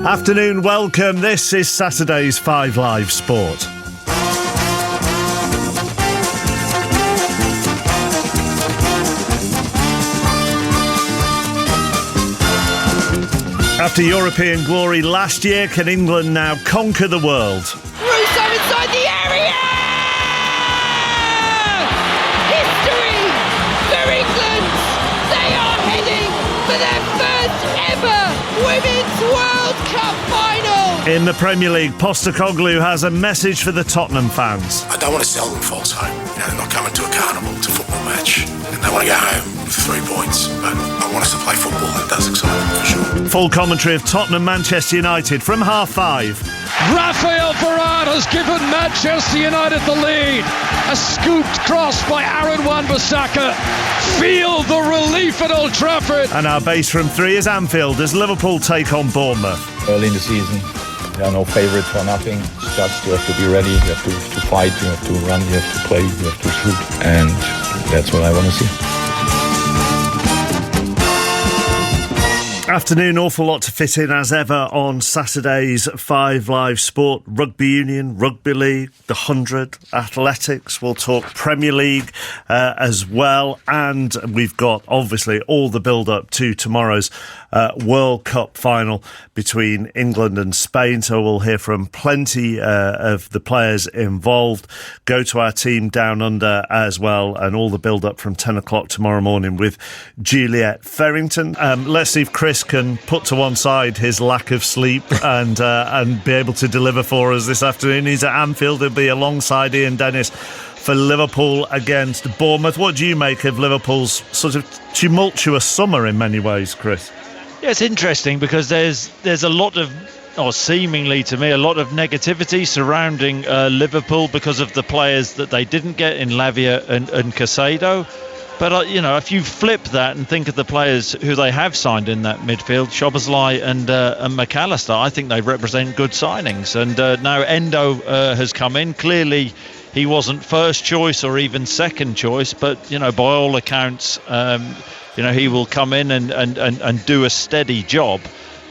Afternoon, welcome. This is Saturday's 5 Live Sport. After European glory last year, can England now conquer the world? Russo inside the area! History for England! They are heading for their first ever Women's World Cup final! In the Premier League, Postecoglou has a message for the Tottenham fans. I don't want to sell them false hope. They're not coming to a carnival, to a football match. And they want to go home with 3 points. But I want us to play football. That does excite them for sure. Full commentary of Tottenham Manchester United from 5:30. Rafael Varane has given Manchester United the lead. A scooped cross by Aaron Wan-Bissaka. Feel the relief at Old Trafford. And our base from 3 is Anfield as Liverpool take on Bournemouth. Early in the season, there are no favourites or nothing. It's just you have to be ready, you have to fight, you have to run, you have to play, you have to shoot. And that's what I want to see. Afternoon, awful lot to fit in as ever on Saturday's 5 Live Sport. Rugby Union, Rugby League, the 100, athletics. We'll talk Premier League as well. And we've got, obviously, all the build-up to tomorrow's World Cup final between England and Spain. So we'll hear from plenty of the players involved. Go to our team down under as well. And all the build-up from 10 o'clock tomorrow morning with Juliet Ferrington. Let's see if Chris can put to one side his lack of sleep and be able to deliver for us this afternoon. He's at Anfield. He'll be alongside Ian Dennis for Liverpool against Bournemouth. What do you make of Liverpool's sort of tumultuous summer in many ways, Chris? Yeah, it's interesting because there's a lot of, or seemingly to me, a lot of negativity surrounding Liverpool because of the players that they didn't get in Lavia and Caicedo. But, if you flip that and think of the players who they have signed in that midfield, Szoboszlai and McAllister, I think they represent good signings. And now Endo has come in. Clearly, he wasn't first choice or even second choice. But, by all accounts, he will come in and do a steady job.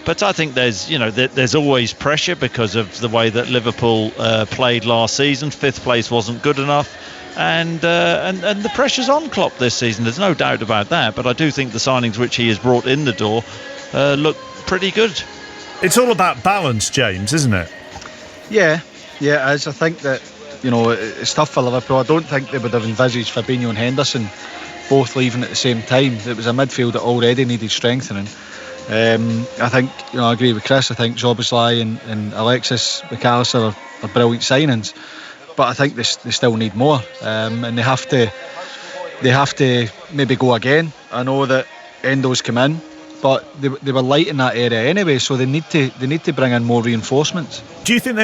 But I think there's always pressure because of the way that Liverpool played last season. 5th place wasn't good enough. And the pressure's on Klopp this season. There's no doubt about that. But I do think the signings which he has brought in the door look pretty good. It's all about balance, James, isn't it? Yeah, it is. I think that, it's tough for Liverpool. I don't think they would have envisaged Fabinho and Henderson both leaving at the same time. It was a midfield that already needed strengthening. I think, I agree with Chris. I think Szoboszlai and Alexis McAllister are brilliant signings. But I think they still need more, and they have to maybe go again. I know that Endo's come in, but they were light in that area anyway, so they need to bring in more reinforcements. Do you think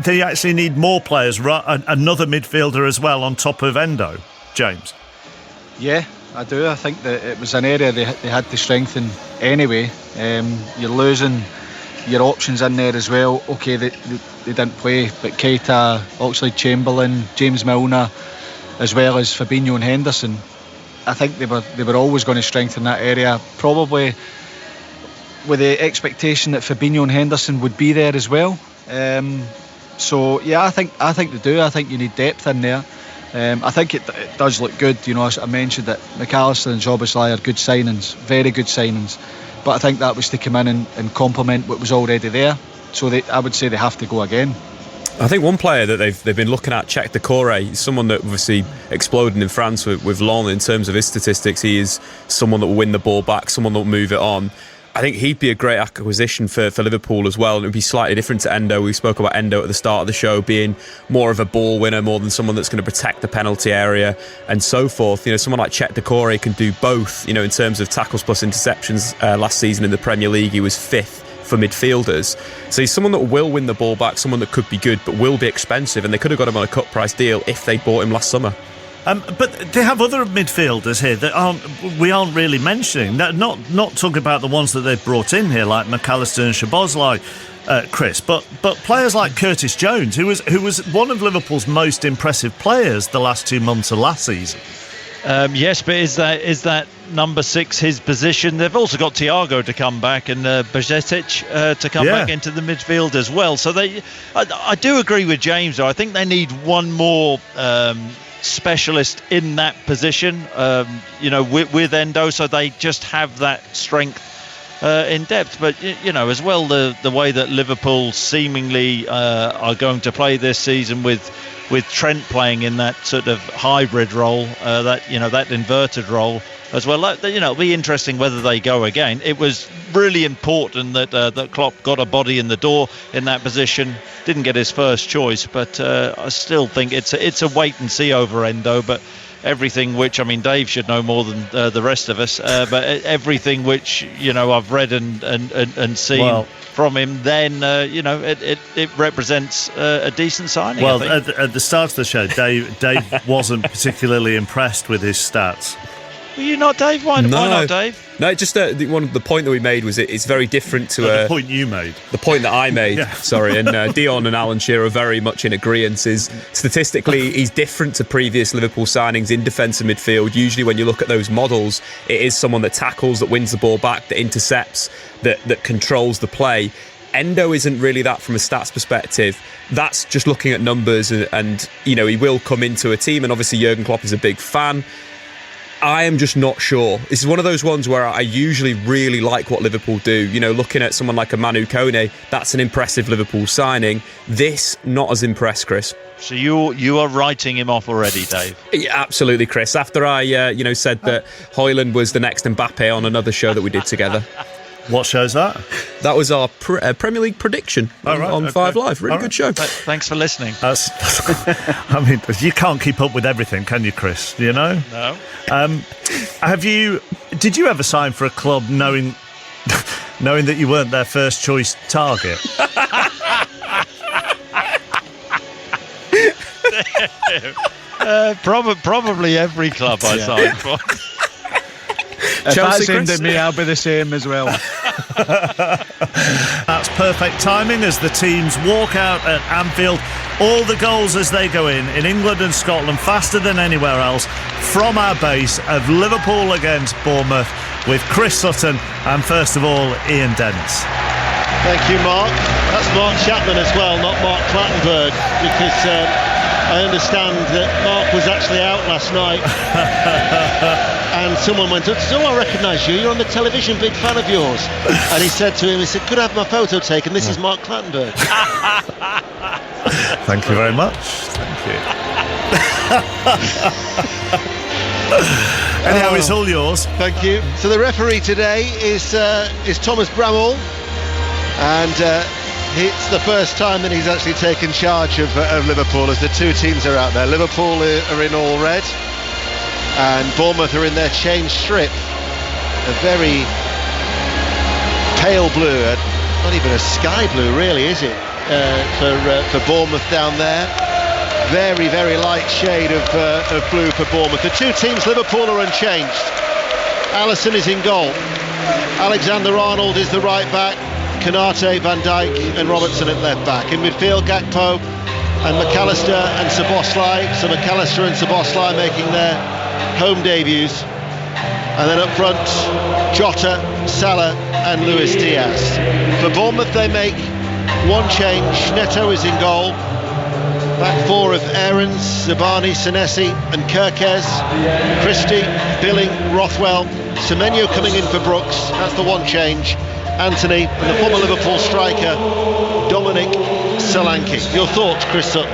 they actually need more players, another midfielder as well on top of Endo, James? Yeah, I do. I think that it was an area they had to strengthen anyway. You're losing your options in there as well. Okay, they didn't play, but Keita, Oxlade-Chamberlain, James Milner, as well as Fabinho and Henderson, I think they were always going to strengthen that area, probably with the expectation that Fabinho and Henderson would be there as well. So yeah, I think they do. I think you need depth in there. I think it does look good. I mentioned that McAllister and Szoboszlai are good signings, very good signings. But I think that was to come in and complement what was already there. So I would say they have to go again. I think one player that they've been looking at, Czech Decore, someone that obviously exploded in France with Lyon in terms of his statistics. He is someone that will win the ball back, someone that will move it on. I think he'd be a great acquisition for Liverpool as well. It would be slightly different to Endo. We spoke about Endo at the start of the show being more of a ball winner, more than someone that's going to protect the penalty area and so forth. Someone like Czech Decore can do both, in terms of tackles plus interceptions. Last season in the Premier League, he was 5th for midfielders. So he's someone that will win the ball back, someone that could be good, but will be expensive. And they could have got him on a cut price deal if they bought him last summer. But they have other midfielders here that we aren't really mentioning. Not talking about the ones that they've brought in here, like McAllister and Szoboszlai, Chris. But players like Curtis Jones, who was one of Liverpool's most impressive players the last 2 months of last season. Yes, but is that number 6 his position? They've also got Thiago to come back and Bajcetic to come back into the midfield as well. So I do agree with James, though. I think they need one more specialist in that position, with Endo, so they just have that strength in depth. But as well, the way that Liverpool seemingly are going to play this season with Trent playing in that sort of hybrid role, that inverted role as well. It'll be interesting whether they go again. It was really important that Klopp got a body in the door in that position. Didn't get his first choice, but I still think it's a wait and see over Endo. But everything which, Dave should know more than the rest of us, but everything which I've read and seen from him, then it represents a decent signing. Well, at the start of the show, Dave wasn't particularly impressed with his stats. Were you not, Dave? Why not, Dave? No, just the point that we made was it's very different to the point you made. The point that I made, sorry, and Dion and Alan Shearer are very much in agreement. Is statistically he's different to previous Liverpool signings in defensive midfield. Usually, when you look at those models, it is someone that tackles, that wins the ball back, that intercepts, that controls the play. Endo isn't really that from a stats perspective. That's just looking at numbers, and he will come into a team, and obviously Jurgen Klopp is a big fan. I am just not sure. This is one of those ones where I usually really like what Liverpool do. Looking at someone like a Manu Kone, that's an impressive Liverpool signing. This, not as impressed, Chris. So you are writing him off already, Dave? Yeah, absolutely, Chris. After I, said that Højlund was the next Mbappe on another show that we did together. What show's that? That was our Premier League prediction on 5 Live. Really good show. Thanks for listening. You can't keep up with everything, can you, Chris? No. Did you ever sign for a club knowing that you weren't their first choice target? Probably every club I signed for. If that's aimed at me, I'll be the same as well. That's perfect timing as the teams walk out at Anfield. All the goals as they go in England and Scotland, faster than anywhere else, from our base of Liverpool against Bournemouth, with Chris Sutton and, first of all, Ian Dents. Thank you, Mark. That's Mark Chapman as well, not Mark Clattenburg, because I understand that Mark was actually out last night. And someone went, I recognise you, you're on the television, big fan of yours. And he said, could I have my photo taken? This is Mark Clattenburg. Thank you very much. Thank you. Anyhow, it's all yours. Thank you. So the referee today is Thomas Bramall, and it's the first time that he's actually taken charge of Liverpool, as the two teams are out there. Liverpool are in all red, and Bournemouth are in their change strip, a very pale blue, not even a sky blue really, is it, for Bournemouth down there. Very, very light shade of blue for Bournemouth. The two teams, Liverpool, are unchanged. Alisson is in goal. Alexander-Arnold is the right back. Konate, Van Dijk and Robertson at left back. In midfield, Gakpo and McAllister and Szoboszlai. So McAllister and Szoboszlai making their home debuts. And then up front, Jota, Salah and Luis Diaz. For Bournemouth, they make one change. Neto is in goal. Back four of Aarons, Zabani, Senesi and Kirkez. Christie, Billing, Rothwell. Semenyo coming in for Brooks. That's the one change. Anthony and the former Liverpool striker Dominic Solanke. Your thoughts, Chris Sutton?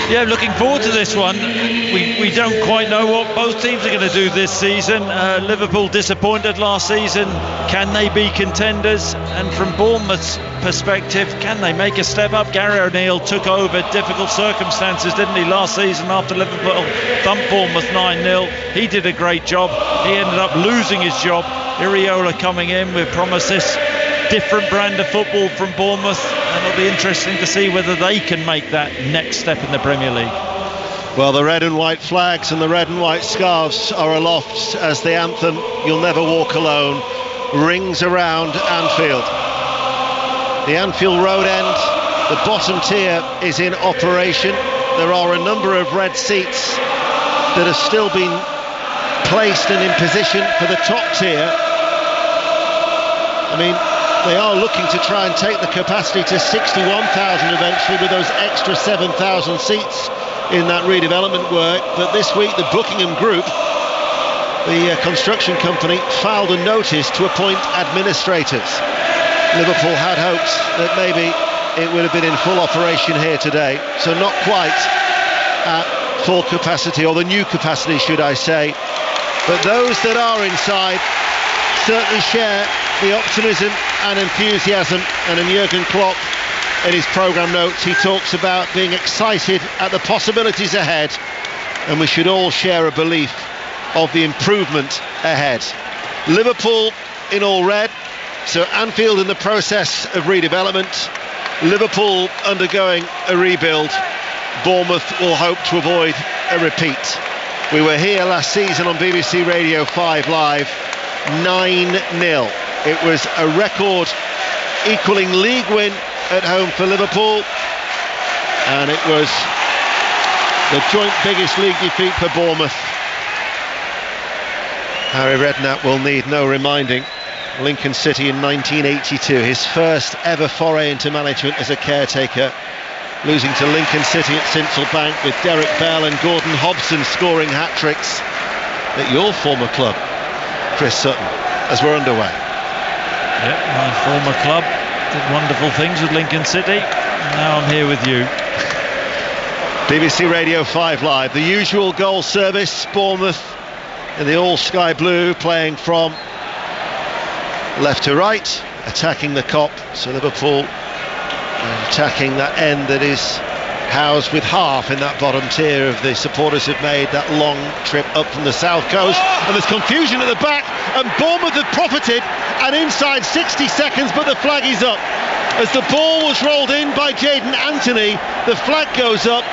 Yeah, looking forward to this one. We don't quite know what both teams are going to do this season. Liverpool disappointed last season. Can they be contenders? And from Bournemouth's perspective, can they make a step up? Gary O'Neill took over difficult circumstances, didn't he, last season after Liverpool thumped Bournemouth 9-0. He did a great job. He ended up losing his job. Iriola coming in with promise this different brand of football from Bournemouth, and it'll be interesting to see whether they can make that next step in the Premier League. Well, the red and white flags and the red and white scarves are aloft as the anthem "You'll Never Walk Alone" rings around Anfield. The Anfield Road end, the bottom tier is in operation. There are a number of red seats that have still been placed and in position for the top tier. I mean, they are looking to try and take the capacity to 61,000 eventually with those extra 7,000 seats in that redevelopment work. But this week the Buckingham Group, the construction company, filed a notice to appoint administrators. Liverpool had hopes that maybe it would have been in full operation here today, so not quite at full capacity, or the new capacity should I say, but those that are inside certainly share the optimism and enthusiasm. And in Jurgen Klopp, in his programme notes, he talks about being excited at the possibilities ahead, and we should all share a belief of the improvement ahead. Liverpool in all red, so Anfield in the process of redevelopment, Liverpool undergoing a rebuild. Bournemouth will hope to avoid a repeat. We were here last season on BBC Radio 5 Live, 9-0. It was a record equalling league win at home for Liverpool, and it was the joint biggest league defeat for Bournemouth. Harry Redknapp will need no reminding. Lincoln City in 1982, his first ever foray into management as a caretaker, losing to Lincoln City at Sincil Bank with Derek Bell and Gordon Hobson scoring hat-tricks at your former club, Chris Sutton, as we're underway. Yep, my former club did wonderful things with Lincoln City, and now I'm here with you. BBC Radio 5 Live, the usual goal service, Bournemouth in the all sky blue, playing from left to right, attacking the Kop, so Liverpool attacking that end that is housed with half in that bottom tier of the supporters who've made that long trip up from the south coast. And there's confusion at the back, and Bournemouth have profited, and inside 60 seconds, but the flag is up. As the ball was rolled in by Jadon Anthony, the flag goes up,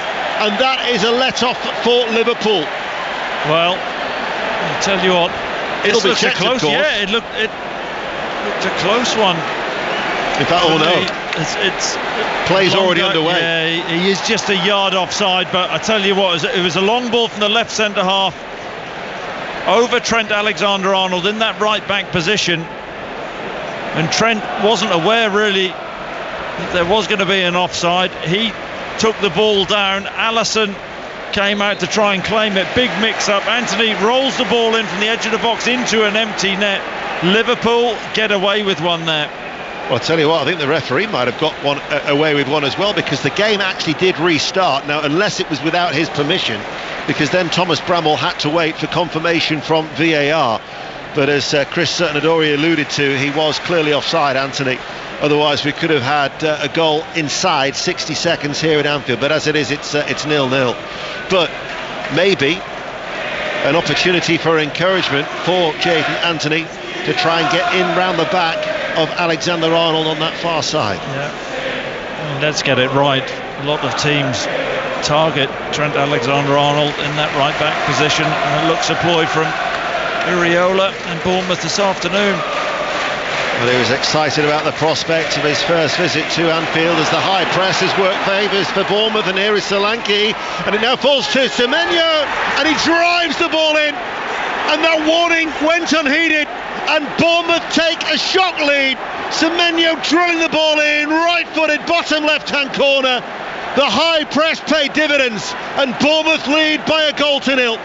and that is a let-off for Liverpool. Well, I'll tell you what, it'll be checked, close, of course. Yeah, it looked a close one. In fact, oh no, it's play's already underway. Yeah, he is just a yard offside, but I tell you what, it was a long ball from the left centre half over Trent Alexander-Arnold in that right back position, and Trent wasn't aware really that there was going to be an offside. He took the ball down, Alisson came out to try and claim it, big mix-up, Anthony rolls the ball in from the edge of the box into an empty net. Liverpool get away with one there. Well, I'll tell you what, I think the referee might have got one away with one as well, because the game actually did restart. Now, unless it was without his permission, because then Thomas Bramall had to wait for confirmation from VAR. But as Chris Sutton had already alluded to, he was clearly offside, Anthony. Otherwise, we could have had a goal inside 60 seconds here at Anfield. But as it is, it's 0-0. But maybe an opportunity for encouragement for Jadon Anthony to try and get in round the back of Alexander-Arnold on that far side. Yeah, and let's get it right. A lot of teams target Trent Alexander-Arnold in that right back position, and it looks a ploy from Iraola and Bournemouth this afternoon. Well, he was excited about the prospect of his first visit to Anfield as the high press has worked favours for Bournemouth, and here is Solanke, and it now falls to Semenyo, and he drives the ball in, and that warning went unheeded, and Bournemouth take a shock lead. Semenyo drilling the ball in, right-footed, bottom left-hand corner. The high press paid dividends, and Bournemouth lead by 1-0.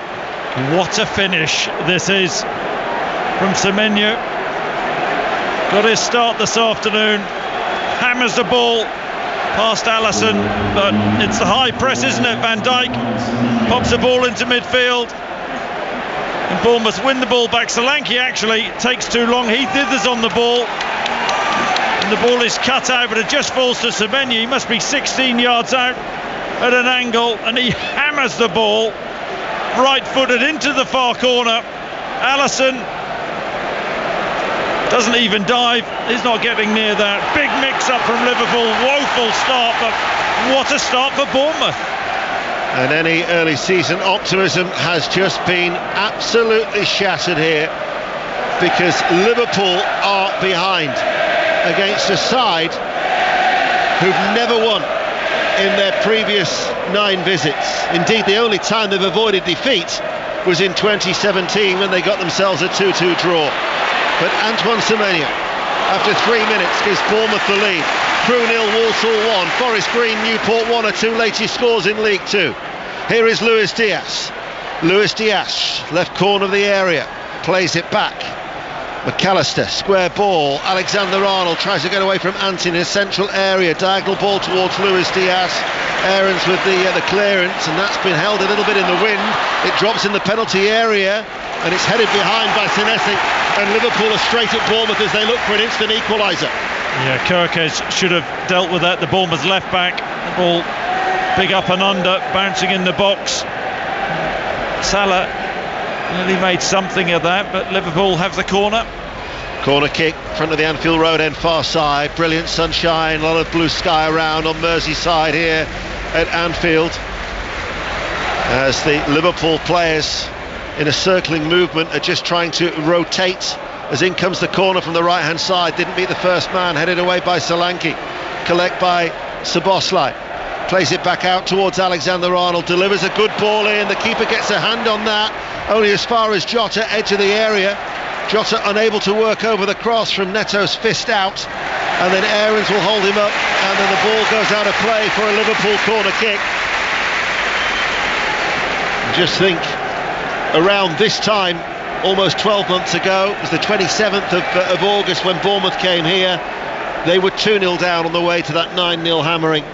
What a finish this is from Semenyo. Got his start this afternoon, hammers the ball past Alisson, but it's the high press, isn't it? Van Dijk pops the ball into midfield, and Bournemouth win the ball back. Solanke actually takes too long, he dithers on the ball, and the ball is cut out, but it just falls to Semenyo. He must be 16 yards out at an angle, and he hammers the ball right-footed into the far corner. Alisson doesn't even dive, he's not getting near that. Big mix-up from Liverpool, woeful start, but what a start for Bournemouth. And any early season optimism has just been absolutely shattered here, because Liverpool are behind against a side who've never won in their previous 9 visits. Indeed, the only time they've avoided defeat was in 2017 when they got themselves a 2-2 draw. But Antoine Semenyo, after 3 minutes, gives Bournemouth the lead. Crewe 0, Walsall 1, Forest Green, Newport 1 are two latest scores in League Two. Here is Luis Diaz. Luis Diaz, left corner of the area, plays it back. McAllister, square ball. Alexander-Arnold tries to get away from Ant in his central area. Diagonal ball towards Luis Diaz. Aarons with the clearance, and that's been held a little bit in the wind. It drops in the penalty area, and it's headed behind by Senesi. And Liverpool are straight at Bournemouth as they look for an instant equaliser. Yeah, Kirkes should have dealt with that. The Bournemouth left back. The ball big up and under, bouncing in the box. Salah nearly made something of that, but Liverpool have the corner. Corner kick, front of the Anfield Road end, far side. Brilliant sunshine, a lot of blue sky around on Merseyside here at Anfield. As the Liverpool players in a circling movement are just trying to rotate. As in comes the corner from the right hand side, didn't beat the first man, headed away by Solanke. Collect by Szoboszlai. Plays it back out towards Alexander-Arnold, delivers a good ball in, the keeper gets a hand on that, only as far as Jota, edge of the area. Jota unable to work over the cross from Neto's fist out, and then Aarons will hold him up, and then the ball goes out of play for a Liverpool corner kick. Just think, around this time, almost 12 months ago, it was the 27th of August when Bournemouth came here. They were 2-0 down on the way to that 9-0 hammering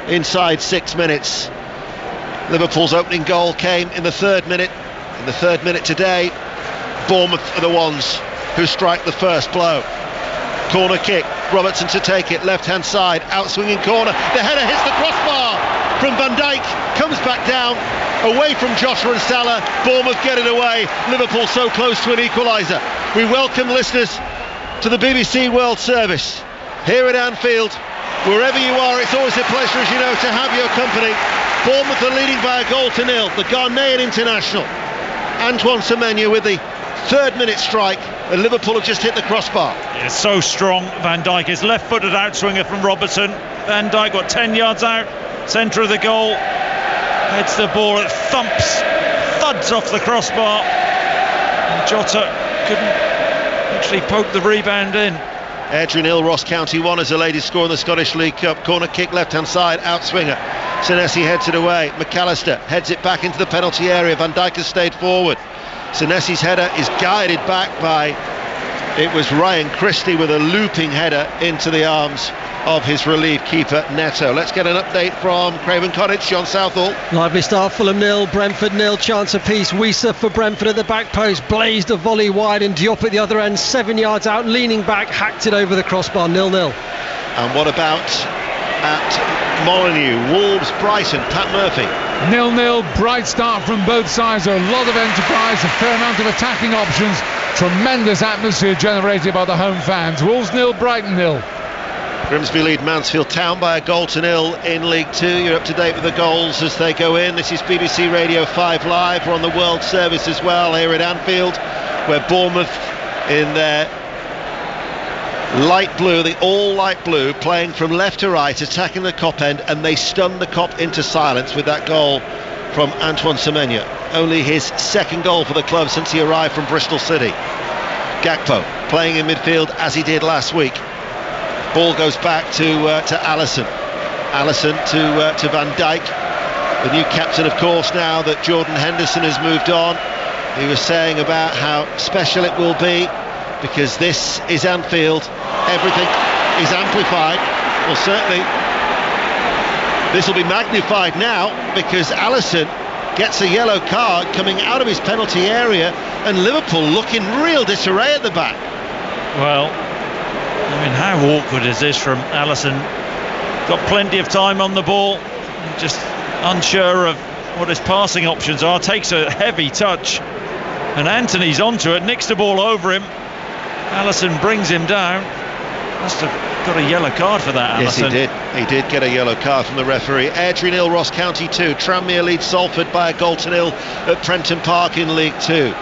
inside 6 minutes. Liverpool's opening goal came in the third minute. In the third minute today, Bournemouth are the ones who strike the first blow. Corner kick, Robertson to take it, left hand side, out-swinging corner. The header hits the crossbar from Van Dijk, comes back down, away from Jota and Salah. Bournemouth get it away. Liverpool so close to an equaliser. We welcome listeners to the BBC World Service here at Anfield. Wherever you are, it's always a pleasure, as you know, to have your company. Bournemouth are leading by 1-0. The Ghanaian international Antoine Semenyo with the third minute strike, and Liverpool have just hit the crossbar. Yeah, so strong. Van Dijk is left-footed outswinger from Robertson. Van Dijk got 10 yards out, centre of the goal, heads the ball, it thuds off the crossbar, and Jota couldn't actually poke the rebound in. Adrian Hill, Ross County 1 as the latest score in the Scottish League Cup. Corner kick, left hand side, outswinger. Senesi heads it away. McAllister heads it back into the penalty area. Van Dijk has stayed forward. Senesi's header is guided back by, it was Ryan Christie with a looping header into the arms of his relief keeper Neto. Let's get an update from Craven Cottage. John Southall. Lively start, Fulham 0, Brentford 0, chance apiece. Weiser for Brentford at the back post, blazed a volley wide, and Diop at the other end, 7 yards out, leaning back, hacked it over the crossbar, 0-0. And what about at Molineux? Wolves, Brighton, Pat Murphy. 0-0, bright start from both sides, a lot of enterprise, a fair amount of attacking options, tremendous atmosphere generated by the home fans. Wolves 0, Brighton 0. Grimsby lead Mansfield Town by 1-0 in League Two. You're up to date with the goals as they go in. This is BBC Radio 5 Live. We're on the World Service as well here at Anfield, where Bournemouth in their light blue, the all light blue, playing from left to right, attacking the Kop end, and they stunned the Kop into silence with that goal from Antoine Semenyo. Only his second goal for the club since he arrived from Bristol City. Gakpo playing in midfield as he did last week. Ball goes back to Alisson. Alisson to Van Dijk. The new captain, of course, now that Jordan Henderson has moved on. He was saying about how special it will be because this is Anfield. Everything is amplified. Well, certainly this will be magnified now because Alisson gets a yellow card coming out of his penalty area, and Liverpool look in real disarray at the back. Well, I mean, how awkward is this from Alisson? Got plenty of time on the ball, just unsure of what his passing options are. Takes a heavy touch, and Anthony's onto it, nicks the ball over him. Alisson brings him down. Must have got a yellow card for that, Alisson. Yes, he did get a yellow card from the referee. Adrian Hill, Ross County 2. Tranmere leads Salford by 1-0 at Prenton Park in League 2.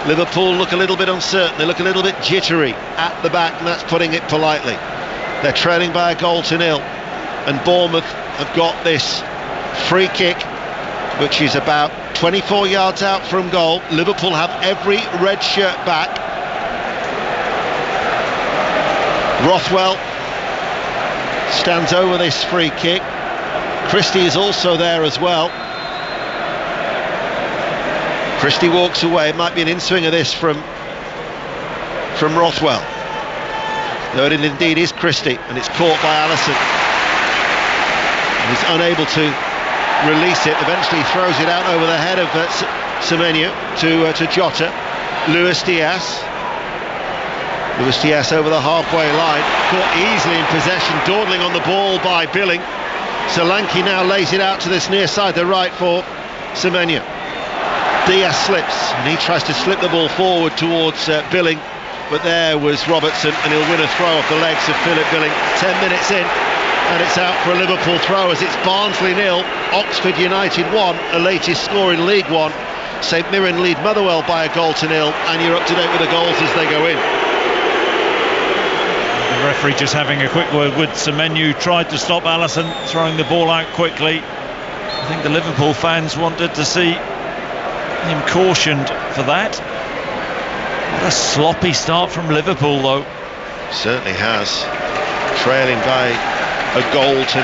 Liverpool look a little bit uncertain, they look a little bit jittery at the back, and that's putting it politely. They're trailing by 1-0, and Bournemouth have got this free kick, which is about 24 yards out from goal. Liverpool have every red shirt back. Rothwell stands over this free kick. Christie is also there as well. Christie walks away. It might be an in-swinger this from Rothwell. Though it indeed is Christie, and it's caught by Alisson. He's unable to release it. Eventually throws it out over the head of Semenyo to Jota. Luis Diaz over the halfway line, caught easily in possession, dawdling on the ball by Billing. Solanke now lays it out to this near side, the right for Semenyo. Diaz slips, and he tries to slip the ball forward towards Billing, but there was Robertson, and he'll win a throw off the legs of Philip Billing. 10 minutes in, and it's out for a Liverpool throw as it's Barnsley 0, Oxford United 1, the latest score in League One. St Mirren lead Motherwell by 1-0, and you're up to date with the goals as they go in. The referee just having a quick word with Semenyo, tried to stop Alisson throwing the ball out quickly. I think the Liverpool fans wanted to see him cautioned for that. What a sloppy start from Liverpool, though. Certainly has. Trailing by 1-0.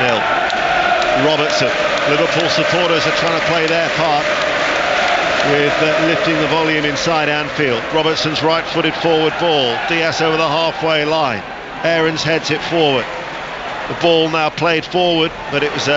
Robertson. Liverpool supporters are trying to play their part with lifting the volume inside Anfield. Robertson's right-footed forward ball. Diaz over the halfway line. Aarons heads it forward. The ball now played forward, but it was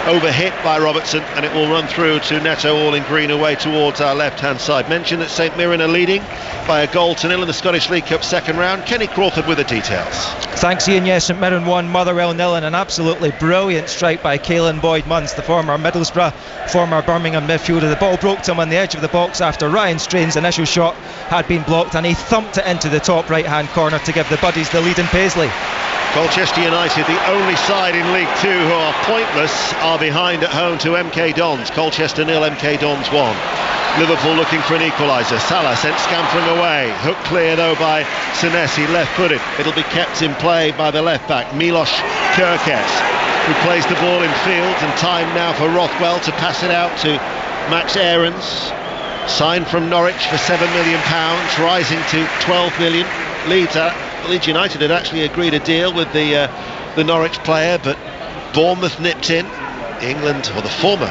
overhit by Robertson, and it will run through to Neto all in green away towards our left-hand side. Mentioned that St Mirren are leading by 1-0 in the Scottish League Cup second round. Kenny Crawford with the details. Thanks, Ian. Yes, St Mirren 1, Motherwell 0, and an absolutely brilliant strike by Caelan Boyd-Munce, the former Middlesbrough, former Birmingham midfielder. The ball broke to him on the edge of the box after Ryan Strain's initial shot had been blocked, and he thumped it into the top right-hand corner to give the Buddies the lead in Paisley. Colchester United, the only side in League Two who are pointless, are behind at home to MK Dons. Colchester 0, MK Dons 1. Liverpool looking for an equaliser. Salah sent scampering away. Hooked clear though by Senesi, left-footed. It'll be kept in play by the left-back, Milos Kerkez, who plays the ball in field, and time now for Rothwell to pass it out to Max Aarons. Signed from Norwich for £7 million, rising to 12 million. Leeds United had actually agreed a deal with the Norwich player, but Bournemouth nipped in. England, or the former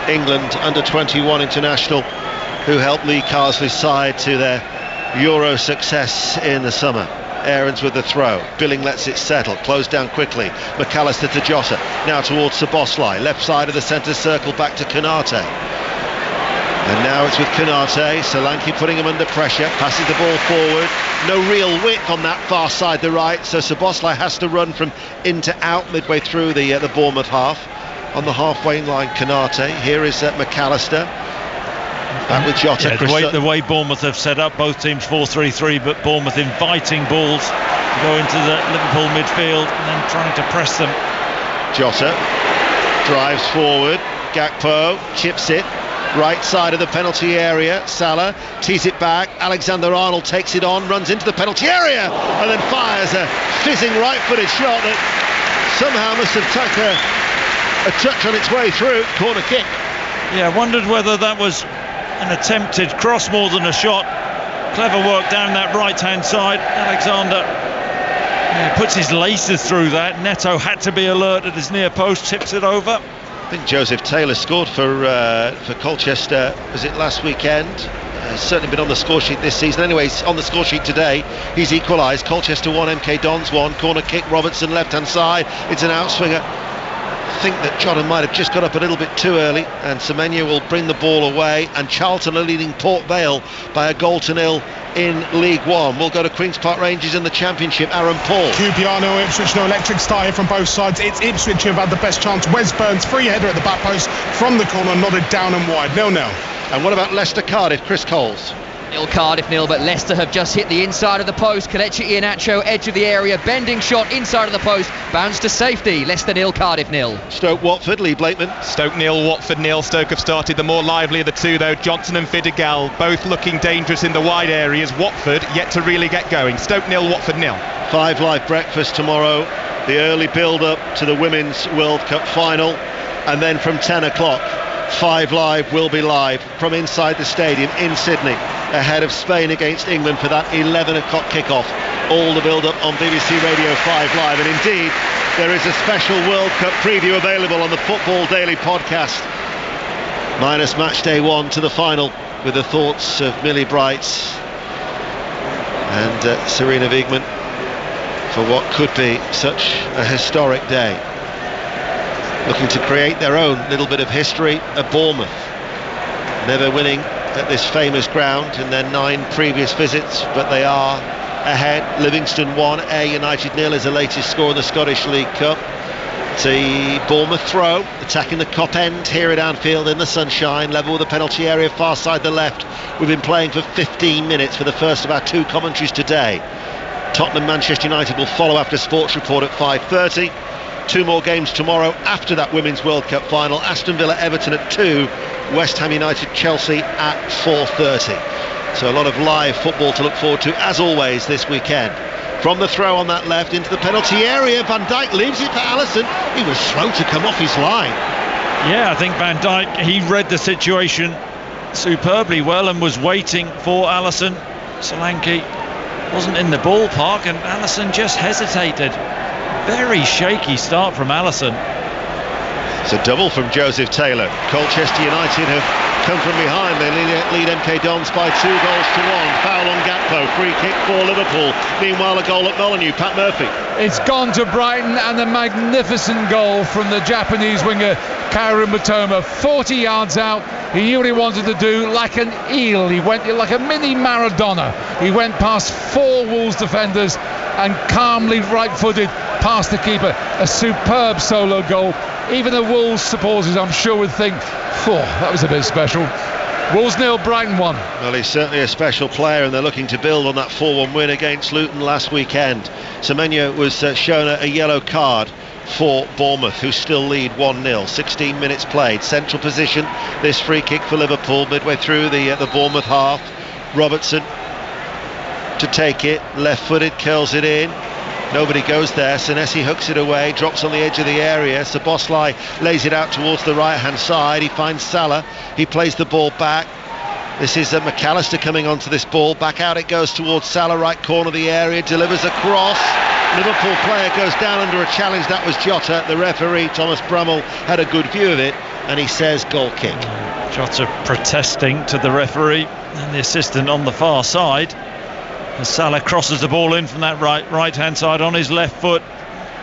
England under-21 international, who helped Lee Carsley's side to their Euro success in the summer. Aarons with the throw. Billing lets it settle. Closed down quickly. McAllister to Jota. Now towards Szoboszlai. Left side of the centre circle, back to Konate. And now it's with Konate. Solanke putting him under pressure. Passes the ball forward. No real width on that far side, the right. So Szoboszlai has to run from in to out midway through the Bournemouth half. On the halfway line, Konate. Here is McAllister. Back with Jota. Yeah, the way Bournemouth have set up, both teams 4-3-3, but Bournemouth inviting balls to go into the Liverpool midfield and then trying to press them. Jota drives forward. Gakpo chips it. Right side of the penalty area. Salah tees it back. Alexander-Arnold takes it on, runs into the penalty area, and then fires a fizzing right-footed shot that somehow must have taken a touch on its way through. Corner kick. Yeah, I wondered whether that was an attempted cross more than a shot. Clever work down that right-hand side. Alexander puts his laces through that. Neto had to be alert at his near post, tips it over. I think Joseph Taylor scored for Colchester, was it last weekend? He's certainly been on the score sheet this season. Anyways, on the score sheet today, he's equalised. Colchester 1, MK Dons 1. Corner kick, Robertson left-hand side. It's an outswinger. I think that Jota might have just got up a little bit too early, and Semenyo will bring the ball away, and Charlton are leading Port Vale by 1-0 in League One. We'll go to Queen's Park Rangers in the Championship. Aaron Paul. QPR 0, Ipswich 0. Electric start here from both sides. It's Ipswich who have had the best chance. Wes Burns, free header at the back post from the corner, nodded down and wide. 0-0. And what about Leicester Cardiff? Chris Coles. Cardiff 0, but Leicester have just hit the inside of the post. Kelechi Iheanacho, edge of the area, bending shot inside of the post, bounce to safety. Leicester 0, Cardiff 0. Stoke Watford, Lee Blakeman. Stoke 0, Watford 0. Stoke have started the more lively of the two though. Johnson and Vidigal both looking dangerous in the wide areas. Watford yet to really get going. Stoke 0, Watford 0. 5 Live breakfast tomorrow. The early build up to the Women's World Cup final, and then from 10 o'clock 5 Live will be live from inside the stadium in Sydney, ahead of Spain against England for that 11 o'clock kickoff. All the build-up on BBC Radio 5 Live, and indeed there is a special World Cup preview available on the Football Daily podcast, minus match day 1 to the final, with the thoughts of Millie Bright and Serena Wiegman for what could be such a historic day. Looking to create their own little bit of history at Bournemouth, never winning at this famous ground in their 9 previous visits, but they are ahead. Livingston 1, Ayr United 0 is the latest score in the Scottish League Cup. It's a Bournemouth throw, attacking the Kop end here at Anfield in the sunshine, level with the penalty area, far side the left. We've been playing for 15 minutes for the first of our 2 commentaries today. Tottenham Manchester United will follow after Sports Report at 5:30. 2 more games tomorrow after that Women's World Cup final. Aston Villa Everton at 2, West Ham United Chelsea at 4:30. So a lot of live football to look forward to, as always, this weekend. From the throw on that left into the penalty area, Van Dijk leaves it for Alisson. He was slow to come off his line. Yeah, I think Van Dijk, he read the situation superbly well and was waiting for Alisson. Solanke wasn't in the ballpark and Alisson just hesitated. Very shaky start from Alisson. It's a double from Joseph Taylor. Colchester United have come from behind. They lead MK Dons by 2 goals to 1. Foul on Gakpo. Free kick for Liverpool. Meanwhile, a goal at Molineux. Pat Murphy. It's gone to Brighton, and a magnificent goal from the Japanese winger Kaoru Mitoma. 40 yards out. He knew what he wanted to do, like an eel. He went like a mini Maradona. He went past 4 Wolves defenders and calmly right-footed past the keeper. A superb solo goal. Even the Wolves supporters, I'm sure, would think, that was a bit special. Wolves 0, Brighton 1. Well, he's certainly a special player, and they're looking to build on that 4-1 win against Luton last weekend. Semenyo was shown a yellow card for Bournemouth, who still lead 1-0. 16 minutes played. Central position, this free kick for Liverpool midway through the Bournemouth half. Robertson to take it, left-footed, curls it in. Nobody goes there. Senesi hooks it away, drops on the edge of the area. Szoboszlai lays it out towards the right-hand side. He finds Salah. He plays the ball back. This is McAllister coming onto this ball. Back out it goes towards Salah, right corner of the area. Delivers a cross. Liverpool player goes down under a challenge. That was Jota. The referee, Thomas Brummel, had a good view of it, and he says goal kick. Jota protesting to the referee and the assistant on the far side. As Salah crosses the ball in from that right-hand side on his left foot.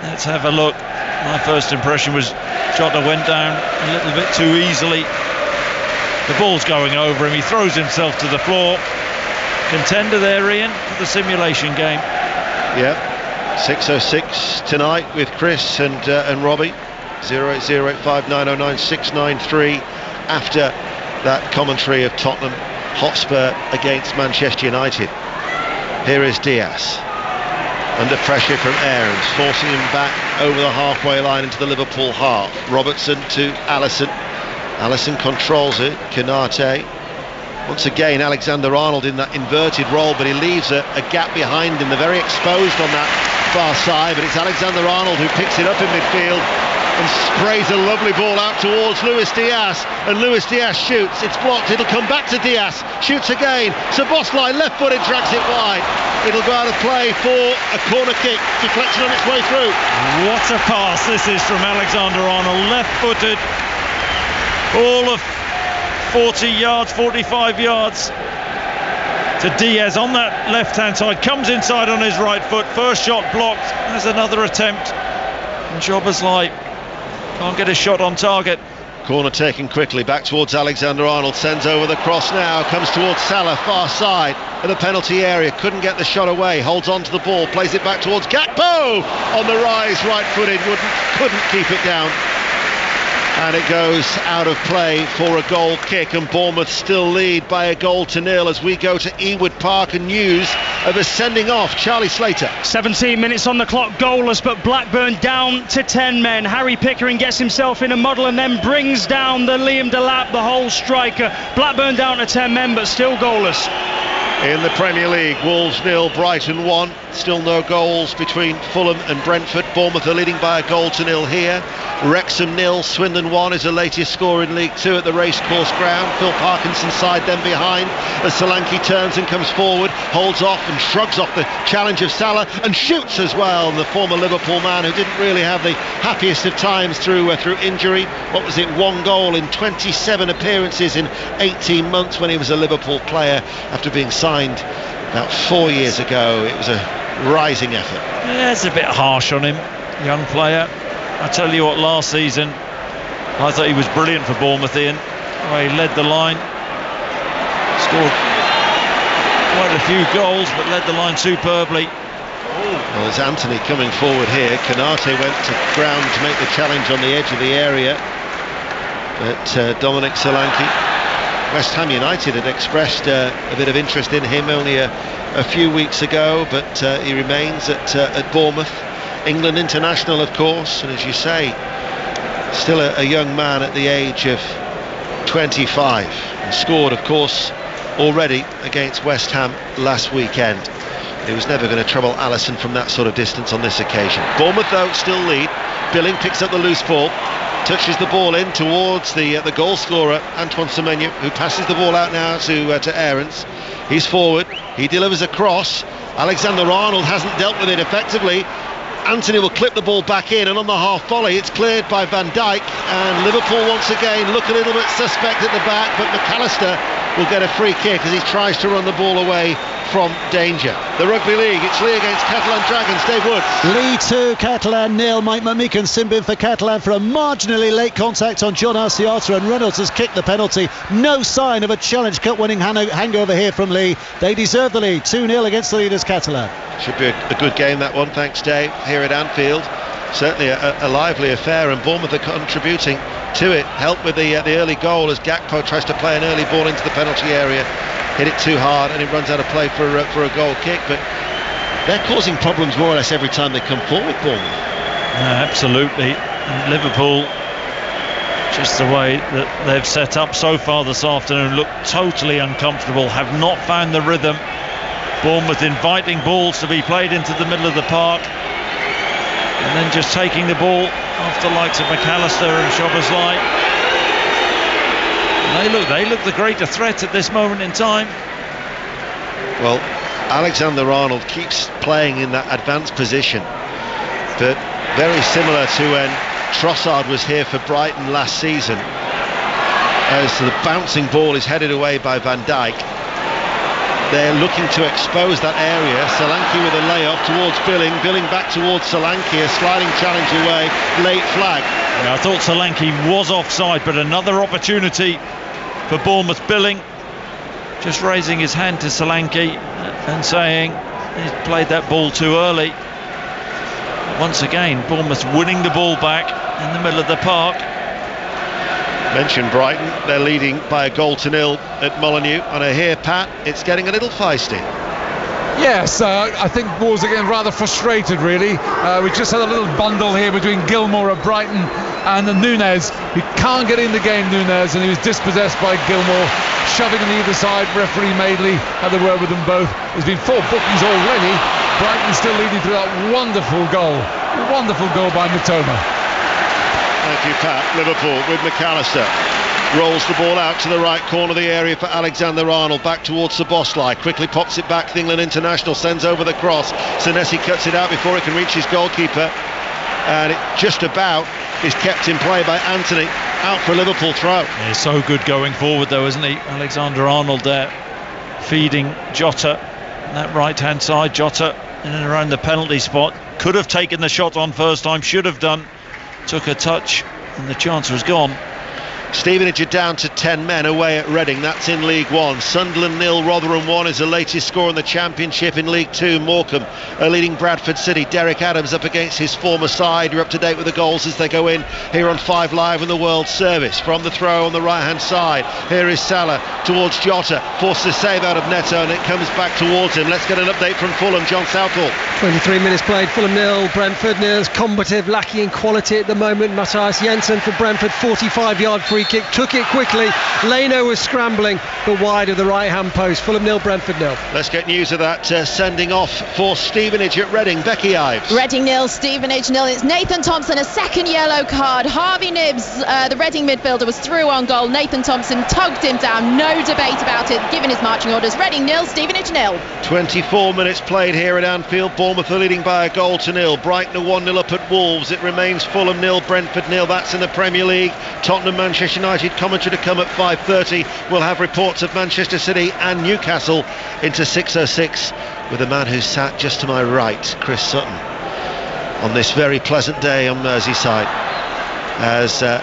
Let's have a look. My first impression was Jota went down a little bit too easily. The ball's going over him. He throws himself to the floor. Contender there, Ian, for the simulation game. Yeah, 6:06 tonight with Chris and Robbie. 08085909693 after that commentary of Tottenham Hotspur against Manchester United. Here is Diaz, under pressure from Aarons, forcing him back over the halfway line into the Liverpool half. Robertson to Alisson. Alisson controls it. Konate. Once again, Alexander-Arnold in that inverted role, but he leaves a gap behind him. They're very exposed on that far side, but it's Alexander-Arnold who picks it up in midfield and sprays a lovely ball out towards Luis Diaz, and Luis Diaz shoots. It's blocked. It'll come back to Diaz. Shoots again. Szoboszlai left-footed, drags it wide. It'll go out of play for a corner kick. Deflection on its way through. What a pass this is from Alexander-Arnold. Left-footed. All of 40 yards, 45 yards to Diaz on that left-hand side. Comes inside on his right foot. First shot blocked. There's another attempt. And Szoboszlai can't get a shot on target. Corner taken quickly back towards Alexander-Arnold. Sends over the cross now. Comes towards Salah, far side of the penalty area. Couldn't get the shot away. Holds on to the ball. Plays it back towards Gakpo. On the rise, right-footed. Couldn't keep it down. And it goes out of play for a goal kick, and Bournemouth still lead by 1-0 as we go to Ewood Park, and news of a sending off. Charlie Slater. 17 minutes on the clock, goalless, but Blackburn down to 10 men. Harry Pickering gets himself in a muddle and then brings down the Liam Delap, the whole striker. Blackburn down to 10 men, but still goalless. In the Premier League, Wolves 0, Brighton 1. Still no goals between Fulham and Brentford. Bournemouth are leading by a goal to 0 here. Wrexham 0, Swindon 1 is the latest score in League 2 at the Racecourse Ground. Phil Parkinson side then behind as Solanke turns and comes forward, holds off and shrugs off the challenge of Salah and shoots as well. And the former Liverpool man who didn't really have the happiest of times through injury. What was it? 1 goal in 27 appearances in 18 months when he was a Liverpool player after being signed about 4 years ago. It was a rising effort. Yeah, it's a bit harsh on him, young player. I tell you what, last season I thought he was brilliant for Bournemouth, Ian. Well, he led the line, scored quite a few goals, but led the line superbly. Well, there's Anthony coming forward here. Konate went to ground to make the challenge on the edge of the area, but Dominic Solanke. West Ham United had expressed a bit of interest in him only a few weeks ago, but he remains at Bournemouth. England international, of course, and as you say, still a young man at the age of 25, and scored, of course, already against West Ham last weekend. He was never going to trouble Alisson from that sort of distance on this occasion. Bournemouth, though, still lead. Billing picks up the loose ball, touches the ball in towards the goal scorer Antoine Semenyo, who passes the ball out now to Aarons. He's forward, he delivers a cross. Alexander-Arnold hasn't dealt with it effectively. Anthony will clip the ball back in, and on the half volley it's cleared by Van Dijk, and Liverpool once again look a little bit suspect at the back, but McAllister will get a free kick as he tries to run the ball away from danger. The Rugby League, it's Lee against Catalan Dragons. Dave Woods. Lee 2, Catalan 0. Mike Mamikan Simbin for Catalan for a marginally late contact on John Arciata, and Reynolds has kicked the penalty. No sign of a Challenge Cup winning hangover here from Lee. They deserve the lead, 2-0 against the leaders Catalan. Should be a good game, that one, thanks Dave, here at Anfield. Certainly a lively affair, and Bournemouth are contributing to it. Helped with the early goal as Gakpo tries to play an early ball into the penalty area, hit it too hard, and it runs out of play for a goal kick. But they're causing problems more or less every time they come forward, Bournemouth. Absolutely. And Liverpool, just the way that they've set up so far this afternoon, look totally uncomfortable, have not found the rhythm. Bournemouth inviting balls to be played into the middle of the park, and then just taking the ball off the likes of McAllister and Szoboszlai. They look the greater threat at this moment in time. Well, Alexander-Arnold keeps playing in that advanced position, but very similar to when Trossard was here for Brighton last season, as the bouncing ball is headed away by Van Dijk. They're looking to expose that area. Solanke with a layoff towards Billing back towards Solanke, a sliding challenge away, late flag. Yeah, I thought Solanke was offside, but another opportunity for Bournemouth. Billing just raising his hand to Solanke and saying he's played that ball too early. Once again, Bournemouth winning the ball back in the middle of the park. Mentioned Brighton, they're leading by a goal to 0 at Molineux. And I hear, Pat, it's getting a little feisty. Yes, I think Wolves again rather frustrated really. We just had a little bundle here between Gilmour of Brighton and Nunez. He can't get in the game, Nunez, and he was dispossessed by Gilmour, shoving on either side. Referee Madeley had the word with them both. There's been 4 bookings already. Brighton still leading through that wonderful goal by Mitoma. Thank you, Pat. Liverpool with McAllister. Rolls the ball out to the right corner of the area for Alexander-Arnold, back towards Szoboszlai, quickly pops it back to the England international, sends over the cross. Senesi cuts it out before it can reach his goalkeeper, and it just about is kept in play by Anthony, out for a Liverpool throw. Yeah, he's so good going forward though, isn't he? Alexander-Arnold there, feeding Jota on that right hand side. Jota in and around the penalty spot, could have taken the shot on first time, should have done, took a touch and the chance was gone. Stevenage are down to 10 men away at Reading. That's in League 1. Sunderland 0, Rotherham 1 is the latest score in the Championship. In League 2, Morecambe are leading Bradford City. Derek Adams up against his former side. You're up to date with the goals as they go in here on 5 Live in the World Service. From the throw on the right hand side, here is Salah towards Jota, forces a save out of Neto, and it comes back towards him. Let's get an update from Fulham. John Southall. 23 minutes played, Fulham 0, Brentford 0. Combative, lacking in quality at the moment. Matthias Jensen for Brentford, 45-yard free free kick, took it quickly. Leno was scrambling, but wide of the right-hand post. Fulham 0, Brentford 0. Let's get news of that sending off for Stevenage at Reading. Becky Ives. Reading 0, Stevenage 0. It's Nathan Thompson, a second yellow card. Harvey Nibbs, the Reading midfielder, was through on goal. Nathan Thompson tugged him down. No debate about it, given his marching orders. Reading 0, Stevenage 0. 24 minutes played here at Anfield. Bournemouth are leading by a goal to nil. Brighton are 1-0 up at Wolves. It remains Fulham 0, Brentford 0. That's in the Premier League. Tottenham, Manchester United commentary to come at 5:30. We'll have reports of Manchester City and Newcastle into 6:06 with a man who sat just to my right, Chris Sutton, on this very pleasant day on Merseyside, as the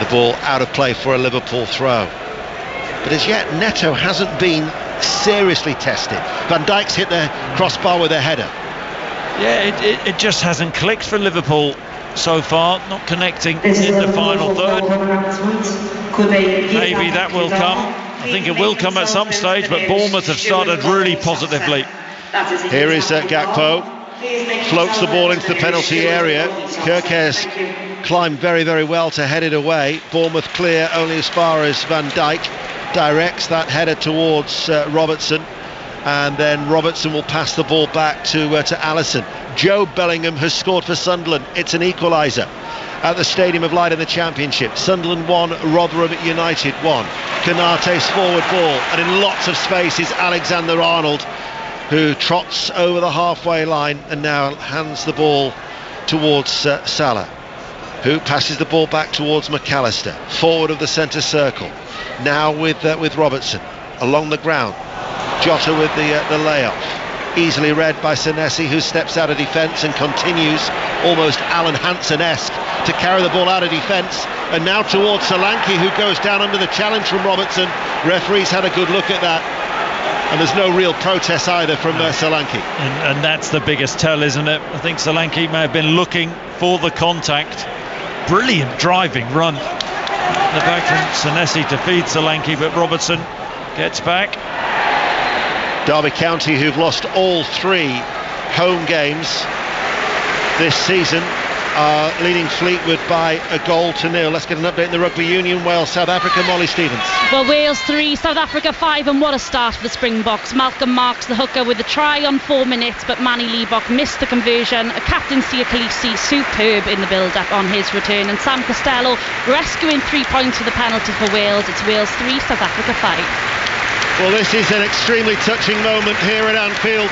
ball out of play for a Liverpool throw. But as yet, Neto hasn't been seriously tested. Van Dijk's hit the crossbar with a header. Yeah, it just hasn't clicked for Liverpool so far, not connecting in the final third. Maybe that will come. I think it will come at some stage, but Bournemouth have started really positively. Here is Gakpo, floats the ball into the penalty area. Kirkes climbed very, very well to head it away. Bournemouth clear only as far as Van Dijk, directs that header towards Robertson, and then Robertson will pass the ball back to Alisson. Joe Bellingham has scored for Sunderland. It's an equaliser at the Stadium of Light in the Championship. Sunderland 1, Rotherham United 1. Konate's forward ball, and in lots of space is Alexander-Arnold, who trots over the halfway line and now hands the ball towards Salah, who passes the ball back towards McAllister, forward of the centre circle. Now with Robertson along the ground. Jota with the layoff, easily read by Senesi, who steps out of defence and continues almost Alan Hansen-esque to carry the ball out of defence, and now towards Solanke, who goes down under the challenge from Robertson. Referees had a good look at that, and there's no real protest either from Solanke. And that's the biggest tell, isn't it? I think Solanke may have been looking for the contact. Brilliant driving run the back from Senesi to feed Solanke, but Robertson gets back. Derby County, who've lost all 3 home games this season, are leading Fleetwood by a goal to nil. Let's get an update in the Rugby Union. Wales, South Africa. Molly Stevens. Well, Wales 3, South Africa 5, and what a start for the Springboks. Malcolm Marks, the hooker, with a try on 4 minutes, but Manny Liebok missed the conversion. Captain Sia Khaleesi, superb in the build-up on his return, and Sam Costello rescuing 3 points for the penalty for Wales. It's Wales 3, South Africa 5. Well, this is an extremely touching moment here at Anfield,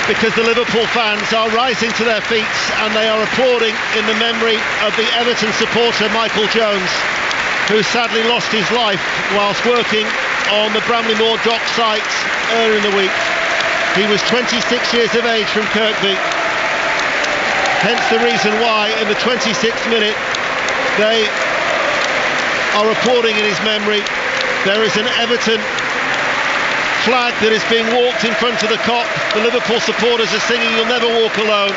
because the Liverpool fans are rising to their feet and they are applauding in the memory of the Everton supporter Michael Jones, who sadly lost his life whilst working on the Bramley-Moore dock site earlier in the week. He was 26 years of age from Kirkby, hence the reason why in the 26th minute they are applauding in his memory. There is an Everton flag that is being walked in front of the Kop. The Liverpool supporters are singing "You'll Never Walk Alone,"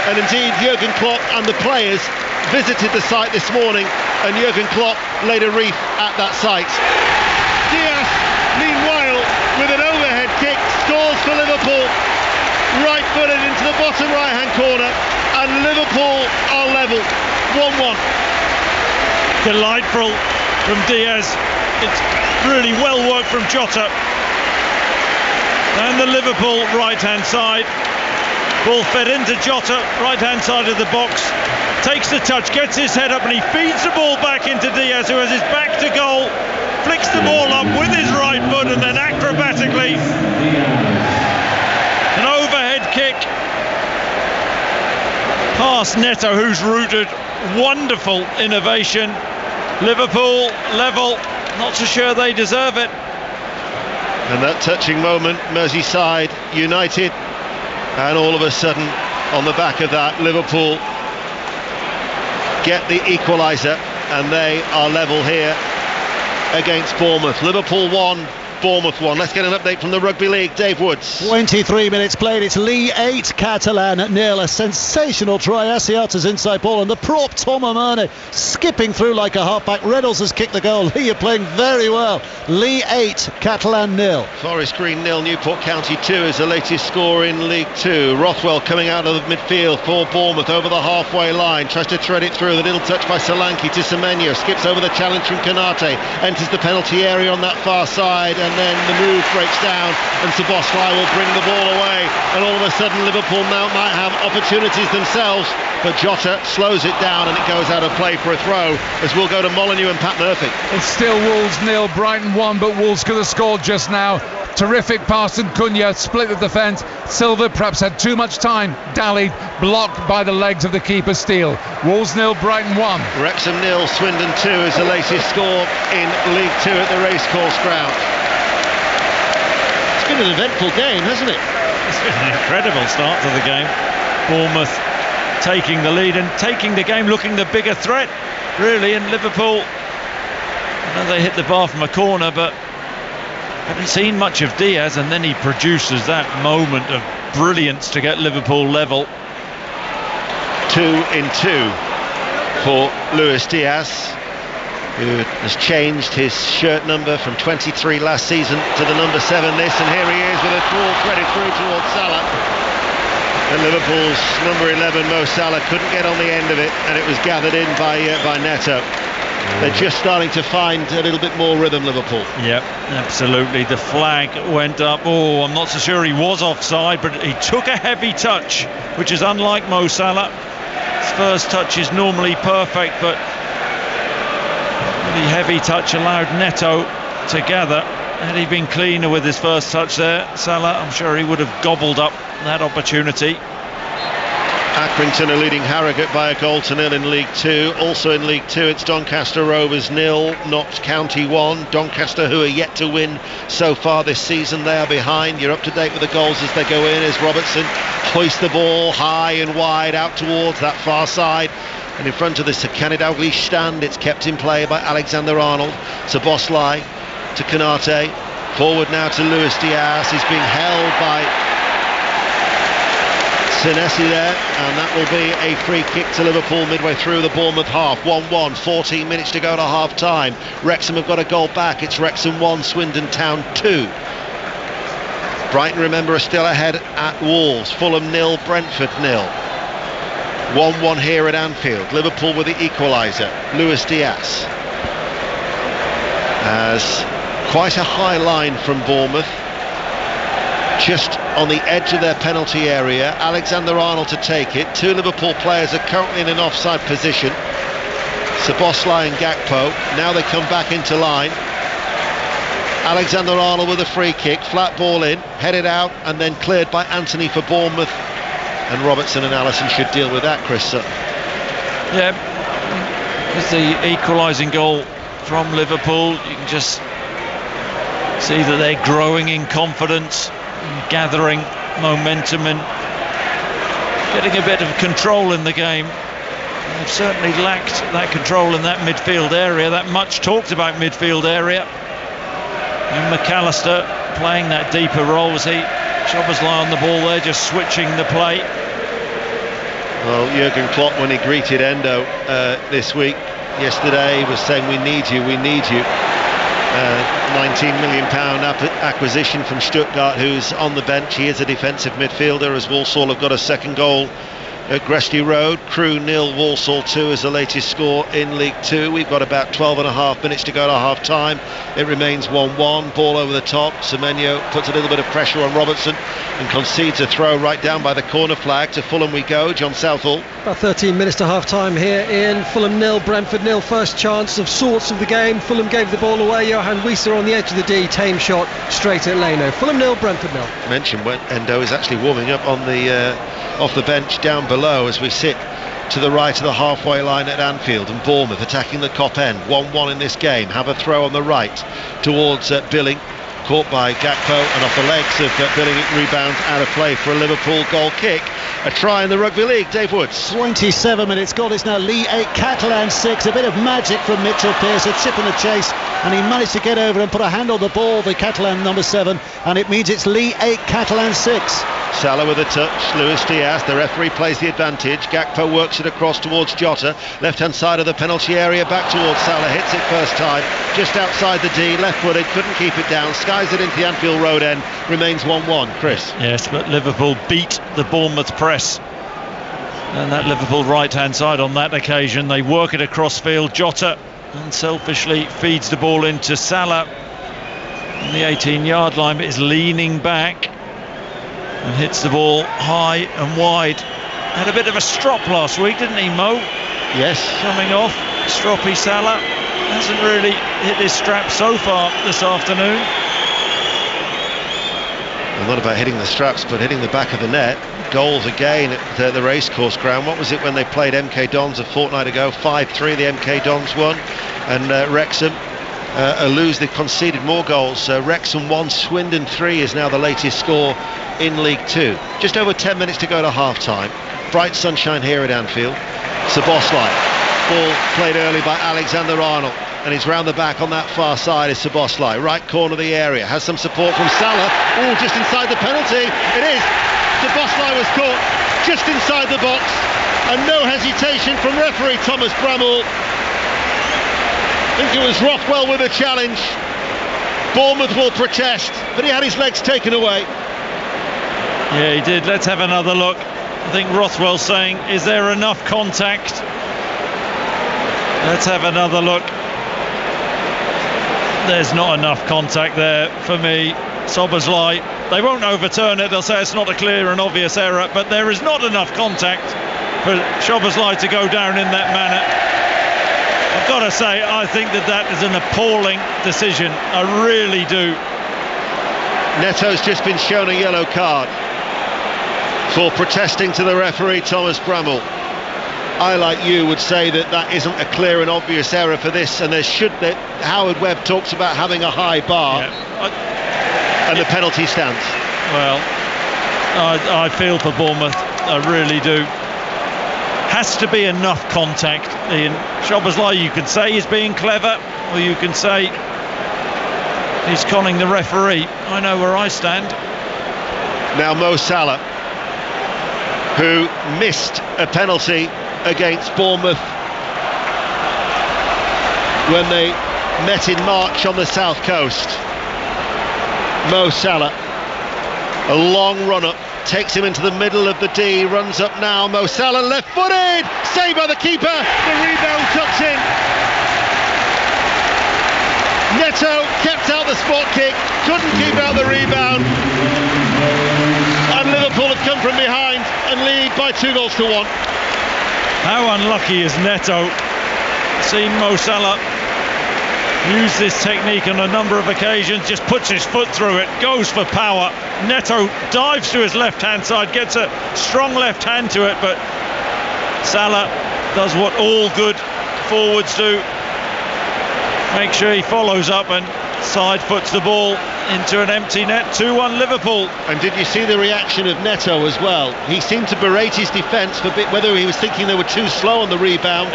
and indeed Jurgen Klopp and the players visited the site this morning, and Jurgen Klopp laid a wreath at that site. Diaz, meanwhile, with an overhead kick, scores for Liverpool, right-footed into the bottom right-hand corner, and Liverpool are level, 1-1. Delightful from Diaz. It's really well worked from Jota. And the Liverpool right-hand side. Ball fed into Jota, right-hand side of the box. Takes the touch, gets his head up, and he feeds the ball back into Diaz, who has his back to goal. Flicks the ball up with his right foot, and then acrobatically an overhead kick past Neto, who's rooted. Wonderful innovation. Liverpool level. Not so sure they deserve it. And that touching moment, Merseyside United, and all of a sudden, on the back of that, Liverpool get the equaliser, and they are level here against Bournemouth. Liverpool 1, Bournemouth 1. Let's get an update from the Rugby League. Dave Woods. 23 minutes played. It's Lee 8, Catalan 0. A sensational try. Asiata's inside ball, and the prop Tom O'Mahony skipping through like a halfback. Reynolds has kicked the goal. Lee are playing very well. Lee 8, Catalan 0. Forest Green 0, Newport County 2 is the latest score in League 2. Rothwell coming out of the midfield for Bournemouth over the halfway line, tries to thread it through. The little touch by Solanke to Semenyo, skips over the challenge from Konate, enters the penalty area on that far side, and then the move breaks down and Szoboszlai will bring the ball away, and all of a sudden Liverpool now might have opportunities themselves, but Jota slows it down and it goes out of play for a throw, as we'll go to Molineux and Pat Murphy. It's still Wolves 0, Brighton 1, but Wolves could have scored just now. Terrific pass and Cunha split the defence. Silva perhaps had too much time, dallied, blocked by the legs of the keeper Steele. Wolves 0, Brighton 1. Wrexham 0, Swindon 2 is the latest score in League 2 at the Racecourse Ground. It's been an eventful game, hasn't it? It's been an incredible start to the game. Bournemouth taking the lead and taking the game, looking the bigger threat, really, in Liverpool. I know they hit the bar from a corner, but haven't seen much of Diaz, and then he produces that moment of brilliance to get Liverpool level. 2 in 2 for Luis Diaz, who has changed his shirt number from 23 last season to the number 7 this, and here he is with a ball threaded through towards Salah. And Liverpool's number 11, Mo Salah, couldn't get on the end of it, and it was gathered in by Neto. They're just starting to find a little bit more rhythm, Liverpool. Yep, absolutely. The flag went up. Oh, I'm not so sure he was offside, but he took a heavy touch, which is unlike Mo Salah. His first touch is normally perfect, but the heavy touch allowed Neto to gather. Had he been cleaner with his first touch there, Salah, I'm sure he would have gobbled up that opportunity. Accrington are leading Harrogate by 1-0 in League 2. Also in League 2, it's Doncaster Rovers 0, Notts County 1. Doncaster, who are yet to win so far this season, they are behind. You're up to date with the goals as they go in, as Robertson hoists the ball high and wide out towards that far side. And in front of the Sakane Dalglish stand, it's kept in play by Alexander-Arnold. Szoboszlai to Konate. Forward now to Luis Diaz. He's being held by Senesi there, and that will be a free kick to Liverpool midway through the Bournemouth half. 1-1, 14 minutes to go to half time. Wrexham have got a goal back. It's Wrexham 1, Swindon Town 2. Brighton, remember, are still ahead at Wolves. Fulham 0, Brentford 0. 1-1 here at Anfield. Liverpool with the equaliser, Luis Diaz. As quite a high line from Bournemouth, just on the edge of their penalty area. Alexander-Arnold to take it. 2 Liverpool players are currently in an offside position, Szoboszlai and Gakpo. Now they come back into line. Alexander-Arnold with a free kick, flat ball in, headed out and then cleared by Anthony for Bournemouth, and Robertson and Allison should deal with that, Chris Sutton. Yeah, it's the equalising goal from Liverpool. You can just see that they're growing in confidence, gathering momentum and getting a bit of control in the game. They've certainly lacked that control in that midfield area, that much talked about midfield area. And McAllister playing that deeper role as he Szoboszlai on the ball there, just switching the play. Well, Jurgen Klopp, when he greeted Endo this week, yesterday, was saying, we need you, we need you. £19 million acquisition from Stuttgart, who's on the bench. He is a defensive midfielder, as Walsall have got a second goal at Gresty Road. Crewe 0, Walsall 2 is the latest score in League 2. We've got about 12.5 minutes to go to half time. It remains 1-1, ball over the top. Semenyo puts a little bit of pressure on Robertson and concedes a throw right down by the corner flag. To Fulham we go, John Southall. About 13 minutes to half time here in Fulham 0, Brentford 0. First chance of sorts of the game. Fulham gave the ball away. Johan Wieser on the edge of the D, tame shot straight at Leno. Fulham 0, Brentford 0. Mentioned when Endo is actually warming up on the off the bench down below as we sit to the right of the halfway line at Anfield, and Bournemouth attacking the Kop end. 1-1 in this game. Have a throw on the right towards Billing, caught by Gakpo, and off the legs of Billing it rebounds out of play for a Liverpool goal kick. a try in the Rugby League. Dave Woods. 27 minutes gone. It's now Lee 8, Catalan 6. A bit of magic from Mitchell Pearce, a chip and a chase, and he managed to get over and put a hand on the ball, the Catalan number 7, and it means it's Lee 8, Catalan 6. Salah with a touch, Luis Diaz, the referee plays the advantage. Gakpo works it across towards Jota, left hand side of the penalty area, back towards Salah, hits it first time, just outside the D, left-footed, couldn't keep it down, skies it into the Anfield Road end, remains 1-1. Chris. Yes, but Liverpool beat the Bournemouth press, and that Liverpool right hand side on that occasion, they work it across field. Jota unselfishly feeds the ball into Salah on the 18-yard line, but is leaning back and hits the ball high and wide. Had a bit of a strop last week, didn't he, Mo? Yes. Coming off, stroppy Salah. Hasn't really hit his strap so far this afternoon. Well, not about hitting the straps, but hitting the back of the net. Goals again at the racecourse ground. What was it when they played MK Dons a fortnight ago? 5-3, the MK Dons won. And Wrexham lose. They've conceded more goals. Wrexham 1, Swindon 3 is now the latest score in League 2. Just over 10 minutes to go to half-time. Bright sunshine here at Anfield. Szoboszlai. Ball played early by Alexander-Arnold, and he's round the back on that far side is Szoboszlai. Right corner of the area. Has some support from Salah. Oh, just inside the penalty. It is. Szoboszlai was caught just inside the box, and no hesitation from referee Thomas Bramall. I think it was Rothwell with a challenge. Bournemouth will protest, but he had his legs taken away. Yeah, he did. Let's have another look. I think Rothwell's saying, is there enough contact? Let's have another look. There's not enough contact there for me. Szoboszlai, they won't overturn it. They'll say it's not a clear and obvious error, but there is not enough contact for Szoboszlai to go down in that manner. I've got to say, I think that is an appalling decision. I really do. Neto's just been shown a yellow card for protesting to the referee Thomas Bramall. I, like you, would say that isn't a clear and obvious error for this, and there should that Howard Webb talks about having a high bar, and the penalty stands. Well, I feel for Bournemouth, I really do. Has to be enough contact. Ian, Szoboszlai, you can say he's being clever, or you can say he's conning the referee. I know where I stand. Now Mo Salah, who missed a penalty against Bournemouth when they met in March on the south coast. Mo Salah, a long run up, takes him into the middle of the D, runs up now. Mo Salah left-footed, saved by the keeper, the rebound tucks in. Neto kept out the spot kick, couldn't keep out the rebound, and Liverpool have come from behind and lead by 2-1. How unlucky is Neto? Seen Mo Salah use this technique on a number of occasions, just puts his foot through it, goes for power. Neto dives to his left-hand side, gets a strong left hand to it, but Salah does what all good forwards do. Make sure he follows up and side foots the ball into an empty net. 2-1 Liverpool. And did you see the reaction of Neto as well? He seemed to berate his defence for whether he was thinking they were too slow on the rebound.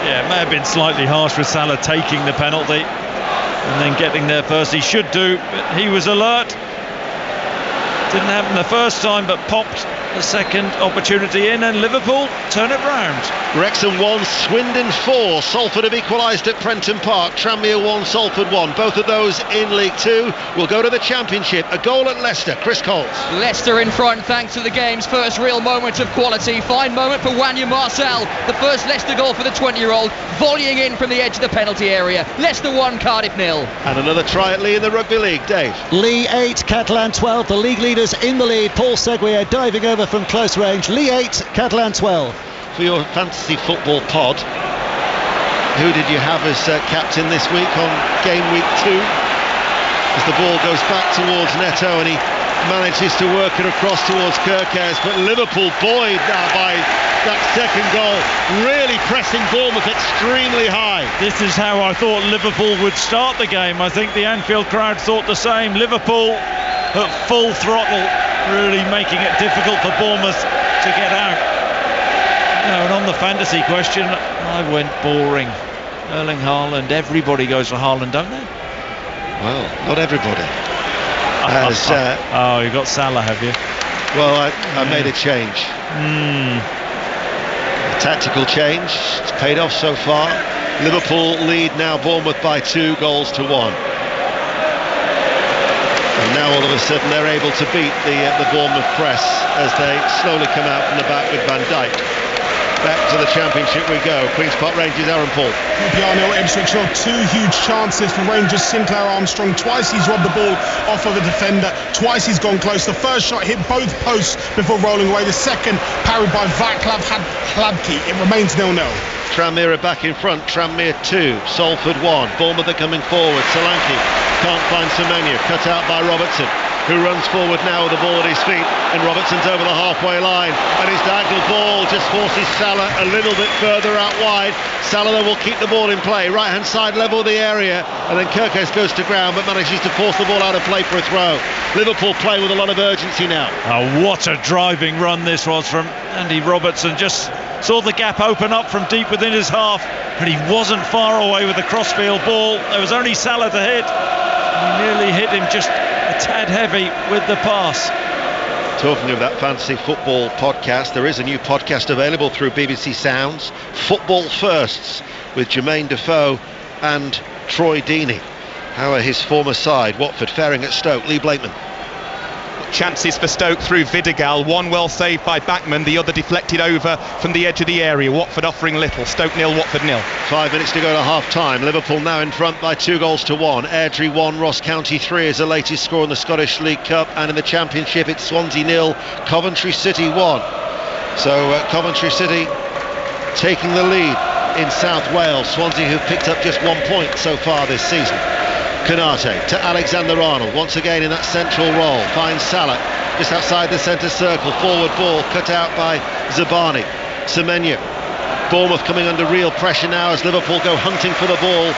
Yeah, it may have been slightly harsh with Salah taking the penalty and then getting there first. He should do, but he was alert. Didn't happen the first time, but popped the second opportunity in, and Liverpool turn it round. Wrexham 1, Swindon 4. Salford have equalised at Prenton Park. Tranmere 1, Salford 1. Both of those in League 2 will go to the Championship. A goal at Leicester. Chris Coles. Leicester in front thanks to the game's first real moment of quality. Fine moment for Wanya Marcel. The first Leicester goal for the 20-year-old, volleying in from the edge of the penalty area. Leicester 1, Cardiff 0. And another try at Lee in the Rugby League. Dave. Lee 8, Catalan 12. The league leaders in the lead. Paul Seguier diving over from close range. Lee 8, Catalan 12. For your fantasy football pod, who did you have as captain this week on game week 2? As the ball goes back towards Neto and he manages to work it across towards Kerkez, but Liverpool buoyed now by that second goal, really pressing Bournemouth extremely high. This is how I thought Liverpool would start the game. I think the Anfield crowd thought the same. Liverpool at full throttle, really making it difficult for Bournemouth to get out. And on the fantasy question, I went boring. Erling Haaland, everybody goes for Haaland, don't they? Well, not everybody. Oh, you got Salah, have you? Well, I made a change. A tactical change. It's paid off so far. Liverpool lead now Bournemouth by 2 goals to 1. And now all of a sudden they're able to beat the Bournemouth press as they slowly come out from the back with Van Dijk. Back to the Championship we go. Queen's Park Rangers, Aaron Paul. Bjarne, Ipswich 0, 2 huge chances for Rangers. Sinclair Armstrong, twice he's robbed the ball off of a defender, twice he's gone close. The first shot hit both posts before rolling away. The second parried by Václav Hladký. It remains 0-0. Tranmere are back in front. Tranmere 2, Salford 1. Bournemouth are coming forward. Solanke can't find Semenyo. Cut out by Robertson, who runs forward now with the ball at his feet, and Robertson's over the halfway line, and his diagonal ball just forces Salah a little bit further out wide. Salah though will keep the ball in play, right hand side level of the area, and then Kirkes goes to ground but manages to force the ball out of play for a throw. Liverpool play with a lot of urgency now. Oh, what a driving run this was from Andy Robertson. Just saw the gap open up from deep within his half, but he wasn't far away with the crossfield ball. There was only Salah to hit. He nearly hit him just a tad heavy with the pass. Talking of that fantasy football podcast, there is a new podcast available through BBC Sounds, Football Firsts, with Jermaine Defoe and Troy Deeney. How are his former side, Watford, faring at Stoke? Lee Blakeman. Chances for Stoke through Vidigal, one well saved by Backman, the other deflected over from the edge of the area. Watford offering little. Stoke 0, Watford 0. 5 minutes to go to half time. Liverpool now in front by 2 goals to 1. Airdrie 1, Ross County 3 is the latest score in the Scottish League Cup, and in the Championship it's Swansea 0, Coventry City 1. So Coventry City taking the lead in South Wales. Swansea who've picked up just 1 point so far this season. Konate to Alexander-Arnold, once again in that central role, finds Salah just outside the centre circle, forward ball cut out by Zabani. Semenyo. Bournemouth coming under real pressure now as Liverpool go hunting for the ball,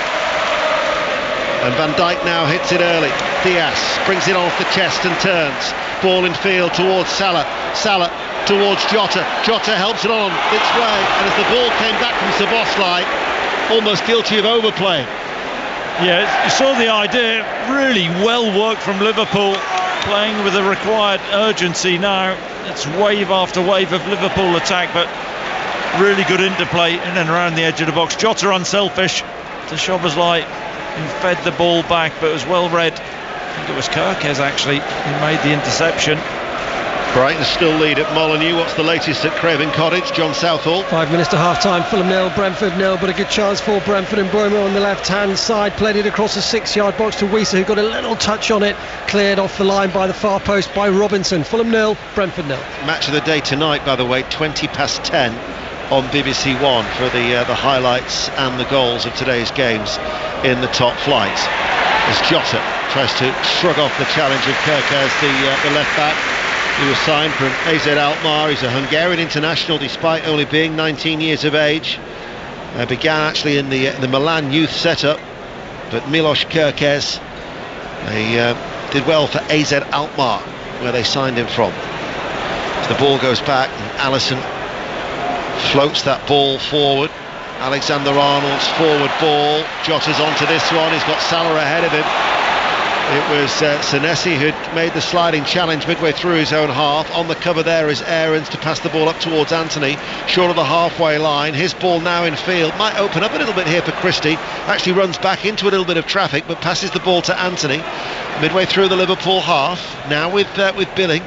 and Van Dijk now hits it early. Diaz brings it off the chest and turns, ball in field towards Salah. Salah towards Jota. Jota helps it on its way, and as the ball came back from Szoboszlai, almost guilty of overplaying. Yeah, you saw the idea, really well worked from Liverpool, playing with the required urgency now. It's wave after wave of Liverpool attack, but really good interplay in and around the edge of the box. Jota unselfish to Szoboszlai, who fed the ball back, but it was well read. I think it was Kirkes actually who made the interception. Brighton still lead at Molineux. What's the latest at Craven Cottage? John Southall. 5 minutes to half time. Fulham 0, Brentford 0, but a good chance for Brentford, and Mbeumo on the left hand side played it across the 6-yard box to Wieser, who got a little touch on it, cleared off the line by the far post by Robinson. Fulham 0, Brentford 0. Match of the day tonight, by the way, 10:20 on BBC One for the highlights and the goals of today's games in the top flight, as Jota tries to shrug off the challenge of Kirkes, the left back. He was signed from AZ Alkmaar. He's a Hungarian international despite only being 19 years of age. Began actually in the Milan youth setup, but Milos Kirkes, he did well for AZ Alkmaar, where they signed him from. As the ball goes back, and Alisson floats that ball forward. Alexander-Arnold's forward ball. Jota's onto this one. He's got Salah ahead of him. It was Senesi who'd made the sliding challenge midway through his own half. On the cover there is Aarons to pass the ball up towards Anthony, short of the halfway line. His ball now in field, might open up a little bit here for Christie. Actually runs back into a little bit of traffic, but passes the ball to Anthony midway through the Liverpool half. Now with Billing,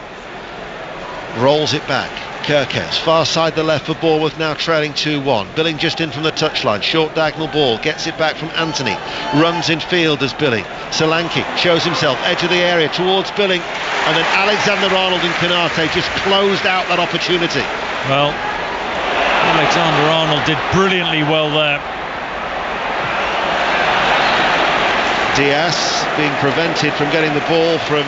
rolls it back. Kirkes, far side the left for Bournemouth, now trailing 2-1. Billing just in from the touchline, short diagonal ball, gets it back from Anthony, runs in field as Billing. Solanke shows himself, edge of the area towards Billing, and then Alexander-Arnold and Konate just closed out that opportunity. Well, Alexander-Arnold did brilliantly well there. Diaz being prevented from getting the ball from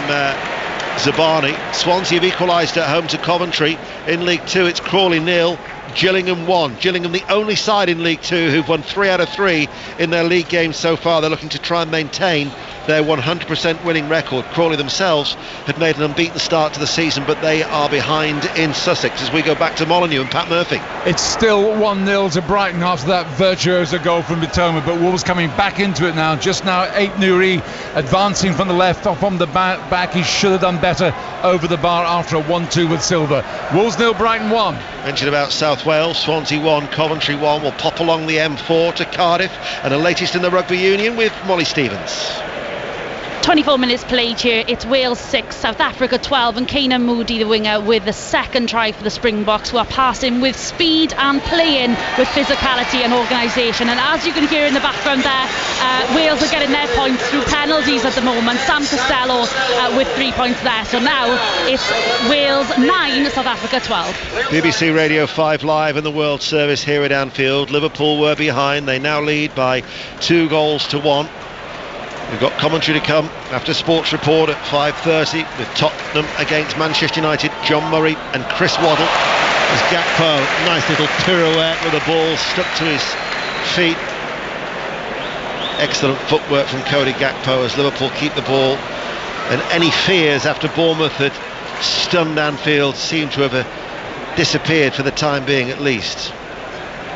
Zabani. Swansea have equalised at home to Coventry. In League 2 it's Crawley 0, Gillingham 1. Gillingham the only side in League 2 who've won 3 out of 3 in their league games so far. They're looking to try and maintain their 100% winning record. Crawley themselves had made an unbeaten start to the season, but they are behind in Sussex as we go back to Molineux and Pat Murphy. It's still 1-0 to Brighton after that virtuoso goal from Mitoma, but Wolves coming back into it now. Just now, Ait Nouri advancing from the left, off on the back. He should have done better over the bar after a 1-2 with Silva. Wolves 0, Brighton 1. Mentioned about South Wales, Swansea 1, Coventry 1. We'll pop along the M4 to Cardiff and the latest in the Rugby Union with Molly Stevens. 24 minutes played here. It's Wales 6, South Africa 12, and Keenan Moody, the winger, with the second try for the Springboks, who are passing with speed and playing with physicality and organisation. And as you can hear in the background there, Wales are getting their points through penalties at the moment. Sam Costello with 3 points there. So now it's Wales 9, South Africa 12. BBC Radio 5 Live in the World Service here at Anfield. Liverpool were behind. They now lead by 2-1. We've got commentary to come after Sports Report at 5:30 with Tottenham against Manchester United. John Murray and Chris Waddle. As Gakpo, nice little pirouette with the ball stuck to his feet. Excellent footwork from Cody Gakpo as Liverpool keep the ball. And any fears after Bournemouth had stunned Anfield seem to have disappeared for the time being, at least.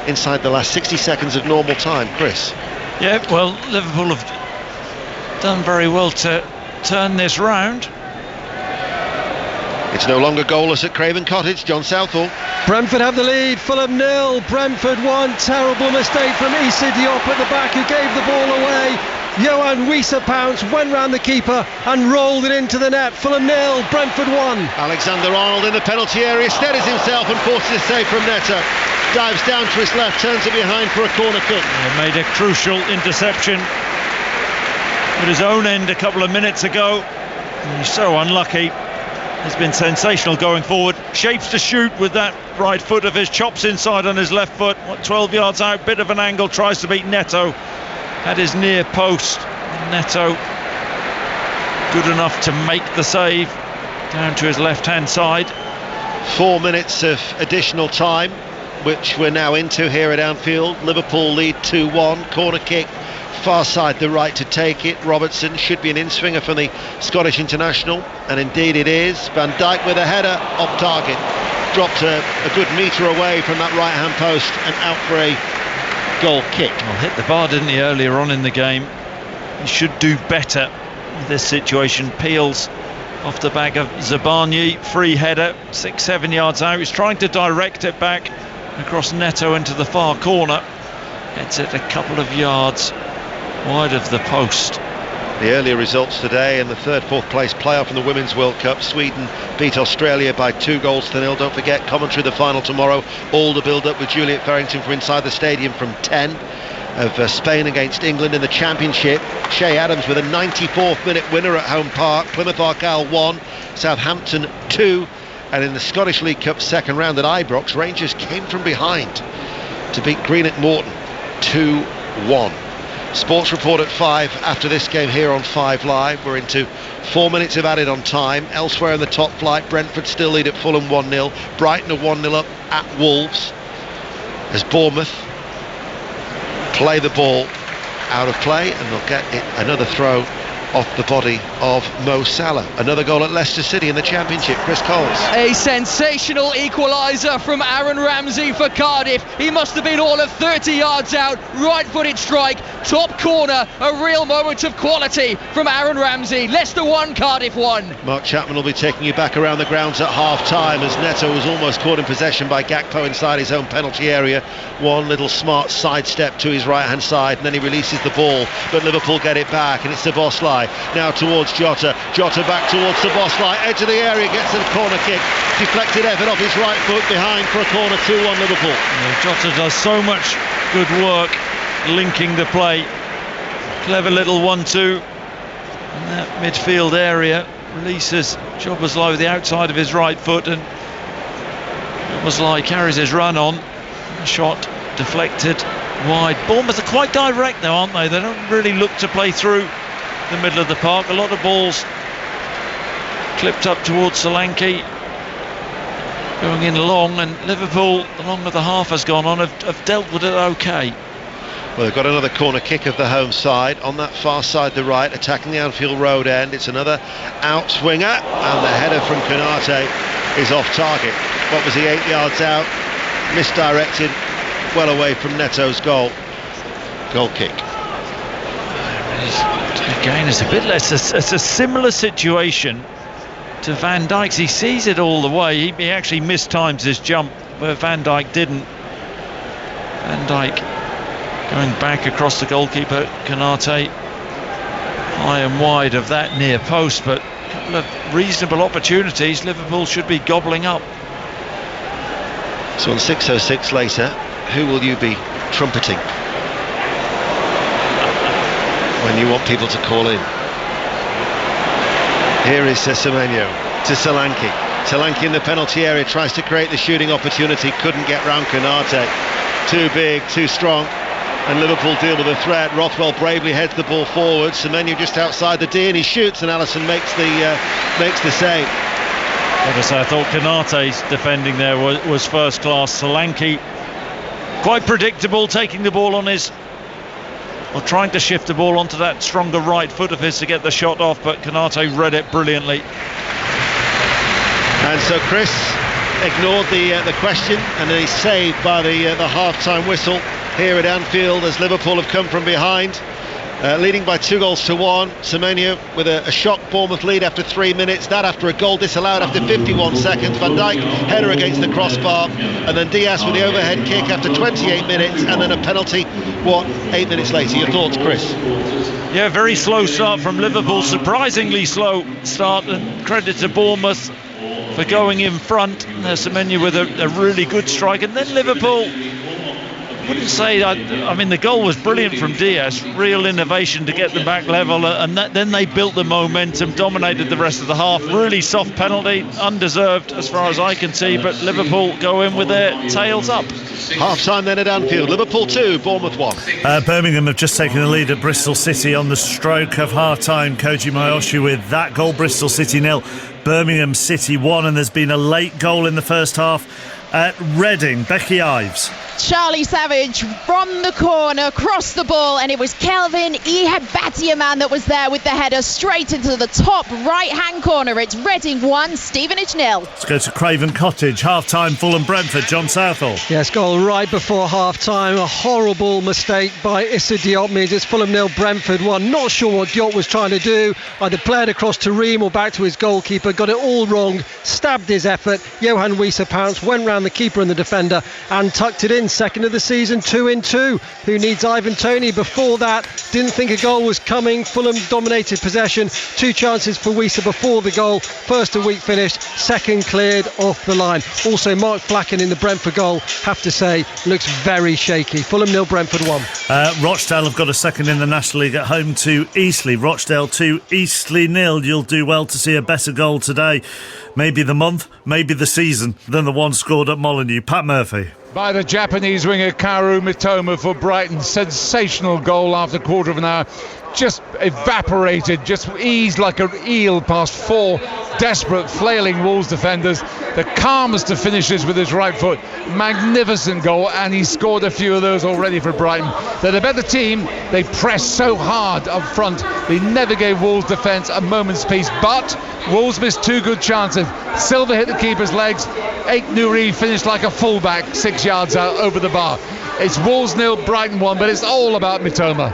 Inside the last 60 seconds of normal time, Chris. Yeah, well, Liverpool have done very well to turn this round. It's no longer goalless at Craven Cottage. John Southall. Brentford have the lead. Fulham 0, Brentford 1. Terrible mistake from Issa Diop at the back, who gave the ball away. Johan Wieser pounced, went round the keeper and rolled it into the net. Fulham 0, Brentford 1. Alexander Arnold in the penalty area, steadies himself and forces a save from Neto. Dives down to his left, turns it behind for a corner kick. He made a crucial interception at his own end a couple of minutes ago. He's so unlucky. He's been sensational going forward. Shapes to shoot with that right foot of his, chops inside on his left foot. 12 yards out, bit of an angle, tries to beat Neto at his near post. Neto good enough to make the save down to his left hand side. 4 minutes of additional time, which we're now into here at Anfield. Liverpool lead 2-1, corner kick, far side the right to take it. Robertson should be an in-swinger from the Scottish international, and indeed it is. Van Dijk with a header off target, dropped a good metre away from that right hand post and out for a goal kick. Well, hit the bar, didn't he, earlier on in the game? He should do better in this situation. Peels off the back of Zabarnyi, free header, 6-7 yards out. He's trying to direct it back across Neto into the far corner. It's at a couple of yards wide of the post. The earlier results today in the 3rd-4th place playoff in the Women's World Cup. Sweden beat Australia by 2-0. Don't forget, commentary the final tomorrow. All the build-up with Juliet Farrington from inside the stadium from 10 of Spain against England in the Championship. Shea Adams with a 94th minute winner at home park. Plymouth Argyle 1, Southampton 2. And in the Scottish League Cup second round at Ibrox, Rangers came from behind to beat Greenock Morton 2-1. Sports Report at 5 after this game here on 5 Live. We're into 4 minutes of added on time. Elsewhere in the top flight, Brentford still lead at Fulham 1-0. Brighton are 1-0 up at Wolves as Bournemouth play the ball out of play, and they'll get it, another throw off the body of Mo Salah. Another goal at Leicester City in the Championship. Chris Coles. A sensational equaliser from Aaron Ramsey for Cardiff. He must have been all of 30 yards out. Right-footed strike, top corner. A real moment of quality from Aaron Ramsey. Leicester 1, Cardiff 1. Mark Chapman will be taking you back around the grounds at half-time as Neto was almost caught in possession by Gakpo inside his own penalty area. One little smart sidestep to his right-hand side, and then he releases the ball, but Liverpool get it back, and it's Szoboszlai now towards Jota. Jota back towards Szoboszlai, edge of the area, gets a corner kick, deflected effort off his right foot behind for a corner. 2-1 Liverpool. Yeah, Jota does so much good work linking the play. Clever little 1-2 in that midfield area, releases Szoboszlai with the outside of his right foot, and Szoboszlai carries his run on. A shot deflected wide. Bournemouth are quite direct though, aren't they? They don't really look to play through the middle of the park. A lot of balls clipped up towards Solanke. going in long, and Liverpool, the longer the half has gone on, have dealt with it okay. Well, they've got another corner kick of the home side on that far side, the right, attacking the Anfield Road end. It's another out swinger, and the header from Konate is off target. What was he, 8 yards out? Misdirected, well away from Neto's goal kick. Again, it's a bit less. It's a similar situation to Van Dijk's. He sees it all the way. He actually mistimes his jump where Van Dijk didn't. Van Dijk going back across the goalkeeper, Konate, high and wide of that near post, but a couple of reasonable opportunities Liverpool should be gobbling up. So on 6:06 later, who will you be trumpeting when you want people to call in? Here is Semenyo to Solanke. Solanke in the penalty area, tries to create the shooting opportunity, couldn't get round Konate. Too big, too strong, and Liverpool deal with the threat. Rothwell bravely heads the ball forward. Semenyo just outside the D, and he shoots, and Alisson makes the save. Like I say, I thought Konate's defending there was first class. Solanke, quite predictable, taking the ball on his, or trying to shift the ball onto that stronger right foot of his to get the shot off, but Konate read it brilliantly. And so Chris ignored the question, and then he's saved by the half-time whistle here at Anfield as Liverpool have come from behind, leading by 2-1. Semenyo with a shock Bournemouth lead after 3 minutes, that after a goal disallowed after 51 seconds. Van Dijk header against the crossbar, and then Diaz with the overhead kick after 28 minutes, and then a penalty 8 minutes later. Your thoughts, Chris? Yeah, very slow start from Liverpool, surprisingly slow start, and credit to Bournemouth for going in front. Semenyo with a really good strike, and then Liverpool, I wouldn't say that. I mean, the goal was brilliant from Diaz, real innovation to get them back level, and then they built the momentum, dominated the rest of the half. Really soft penalty, undeserved as far as I can see, but Liverpool go in with their tails up. Half-time then at Anfield, Liverpool 2, Bournemouth 1. Birmingham have just taken the lead at Bristol City on the stroke of half-time. Koji Mayoshi with that goal, Bristol City 0, Birmingham City 1, and there's been a late goal in the first half at Reading. Becky Ives. Charlie Savage from the corner, crossed the ball, and it was Kelvin Ihebatiaman that was there with the header straight into the top right-hand corner. It's Reading 1, Stevenage 0. Let's go to Craven Cottage. Half-time, Fulham Brentford. John Southall. Yes, goal right before half-time. A horrible mistake by Issa Diop means it's Fulham 0, Brentford 1. Not sure what Diop was trying to do. Either play it across to Ream or back to his goalkeeper. Got it all wrong. Stabbed his effort. Johan Wieser pounced, went round the keeper and the defender and tucked it in. Second of the season, 2-2. Who needs Ivan Toney? Before that, didn't think a goal was coming. Fulham dominated possession. 2 chances for Wieser before the goal. First a weak finish, second cleared off the line. Also, Mark Flacken in the Brentford goal, have to say, looks very shaky. Fulham 0, Brentford 1. Rochdale have got a second in the National League at home to Eastleigh. Rochdale 2, Eastleigh 0. You'll do well to see a better goal today. Maybe the month, maybe the season, than the one scored at Molineux. Pat Murphy. By the Japanese winger Kaoru Mitoma for Brighton. Sensational goal after a quarter of an hour. Just evaporated, just eased like an eel past 4 desperate, flailing Wolves defenders. The calmest of finishes with his right foot. Magnificent goal, and he scored a few of those already for Brighton. They're the better team. They pressed so hard up front. They never gave Wolves defence a moment's peace, but Wolves missed 2 good chances. Silva hit the keeper's legs. Aït-Nouri finished like a fullback 6 yards out over the bar. It's Wolves 0, Brighton 1, but it's all about Mitoma.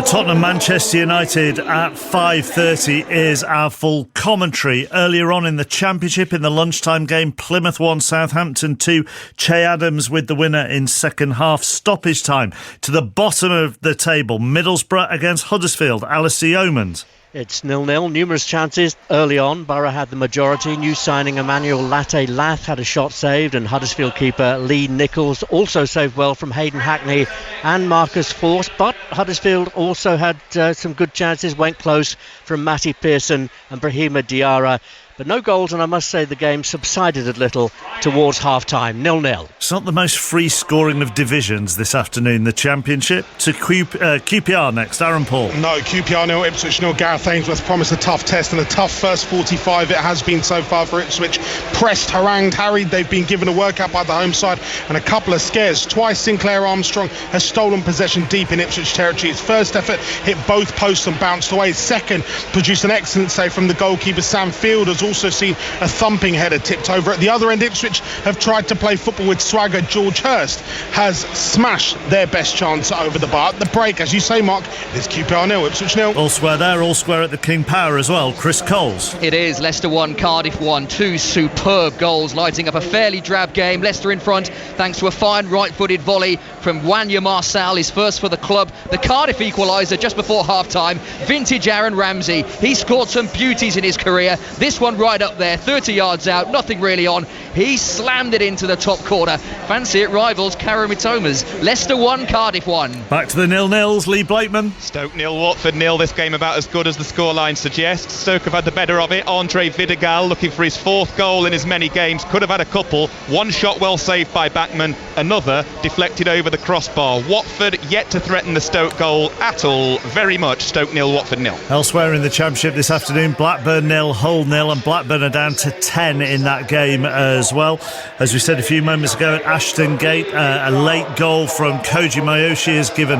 Tottenham Manchester United at 5:30 is our full commentary. Earlier on in the Championship, in the lunchtime game, Plymouth 1, Southampton 2. Che Adams with the winner in second half. Stoppage time to the bottom of the table. Middlesbrough against Huddersfield. Alice Yeomans. It's 0-0, numerous chances early on. Borough had the majority. New signing Emmanuel Latte-Lath had a shot saved, and Huddersfield keeper Lee Nichols also saved well from Hayden Hackney and Marcus Force. But Huddersfield also had some good chances, went close from Matty Pearson and Brahima Diarra. but no goals, and I must say the game subsided a little towards half-time, 0-0. It's not the most free scoring of divisions this afternoon, the Championship. To QPR next, Aaron Paul. No, QPR 0, Ipswich 0. Gareth Ainsworth promised a tough test and a tough first 45 it has been so far for Ipswich. Pressed, harangued, harried, they've been given a workout by the home side and a couple of scares. Twice Sinclair Armstrong has stolen possession deep in Ipswich territory. His first effort hit both posts and bounced away. His second produced an excellent save from the goalkeeper. Sam Field has also seen a thumping header tipped over. At the other end, Ipswich have tried to play football with swagger. George Hurst has smashed their best chance over the bar. At the break, as you say, Mark, it is QPR 0, Ipswich 0. All square there, all square at the King Power as well. Chris Coles. It is Leicester 1, Cardiff 1. Two superb goals lighting up a fairly drab game. Leicester in front thanks to a fine right-footed volley from Wanya Marçal, his first for the club. The Cardiff equaliser just before half-time. Vintage Aaron Ramsey. He scored some beauties in his career. This one right up there, 30 yards out, nothing really on. He slammed it into the top corner. Fancy it rivals Kara Mitoma's. Leicester 1, Cardiff 1. Back to the 0-0s, Lee Blakeman. Stoke 0, Watford 0. This game about as good as the scoreline suggests. Stoke have had the better of it. Andre Vidigal looking for his fourth goal in as many games. Could have had a couple. One shot well saved by Backman. Another deflected over the crossbar. Watford yet to threaten the Stoke goal at all. Very much Stoke 0, Watford 0. Elsewhere in the Championship this afternoon, Blackburn 0, Hull 0, and Blackburn are down to 10 in that game as well. As we said a few moments ago at Ashton Gate, a late goal from Koji Mayoshi has given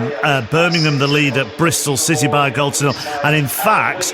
Birmingham the lead at Bristol City by a goal to 0. And in fact,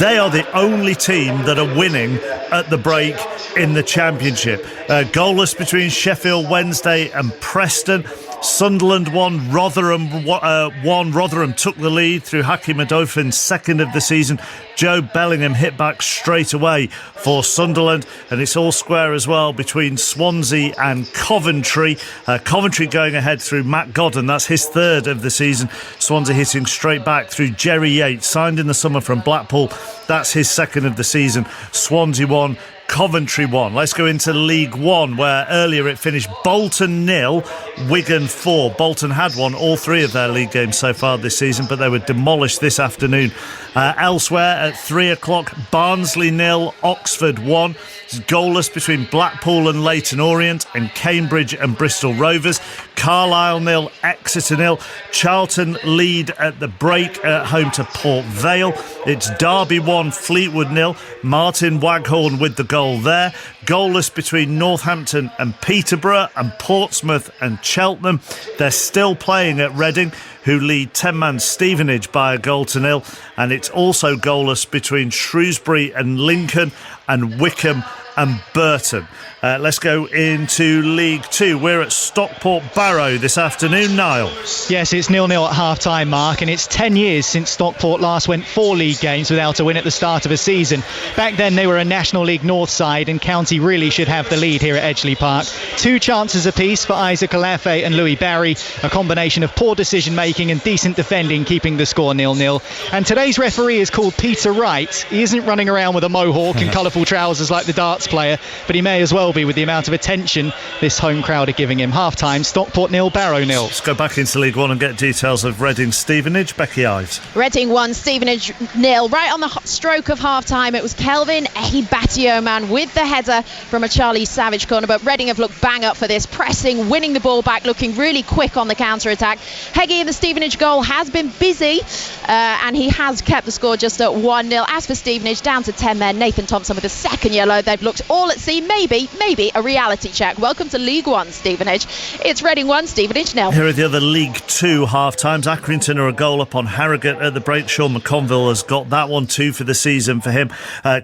they are the only team that are winning at the break in the Championship. Goalless between Sheffield Wednesday and Preston. Sunderland 1, Rotherham 1. Rotherham took the lead through Hakim Adolfin's second of the season. Joe Bellingham hit back straight away for Sunderland, and it's all square as well between Swansea and Coventry. Coventry going ahead through Matt Godden, that's his third of the season. Swansea hitting straight back through Jerry Yates, signed in the summer from Blackpool. That's his second of the season. Swansea 1, Coventry 1. Let's go into League One, where earlier it finished Bolton 0, Wigan 4. Bolton had won all three of their league games so far this season, but they were demolished this afternoon. Elsewhere at 3 o'clock, Barnsley 0, Oxford 1. It's goalless between Blackpool and Leyton Orient, and Cambridge and Bristol Rovers. Carlisle 0, Exeter 0. Charlton lead at the break at home to Port Vale. It's Derby 1, Fleetwood 0. Martin Waghorn with the goal there. Goalless between Northampton and Peterborough, and Portsmouth and Cheltenham. They're still playing at Reading, who lead 10-man Stevenage by a goal to 0. And it's also goalless between Shrewsbury and Lincoln, and Wickham and Burton. Let's go into League Two. We're at Stockport Barrow this afternoon, Niall. Yes, it's 0-0 at half-time, Mark, and it's 10 years since Stockport last went 4 league games without a win at the start of a season. Back then they were a National League North side, and County really should have the lead here at Edgeley Park. 2 chances apiece for Isaac Alafe and Louis Barry, a combination of poor decision-making and decent defending keeping the score 0-0. And today's referee is called Peter Wright. He isn't running around with a mohawk and colourful trousers like the darts player, but he may as well be with the amount of attention this home crowd are giving him. Half-time, Stockport 0, Barrow 0. Let's go back into League One and get details of Reading Stevenage. Becky Ives. Reading 1, Stevenage 0. Right on the stroke of half-time, it was Kelvin Ehibatioman with the header from a Charlie Savage corner, but Reading have looked bang up for this, pressing, winning the ball back, looking really quick on the counter-attack. Heggie in the Stevenage goal has been busy, and he has kept the score just at 1-0. As for Stevenage, down to 10 men. Nathan Thompson with a second yellow. They've looked all at sea. Maybe a reality check. Welcome to League One, Stevenage. It's Reading 1, Stevenage 0. Here are the other League Two half-times. Accrington are a goal up on Harrogate at the break. Sean McConville has got that one too for the season for him.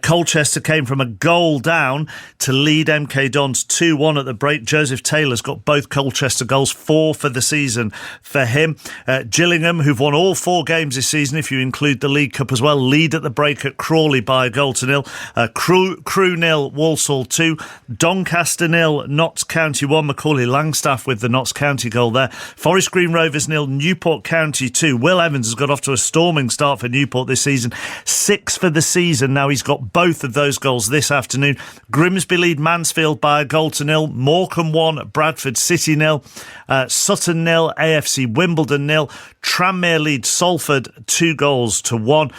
Colchester came from a goal down to lead MK Dons 2-1 at the break. Joseph Taylor's got both Colchester goals, 4 for the season for him. Gillingham, who've won all 4 games this season, if you include the League Cup as well, lead at the break at Crawley by a goal to 0. Crew 0, Walsall 2. Doncaster 0, Notts County 1. Macaulay Langstaff with the Notts County goal there. Forest Green Rovers 0, Newport County 2. Will Evans has got off to a storming start for Newport this season. 6 for the season. Now he's got both of those goals this afternoon. Grimsby lead Mansfield by a goal to 0. Morecambe 1, Bradford City 0. Sutton 0, AFC Wimbledon 0. Tranmere lead Salford 2 goals to 1.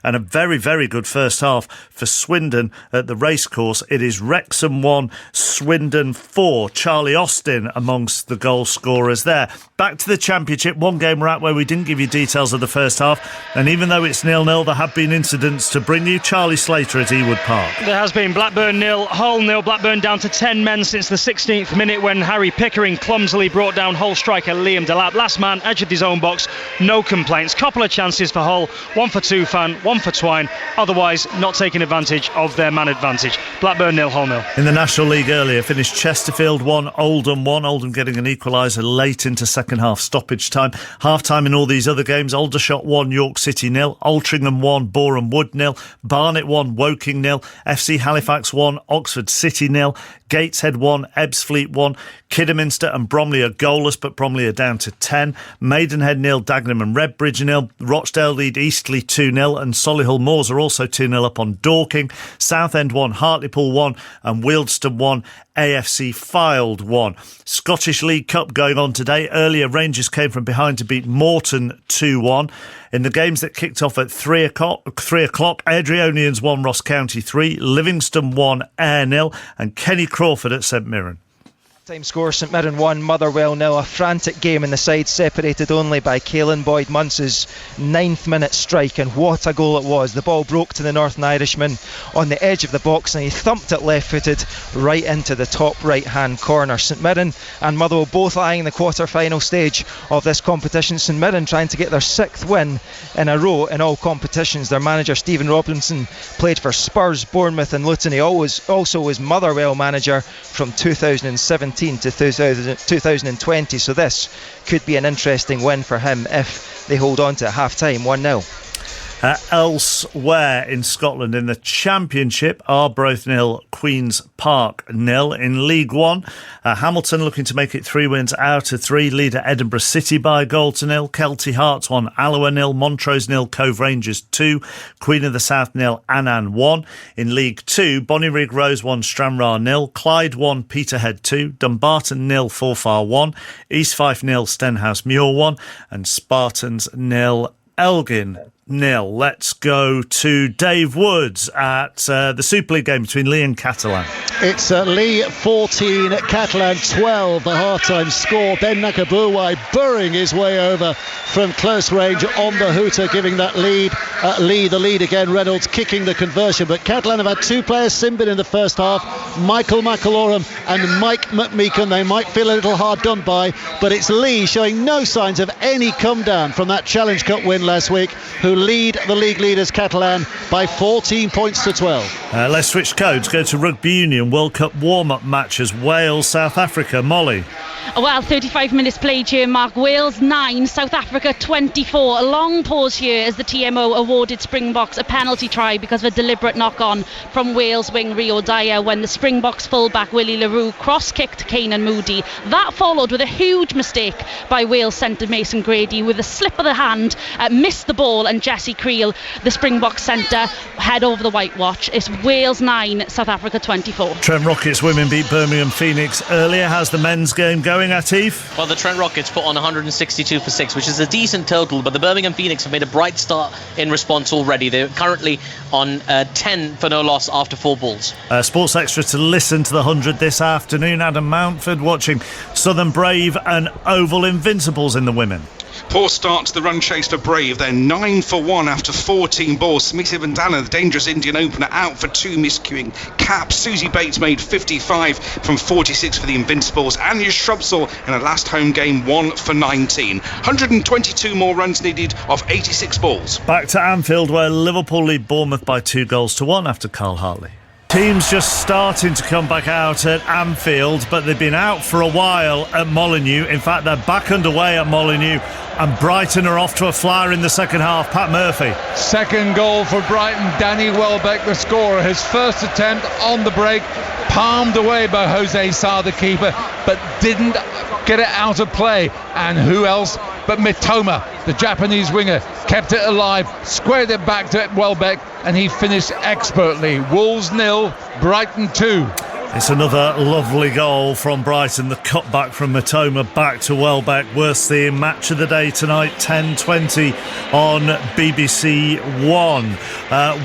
and a very, very good first half for Swindon at the racecourse. It is Wrexham 1, Swindon 4. Charlie Austin amongst the goal scorers there. Back to the Championship. One game we're at where we didn't give you details of the first half, and even though it's 0-0, there have been incidents to bring you. Charlie Slater at Ewood Park. There has been. Blackburn 0, Hull 0. Blackburn down to 10 men since the 16th minute when Harry Pickering clumsily brought down Hull striker Liam Delap. Last man, edge of his own box, no complaints. Couple of chances for Hull, one for Tufan, one for Twine. Otherwise, not taking advantage of their man advantage. Blackburn 0, Hull 0. In the National League earlier, finished Chesterfield 1, Oldham 1. Oldham getting an equaliser late into second half stoppage time. Half time in all these other games: Aldershot 1, York City 0, Altrincham 1, Boreham Wood 0, Barnet 1, Woking 0, FC Halifax 1, Oxford City 0, Gateshead 1, Ebbsfleet 1, Kidderminster and Bromley are goalless, but Bromley are down to 10. Maidenhead 0, Dagenham and Redbridge 0. Rochdale lead Eastleigh 2-0, and Solihull Moors are also 2-0 up on Dorking. Southend 1, Hartlepool 1, and Wealdstone 1, AFC Fylde 1. Scottish League Cup going on today. Earlier, Rangers came from behind to beat Morton 2-1. In the games that kicked off at 3 o'clock, Adrionians 1, Ross County 3, Livingston 1, Ayr 0, and Kenny Crawford at St Mirren. Time score, St Mirren 1, Motherwell 0. A frantic game in the side, separated only by Caelan Boyd-Munce's 9th minute strike, and what a goal it was. The ball broke to the Northern Irishman on the edge of the box and he thumped it left-footed right into the top right-hand corner. St Mirren and Motherwell both eyeing the quarter-final stage of this competition. St Mirren trying to get their 6th win in a row in all competitions. Their manager Stephen Robinson played for Spurs, Bournemouth and Luton. He also was Motherwell manager from 2017 to 2020, so this could be an interesting win for him if they hold on to it half-time 1-0. Elsewhere in Scotland, in the Championship, Arbroath 0, Queen's Park 0. In League One, Hamilton looking to make it 3 wins out of 3. Leader Edinburgh City by a goal to 0. Kelty Hearts 1, Alloa 0. Montrose 0, Cove Rangers 2. Queen of the South 0, Annan 1. In League 2, Bonnyrigg Rose 1, Stranraer 0. Clyde 1, Peterhead 2. Dumbarton 0, Forfar 1. East Fife 0, Stenhouse Muir 1. And Spartans 0, Elgin 0. Let's go to Dave Woods at the Super League game between Lee and Catalan. It's Lee 14, Catalan 12, the half-time score. Ben Nakabuwai burrowing his way over from close range on the hooter, giving that lead. Lee the lead again, Reynolds kicking the conversion. But Catalan have had 2 players sin-bin in the first half, Michael McElaurum and Mike McMeekan. They might feel a little hard done by, but it's Lee showing no signs of any come down from that Challenge Cup win last week, who lead the league leaders Catalan by 14 points to 12. Let's switch codes, go to Rugby Union World Cup warm-up matches. Wales, South Africa. Molly. Well, 35 minutes played here, Mark. Wales 9, South Africa 24. A long pause here as the TMO awarded Springboks a penalty try because of a deliberate knock-on from Wales wing Rio Dyer when the Springboks fullback Willie LaRue cross-kicked Keenan Moody. That followed with a huge mistake by Wales centre Mason Grady with a slip of the hand, missed the ball, and Jesse Creel, the Springboks centre, head over the whitewash. It's Wales 9, South Africa 24. Trent Rockets women beat Birmingham Phoenix earlier. How's the men's game going, Atif? Well, the Trent Rockets put on 162 for 6, which is a decent total, but the Birmingham Phoenix have made a bright start in response already. They're currently on 10 for no loss after 4 balls. Sports Extra to listen to the 100 this afternoon. Adam Mountford watching Southern Brave and Oval Invincibles in the women. Poor start to the run chase to Brave. They're 9 for 1 after 14 balls. Smithy Vandana, the dangerous Indian opener, out for 2 miscuing caps. Susie Bates made 55 from 46 for the Invincibles. Anya Shrubsall in her last home game 1 for 19. 122 more runs needed off 86 balls. Back to Anfield, where Liverpool lead Bournemouth by 2-1 after Carl Hartley. Teams just starting to come back out at Anfield, but they've been out for a while at Molineux. In fact, they're back underway at Molineux, and Brighton are off to a flyer in the second half. Pat Murphy. Second goal for Brighton. Danny Welbeck, the scorer. His first attempt on the break, palmed away by Jose Sarr, the keeper, but didn't get it out of play. And who else but Mitoma, the Japanese winger, kept it alive, squared it back to Welbeck, and he finished expertly. Wolves 0, Brighton 2. It's another lovely goal from Brighton. The cutback from Matoma back to Welbeck. Worst theme match of the day tonight, 10:20 on BBC One.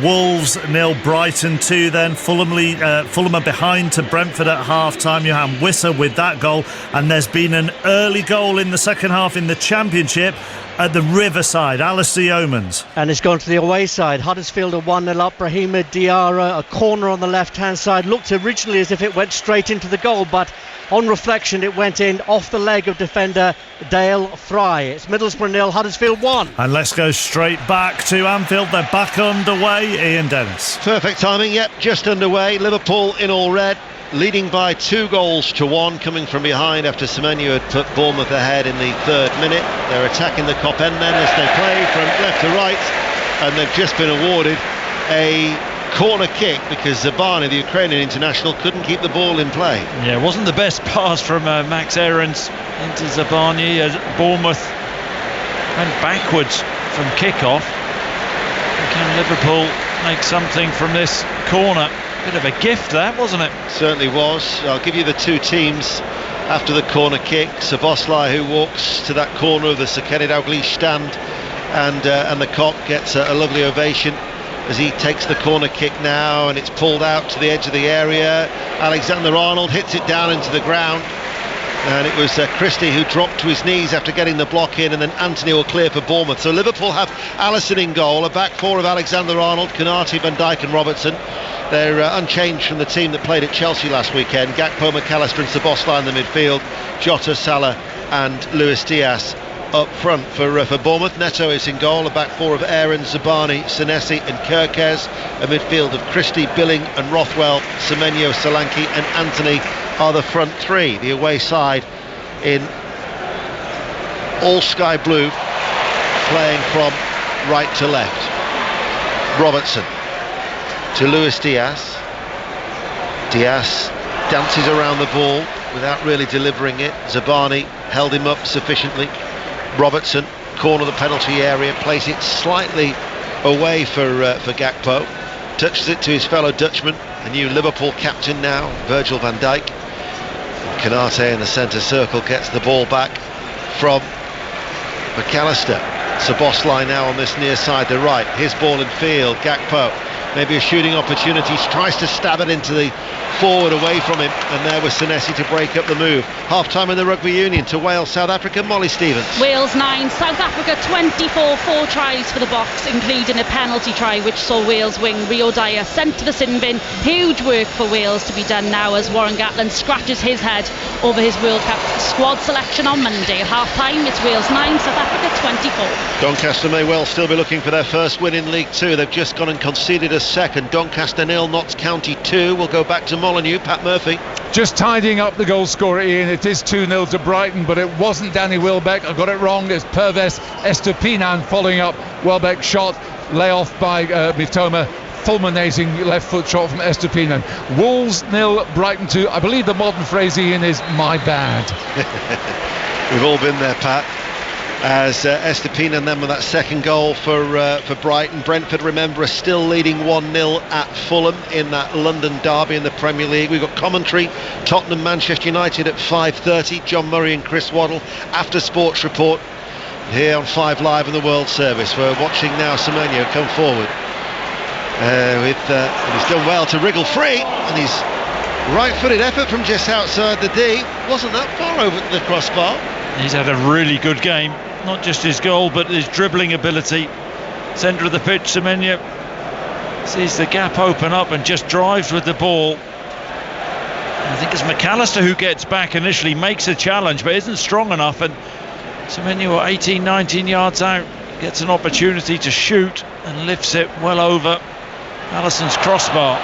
Wolves 0, Brighton 2 then. Fulham are behind to Brentford at half-time. Johan Wissa with that goal. And there's been an early goal in the second half in the Championship at the Riverside. Alistair Yeomans. And it's gone to the away side. Huddersfield are 1-0 up. Brahima Diarra, a corner on the left-hand side. Looked originally as if it went straight into the goal, but on reflection it went in off the leg of defender Dale Fry. It's Middlesbrough 0, Huddersfield 1. And let's go straight back to Anfield. They're back underway. Ian Dennis. Perfect timing, yep, just underway. Liverpool in all red, leading by 2-1, coming from behind after Semenyo had put Bournemouth ahead in the 3rd minute. They're attacking the Kop end then as they play from left to right, and they've just been awarded a corner kick because Zabani, the Ukrainian international, couldn't keep the ball in play. Yeah, it wasn't the best pass from Max Aarons into Zabani as Bournemouth went backwards from kick-off. Can Liverpool make something from this corner? Bit of a gift that, wasn't it? Certainly was. I'll give you the two teams after the corner kick. Szoboszlai, who walks to that corner of the Sekeni Dalglish stand, and the Kop gets a lovely ovation as he takes the corner kick now, and it's pulled out to the edge of the area. Alexander-Arnold hits it down into the ground, and it was Christie who dropped to his knees after getting the block in, and then Anthony will clear for Bournemouth. So Liverpool have Alisson in goal, a back four of Alexander-Arnold, Konate, Van Dijk and Robertson. They're unchanged from the team that played at Chelsea last weekend. Gakpo, McAllister and Szoboszlai in the midfield, Jota, Salah and Luis Diaz up front for Bournemouth. Neto is in goal, a back four of Aaron, Zabani, Senesi and Kerkez, a midfield of Christie, Billing and Rothwell. Semenyo, Solanke and Anthony are the front three. The away side in all sky blue, playing from right to left. Robertson to Luis Diaz. Diaz dances around the ball without really delivering it. Zabani held him up sufficiently. Robertson, corner of the penalty area, plays it slightly away for Gakpo, touches it to his fellow Dutchman, the new Liverpool captain now, Virgil van Dijk. Konate in the centre circle gets the ball back from McAllister. Szoboszlai now on this near side to right, his ball in field. Gakpo, maybe a shooting opportunity, tries to stab it into the forward away from him, and there was Senesi to break up the move. Half time in the Rugby Union to Wales, South Africa. Molly Stevens. Wales 9, South Africa 24, 4 tries for the box, including a penalty try which saw Wales wing Rio Dyer sent to the sin bin. Huge work for Wales to be done now as Warren Gatland scratches his head over his World Cup squad selection on Monday. At half time it's Wales 9, South Africa 24. Doncaster may well still be looking for their first win in League Two. They've just gone and conceded a second. Doncaster 0, Notts County 2. We'll go back to Molineux. Pat Murphy. Just tidying up the goal scorer, Ian. It is 2-0 to Brighton, but it wasn't Danny Welbeck. I got it wrong. It's Pervez Estupinan following up Welbeck's shot. Lay off by Mitoma. Fulminating left foot shot from Estupinan. Wolves 0, Brighton 2. I believe the modern phrase, Ian, is my bad. We've all been there, Pat. As Estupinan then with that second goal for Brighton. Brentford, remember, are still leading 1-0 at Fulham in that London derby in the Premier League. We've got commentary, Tottenham, Manchester United at 5:30. John Murray and Chris Waddle after Sports Report here on 5 Live in the World Service. We're watching now Semenyo come forward. He's done well to wriggle free, and his right-footed effort from just outside the D wasn't that far over the crossbar. He's had a really good game, not just his goal but his dribbling ability. Centre of the pitch, Semenyo sees the gap open up and just drives with the ball. I think it's McAllister who gets back initially, makes a challenge but isn't strong enough, and Semenyo 18-19 yards out gets an opportunity to shoot and lifts it well over Alisson's crossbar.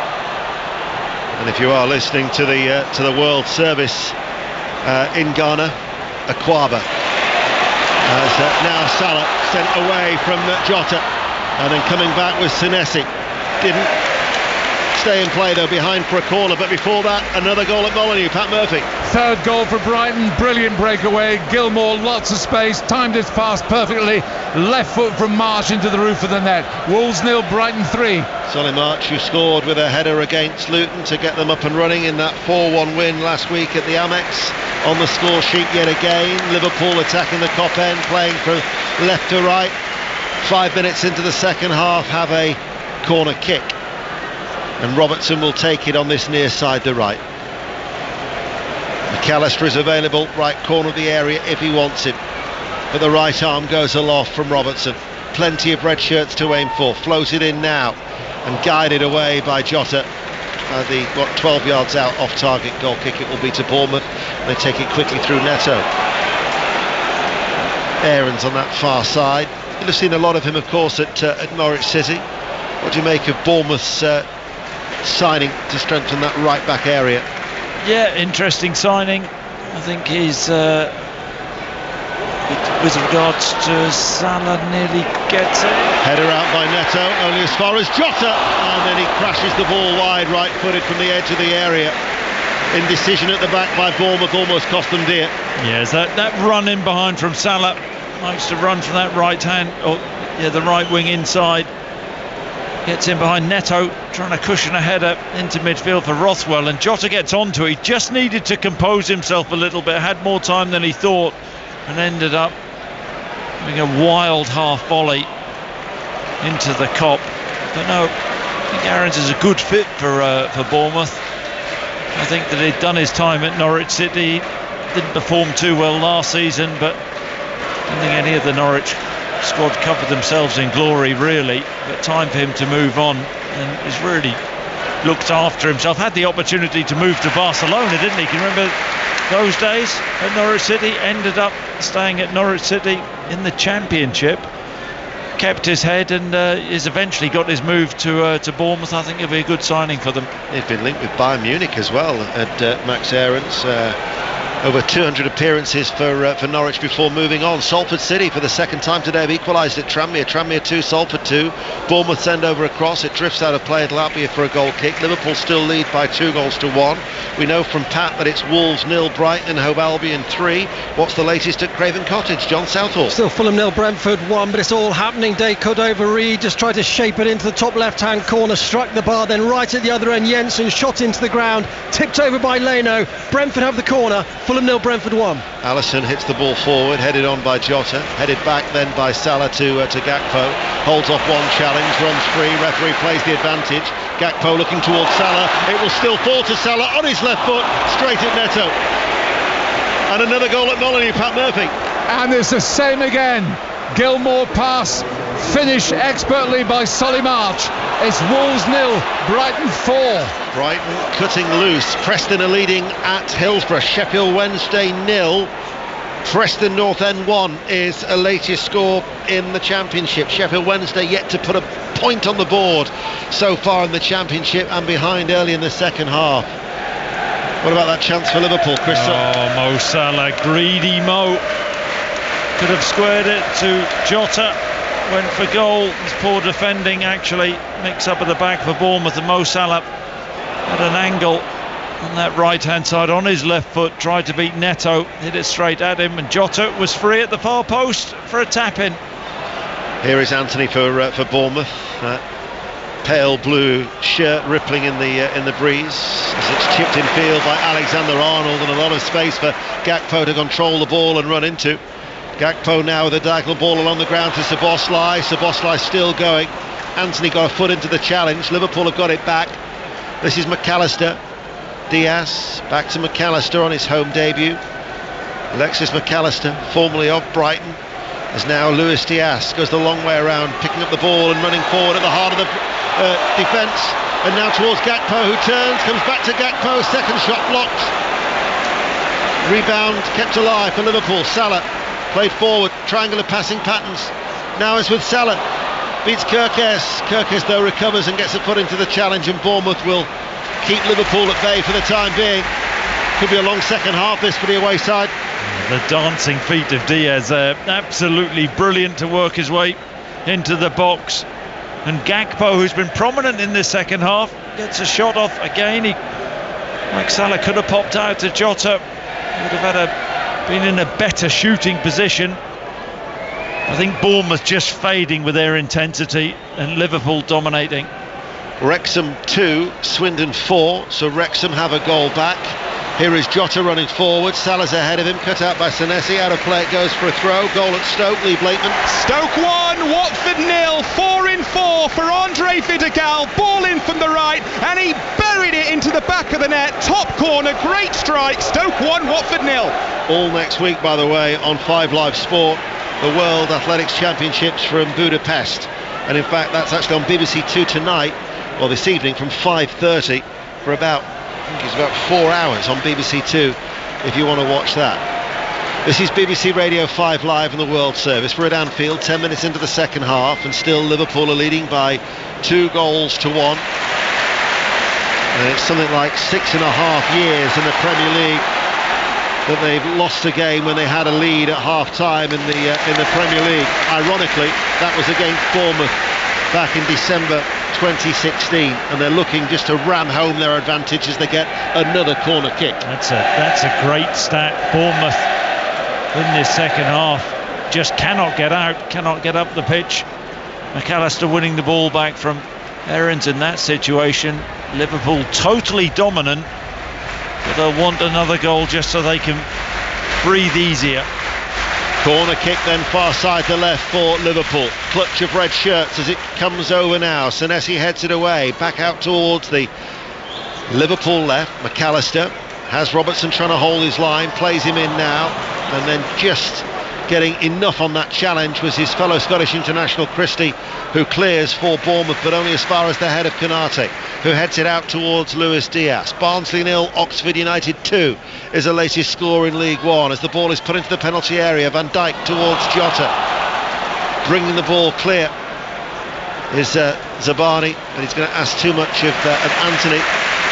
And if you are listening to the World Service in Ghana, Akwaba as now Salah sent away from Jota, and then coming back with Senesi. Didn't stay in play though, behind for a corner, but before that another goal at Molineux. Pat Murphy. Third goal for Brighton, brilliant breakaway. Gilmour, lots of space, timed his pass perfectly. Left foot from March into the roof of the net. Wolves 0, Brighton 3. Solly March, who scored with a header against Luton to get them up and running in that 4-1 win last week at the Amex. On the score sheet yet again, Liverpool attacking the Kop end, playing from left to right. 5 minutes into the second half, have a corner kick. And Robertson will take it on this near side to right. McAllister is available, right corner of the area if he wants it. But the right arm goes aloft from Robertson. Plenty of red shirts to aim for. Floats it in now and guided away by Jota. 12 yards out off target goal kick it will be to Bournemouth. They take it quickly through Neto. Aarons on that far side. You'll have seen a lot of him, of course, at Norwich City. What do you make of Bournemouth's signing to strengthen that right back area? Yeah, interesting signing. I think he's with regards to Salah, nearly gets it. Header out by Neto, only as far as Jota, and then he crashes the ball wide, right-footed from the edge of the area. Indecision at the back by Bournemouth almost cost them dear. Yes, that run in behind from Salah. Likes to run from that right hand, the right wing inside. Gets in behind Neto, trying to cushion a header into midfield for Rothwell, and Jota gets onto it. He just needed to compose himself a little bit, had more time than he thought, and ended up having a wild half volley into the Kop. But no, I think Aarons is a good fit for Bournemouth. I think that he'd done his time at Norwich City, didn't perform too well last season, but I don't think any of the Norwich squad covered themselves in glory really, but time for him to move on, and he's really looked after himself. Had the opportunity to move to Barcelona, didn't he? Can you remember those days at Norwich City? Ended up staying at Norwich City in the Championship, kept his head, and has eventually got his move to Bournemouth. I think it'll be a good signing for them. He's been linked with Bayern Munich as well at Max Aarons. Over 200 appearances for Norwich before moving on. Salford City for the second time today have equalised at Tranmere. Tranmere 2, Salford 2. Bournemouth send over a cross. It drifts out of play. It'll out be for a goal kick. Liverpool still lead by 2-1. We know from Pat that it's Wolves 0, Brighton and Hove Albion 3. What's the latest at Craven Cottage? John Southall. Still Fulham 0, Brentford 1, but it's all happening. Day cut over Reed, just tried to shape it into the top left-hand corner, struck the bar, then right at the other end, Jensen shot into the ground, tipped over by Leno. Brentford have the corner. Fulham 0, Brentford 1. Alisson hits the ball forward, headed on by Jota, headed back then by Salah to Gakpo, holds off one challenge, runs free, referee plays the advantage. Gakpo looking towards Salah, it will still fall to Salah on his left foot, straight at Neto. And another goal at Molineux, Pat Murphy. And it's the same again. Gilmour pass, finished expertly by Solly March. It's Wolves 0, Brighton 4. Brighton cutting loose. Preston are leading at Hillsborough. Sheffield Wednesday 0. Preston North End 1 is a latest score in the Championship. Sheffield Wednesday yet to put a point on the board so far in the Championship, and behind early in the second half. What about that chance for Liverpool, Chris? Oh, Mo Salah, greedy Mo. Could have squared it to Jota. Went for goal. It's poor defending actually. Mix up at the back for Bournemouth, and Mo Salah at an angle on that right hand side on his left foot, tried to beat Neto, hit it straight at him, and Jota was free at the far post for a tap in. Here is Anthony for Bournemouth. Pale blue shirt rippling in the breeze as it's chipped in field by Alexander Arnold, and a lot of space for Gakpo to control the ball and run into. Gakpo now with a diagonal ball along the ground to Szoboszlai. Szoboszlai still going. Anthony got a foot into the challenge. Liverpool have got it back. This is McAllister. Diaz back to McAllister on his home debut. Alexis McAllister, formerly of Brighton, is now Luis Diaz. Goes the long way around, picking up the ball and running forward at the heart of the defence. And now towards Gakpo, who turns, comes back to Gakpo. Second shot blocked. Rebound kept alive for Liverpool. Salah played forward, triangular passing patterns. Now it's with Salah. Beats Kirkes. Kirkes though recovers and gets a foot into the challenge, and Bournemouth will keep Liverpool at bay for the time being. Could be a long second half this for the away side. The dancing feet of Diaz there, absolutely brilliant to work his way into the box. And Gakpo, who's been prominent in this second half, gets a shot off again. Like Salah could have popped out to Jota, would have been in a better shooting position. I think Bournemouth just fading with their intensity and Liverpool dominating. Wrexham 2, Swindon 4, so Wrexham have a goal back. Here is Jota running forward, Salah's ahead of him, cut out by Senesi, out of play it goes for a throw, goal at Stoke, Lee Blakeman. Stoke 1, Watford 0, 4 in 4 for Andre Vidigal, ball in from the right, and he buried it into the back of the net, top corner, great strike, Stoke 1, Watford 0. All next week, by the way, on 5 Live Sport, the World Athletics Championships from Budapest, and in fact that's actually on BBC 2 tonight, well this evening from 5:30 for about, I think it's about 4 hours on BBC 2 if you want to watch that. This is BBC Radio 5 Live in the World Service. We're at Anfield, 10 minutes into the second half, and still Liverpool are leading by 2 goals to 1. And it's something like 6.5 years in the Premier League that they've lost a game when they had a lead at half-time in the Premier League. Ironically, that was against Bournemouth back in December 2016, and they're looking just to ram home their advantage as they get another corner kick. That's a great stat. Bournemouth in this second half just cannot get out, cannot get up the pitch. McAllister winning the ball back from Aarons in that situation. Liverpool totally dominant, but they'll want another goal just so they can breathe easier. Corner kick then far side to left for Liverpool. Clutch of red shirts as it comes over now. Senesi heads it away, back out towards the Liverpool left. McAllister has Robertson trying to hold his line, plays him in now, and then just getting enough on that challenge was his fellow Scottish international Christie, who clears for Bournemouth, but only as far as the head of Konate, who heads it out towards Luis Diaz. Barnsley 0, Oxford United 2 is the latest score in League One as the ball is put into the penalty area. Van Dijk towards Jota, bringing the ball clear is Zabani, and he's going to ask too much of Anthony.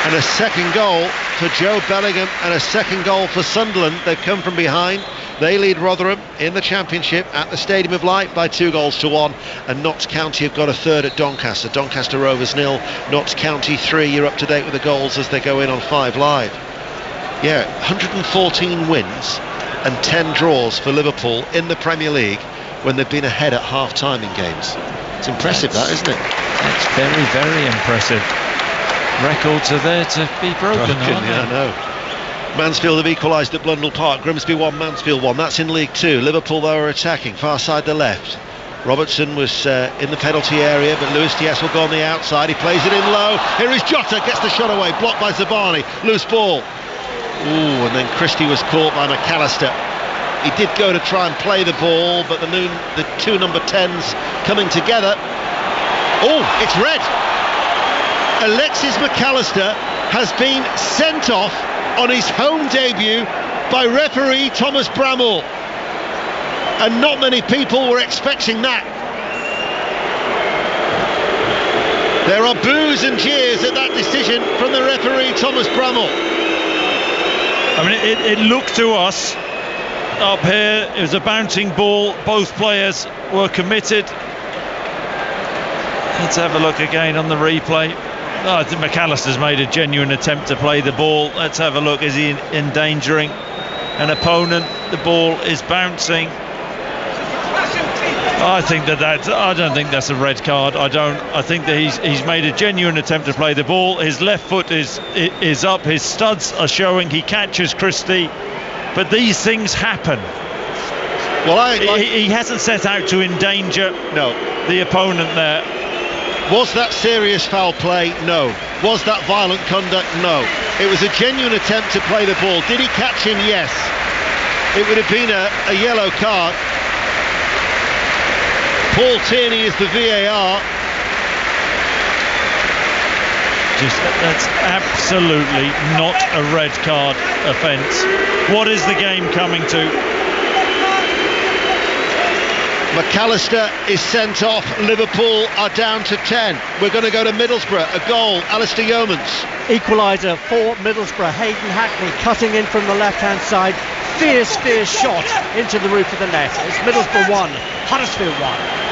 And a second goal for Joe Bellingham and a second goal for Sunderland. They've come from behind. They lead Rotherham in the Championship at the Stadium of Light by 2 goals to 1, and Notts County have got a third at Doncaster. Doncaster Rovers 0, Notts County 3. You're up to date with the goals as they go in on 5 Live. Yeah, 114 wins and 10 draws for Liverpool in the Premier League when they've been ahead at half-time in games. It's impressive, that, isn't it? That's very, very impressive. Records are there to be broken, aren't they? Yeah, I know. Mansfield have equalised at Blundell Park. Grimsby 1, Mansfield 1. That's in League 2. Liverpool, though, are attacking far side to left. Robertson was in the penalty area, but Luis Diaz will go on the outside. He plays it in low. Here is Jota, gets the shot away, blocked by Zabani. Loose ball. Ooh, and then Christie was caught by McAllister. He did go to try and play the ball, but the 2 number 10s coming together. Oh, it's red. Alexis McAllister has been sent off on his home debut by referee Thomas Bramall, and not many people were expecting that. There are boos and jeers at that decision from the referee Thomas Bramall. I mean, it looked to us up here, it was a bouncing ball, both players were committed. Let's have a look again on the replay. I think McAllister's made a genuine attempt to play the ball. Let's have a look. Is he endangering an opponent? The ball is bouncing. I don't think that's a red card. I think that he's made a genuine attempt to play the ball. His left foot is up. His studs are showing. He catches Christie, but these things happen. Well, he hasn't set out to endanger the opponent there. Was that serious foul play? No. Was that violent conduct? No. It was a genuine attempt to play the ball. Did he catch him? Yes. It would have been a yellow card. Paul Tierney is the VAR. That's absolutely not a red card offence. What is the game coming to? McAllister is sent off. Liverpool are down to 10. We're going to go to Middlesbrough. A goal, Alistair Yeomans. Equaliser for Middlesbrough. Hayden Hackney cutting in from the left-hand side. Fierce shot into the roof of the net. It's Middlesbrough 1, Huddersfield 1.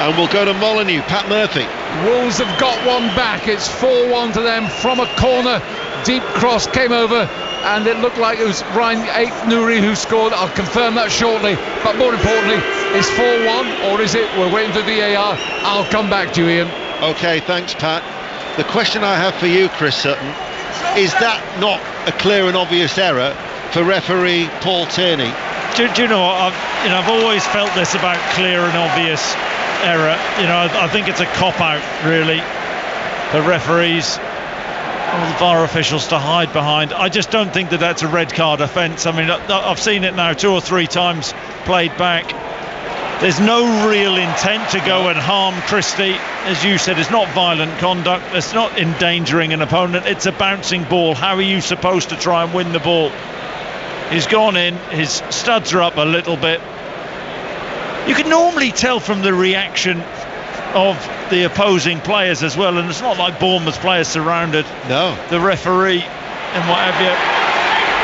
And we'll go to Molineux. Pat Murphy. Wolves have got one back. It's 4-1 to them from a corner. Deep cross came over and it looked like it was Ryan Nouri who scored. I'll confirm that shortly, but more importantly, it's 4-1, or is it? We're waiting for VAR. I'll come back to you, Ian. OK, thanks, Pat. The question I have for you, Chris Sutton, is that not a clear and obvious error for referee Paul Tierney? Do you know what? I've always felt this about clear and obvious error. I think it's a cop-out, really, for referees or the VAR officials to hide behind. I just don't think that that's a red card offence. I mean, I've seen it now 2 or 3 times played back. There's no real intent to go and harm Christie. As you said, it's not violent conduct. It's not endangering an opponent. It's a bouncing ball. How are you supposed to try and win the ball? He's gone in. His studs are up a little bit. You can normally tell from the reaction of the opposing players as well, and it's not like Bournemouth players surrounded the referee and what have you.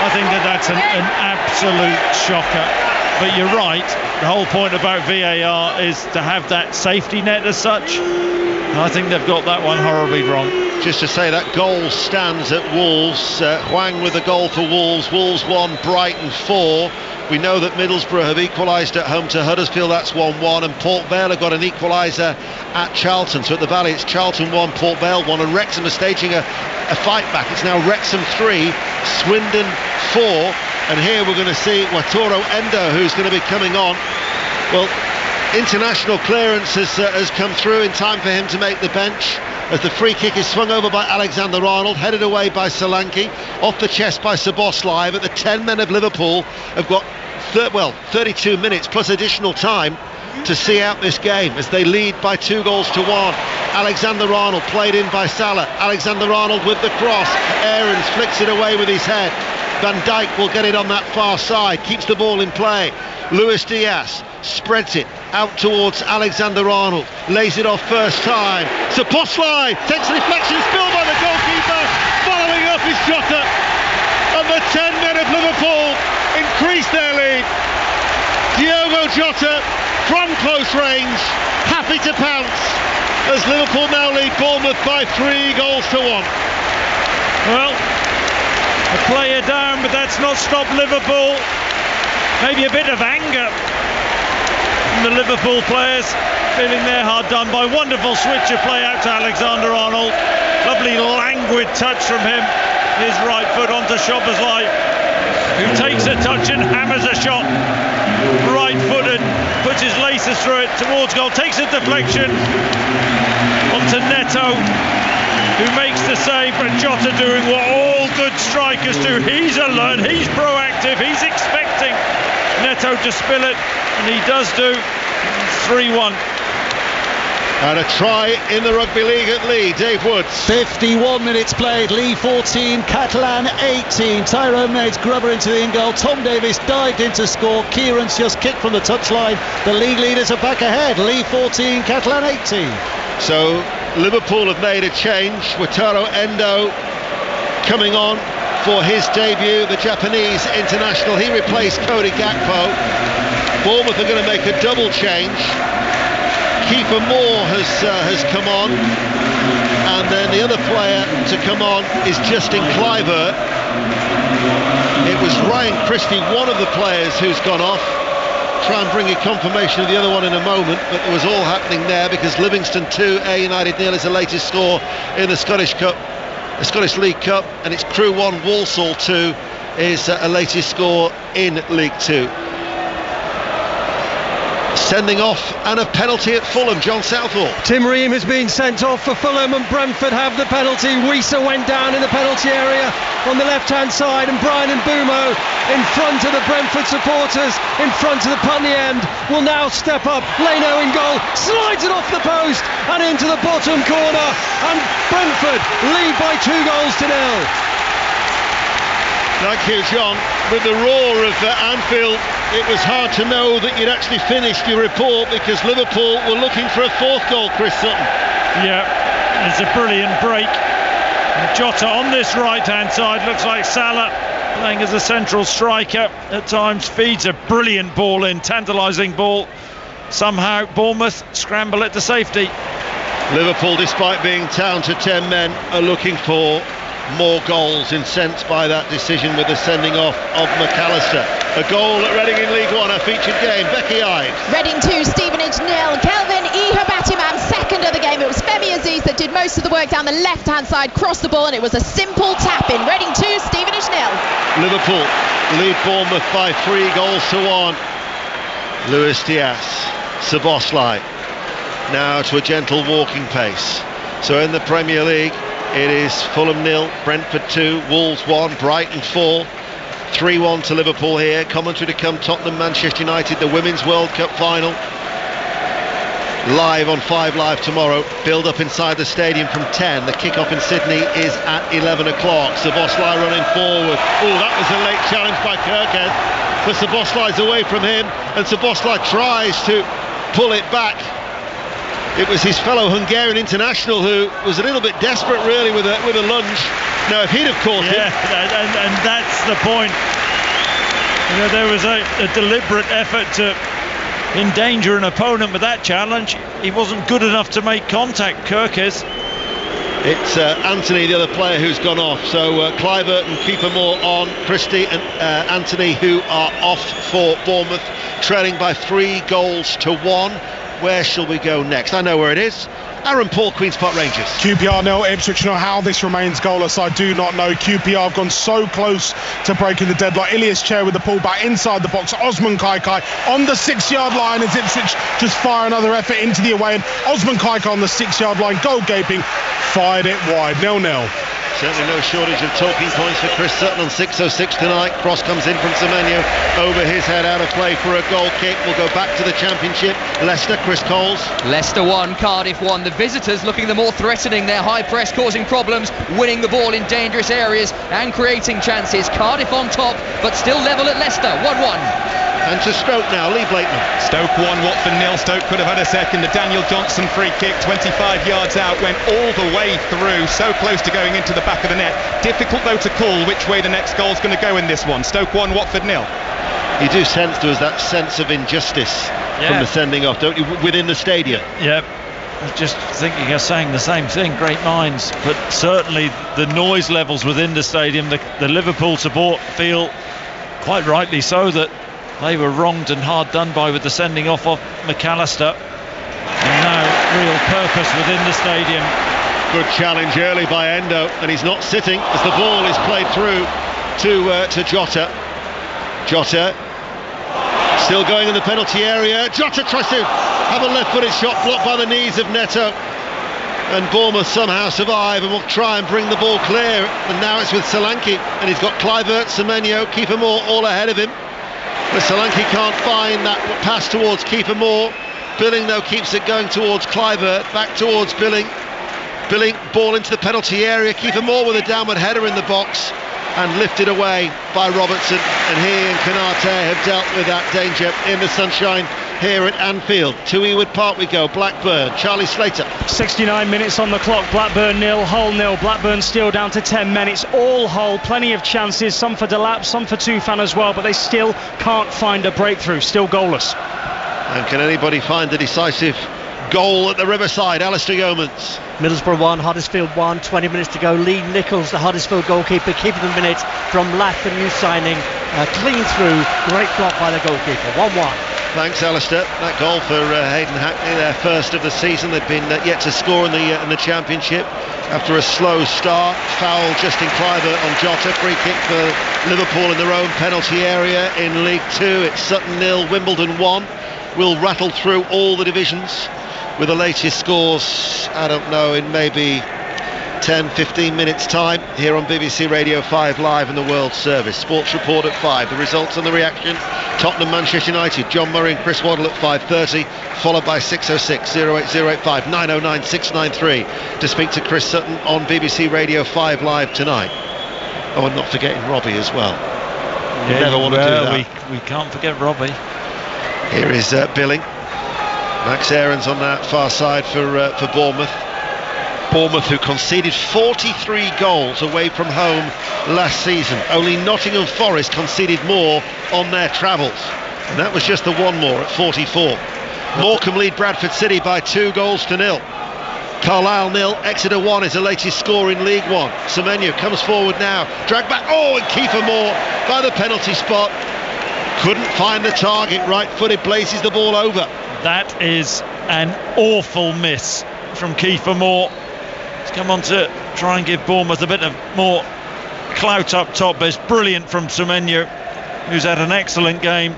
I think that's an absolute shocker. But you're right, the whole point about VAR is to have that safety net as such. And I think they've got that one horribly wrong. Just to say that goal stands at Wolves. Hwang with the goal for Wolves. Wolves 1, Brighton 4. We know that Middlesbrough have equalised at home to Huddersfield, that's 1-1, and Port Vale have got an equaliser at Charlton. So at the Valley it's Charlton 1, Port Vale 1, and Wrexham are staging a fight back. It's now Wrexham 3, Swindon 4, and here we're going to see Wataru Endo, who's going to be coming on. Well, international clearance has come through in time for him to make the bench, as the free kick is swung over by Alexander-Arnold, headed away by Solanke, off the chest by Szoboszlai. But the 10 men of Liverpool have got 32 minutes plus additional time to see out this game as they lead by 2-1. Alexander-Arnold played in by Salah. Alexander-Arnold with the cross. Aarons flicks it away with his head. Van Dijk will get it on that far side, keeps the ball in play. Luis Diaz spreads it out towards Alexander-Arnold, lays it off first time. Szoboszlai takes a deflection, spilled by the goalkeeper, following up his Jota, and the 10 men of Liverpool increase their lead. Diogo Jota from close range, happy to pounce, as Liverpool now lead Bournemouth by 3-1. Well, a player down, but that's not stopped Liverpool. Maybe a bit of anger from the Liverpool players, feeling they're hard done by. Wonderful switch of play out to Alexander-Arnold. Lovely languid touch from him. His right foot onto Szoboszlai, who takes a touch and hammers a shot. Right-footed, puts his laces through it towards goal, takes a deflection onto Neto, who makes the save, and Jota doing what all good strikers do. He's alert, he's proactive, he's expecting Neto to spill it, and he does do. 3-1. And a try in the Rugby League at Lee, Dave Woods. 51 minutes played, Lee 14, Catalan 18. Tyrone Mays Grubber into the in-goal. Tom Davis dived in to score. Kieran's just kicked from the touchline. The league leaders are back ahead. Lee 14, Catalan 18. So Liverpool have made a change. Wataru Endo coming on for his debut, the Japanese international. He replaced Cody Gakpo. Bournemouth are going to make a double change. Keeper Moore has come on, and then the other player to come on is Justin Kluivert. It was Ryan Christie, one of the players, who's gone off. Try and bring you confirmation of the other one in a moment, but it was all happening there because Livingston 2, Ayr United 0 is the latest score in the Scottish Cup, the Scottish League Cup, and it's Crewe 1, Walsall 2 is a latest score in League 2. Sending off and a penalty at Fulham, John Southall. Tim Ream has been sent off for Fulham, and Brentford have the penalty. Wieser went down in the penalty area on the left-hand side, and Brian Mbeumo in front of the Brentford supporters, in front of the Putney end, will now step up. Leno in goal, slides it off the post and into the bottom corner, and Brentford lead by 2-0. Thank you, John. With the roar of Anfield, it was hard to know that you'd actually finished your report, because Liverpool were looking for a fourth goal, Chris Sutton. Yeah, it's a brilliant break. And Jota on this right-hand side, looks like Salah playing as a central striker at times, feeds a brilliant ball in, tantalising ball. Somehow Bournemouth scramble it to safety. Liverpool, despite being down to 10 men, are looking for more goals, incensed by that decision with the sending off of McAllister. A goal at Reading in League One, a featured game. Becky Ives. Reading 2, Stevenage 0. Kelvin Ihebatimam, second of the game. It was Femi Aziz that did most of the work down the left-hand side, crossed the ball, and it was a simple tap-in. Reading 2, Stevenage 0. Liverpool lead Bournemouth by 3 goals to 1. Luis Diaz, Szoboszlai, now to a gentle walking pace. So in the Premier League, it is Fulham 0, Brentford 2, Wolves 1, Brighton 4. 3-1 to Liverpool here. Commentary to come, Tottenham, Manchester United, the Women's World Cup final. Live on 5 Live tomorrow. Build up inside the stadium from 10. The kick-off in Sydney is at 11 o'clock. Szoboszlai running forward. Oh, that was a late challenge by Kirkhead. But Szoboszlai's away from him, and Szoboszlai tries to pull it back. It was his fellow Hungarian international who was a little bit desperate, really, with a lunge. Now, if he'd have caught him, and that's the point. You know, there was a deliberate effort to endanger an opponent with that challenge. He wasn't good enough to make contact, Kirkes. It's Anthony, the other player, who's gone off. So Kluivert and keeper Moore on. Christie and Anthony, who are off for Bournemouth, trailing by 3 goals to 1. Where shall we go next? I know where it is. Aaron Paul, Queen's Park Rangers. QPR 0, Ipswich 0. How this remains goalless, I do not know. QPR have gone so close to breaking the deadlock. Ilias Chair with the pullback inside the box. Osman Kaikai on the 6-yard line as Ipswich just fire another effort into the away end. Osman Kaikai on the 6-yard line, goal gaping, fired it wide. 0-0. Certainly no shortage of talking points for Chris Sutton on 6:06 tonight. Cross comes in from Semenyo, over his head, out of play for a goal kick. We'll go back to the Championship. Leicester, Chris Coles. Leicester 1, Cardiff 1. The visitors looking the more threatening. Their high press causing problems, winning the ball in dangerous areas and creating chances. Cardiff on top, but still level at Leicester, 1-1. And to Stoke now, Lee Blakeman. Stoke 1, Watford 0. Stoke could have had a second. The Daniel Johnson free kick, 25 yards out, went all the way through, so close to going into the back of the net. Difficult though to call which way the next goal's going to go in this one. Stoke 1, Watford 0. You do sense there was that sense of injustice from the sending off, don't you, within the stadium? Yeah. I was just thinking of saying the same thing, great minds, but certainly the noise levels within the stadium, the Liverpool support feel, quite rightly so, that they were wronged and hard done by with the sending off of McAllister. And now real purpose within the stadium. Good challenge early by Endo, and he's not sitting as the ball is played through to Jota. Jota still going in the penalty area. Jota tries to have a left-footed shot blocked by the knees of Neto, and Bournemouth somehow survive and will try and bring the ball clear. And now it's with Solanke, and he's got Kluivert, Semenyo, Keeper Moore all ahead of him. But Solanke can't find that pass towards Keeper Moore. Billing though keeps it going towards Kluivert, back towards Billing. Billing, ball into the penalty area. Keeper Moore with a downward header in the box and lifted away by Robertson. And he and Konate have dealt with that danger in the sunshine here at Anfield. To Ewood Park we go. Blackburn, Charlie Slater. 69 minutes on the clock. Blackburn 0, Hull 0. Blackburn still down to 10 men. It's all Hull. Plenty of chances, some for Delap, some for Tufan as well, but they still can't find a breakthrough. Still goalless. And can anybody find the decisive goal at the Riverside? Alistair Yeomans. Middlesbrough 1, Huddersfield 1, 20 minutes to go. Lee Nichols, the Huddersfield goalkeeper, keeping the minutes from Lath, the new signing. Clean through, great block by the goalkeeper. 1-1. Thanks, Alistair. That goal for Hayden Hackney, their first of the season. They've been yet to score in the Championship after a slow start. Foul Justin Kluivert on Jota. Free kick for Liverpool in their own penalty area in League 2. It's Sutton 0, Wimbledon 1. We'll rattle through all the divisions with the latest scores, I don't know, in maybe 10-15 minutes time here on BBC Radio 5 Live in the World Service. Sports Report at 5, the results and the reaction. Tottenham, Manchester United, John Murray and Chris Waddle at 5:30, followed by 606 08085 909 693 to speak to Chris Sutton on BBC Radio 5 Live tonight. Oh, and not forgetting Robbie as well. Yeah, never want to do that. We can't forget Robbie. Here is Billing. Max Aarons on that far side for Bournemouth. Bournemouth, who conceded 43 goals away from home last season. Only Nottingham Forest conceded more on their travels, and that was just the one more at 44. Morecambe lead Bradford City by 2 goals to 0. Carlisle 0, Exeter 1 is the latest score in League One. Semenyo comes forward now, dragged back, and Kiefer Moore by the penalty spot. Couldn't find the target, right-footed, blazes the ball over. That is an awful miss from Kiefer Moore. He's come on to try and give Bournemouth a bit of more clout up top, but it's brilliant from Semenyo, who's had an excellent game,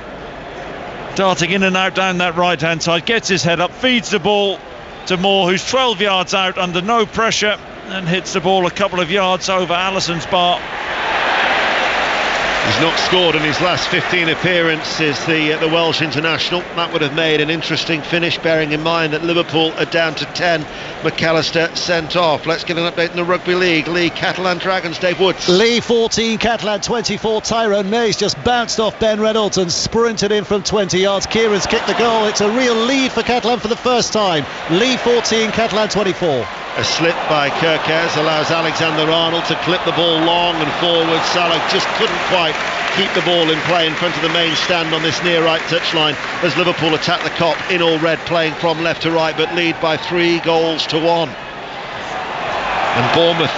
darting in and out down that right-hand side, gets his head up, feeds the ball to Moore, who's 12 yards out under no pressure, and hits the ball a couple of yards over Allison's bar. He's not scored in his last 15 appearances, the Welsh international. That would have made an interesting finish, bearing in mind that Liverpool are down to 10. McAllister sent off. Let's get an update in the Rugby League. Lee Catalan Dragons, Dave Woods. Lee 14, Catalan 24. Tyrone Mays just bounced off Ben Reynolds and sprinted in from 20 yards. Kieran's kicked the goal. It's a real lead for Catalan for the first time. Lee 14, Catalan 24. A slip by Kirkes allows Alexander-Arnold to clip the ball long and forward. Salah just couldn't quite keep the ball in play in front of the main stand on this near right touchline as Liverpool attack the Kop in all red, playing from left to right, but lead by 3-1. And Bournemouth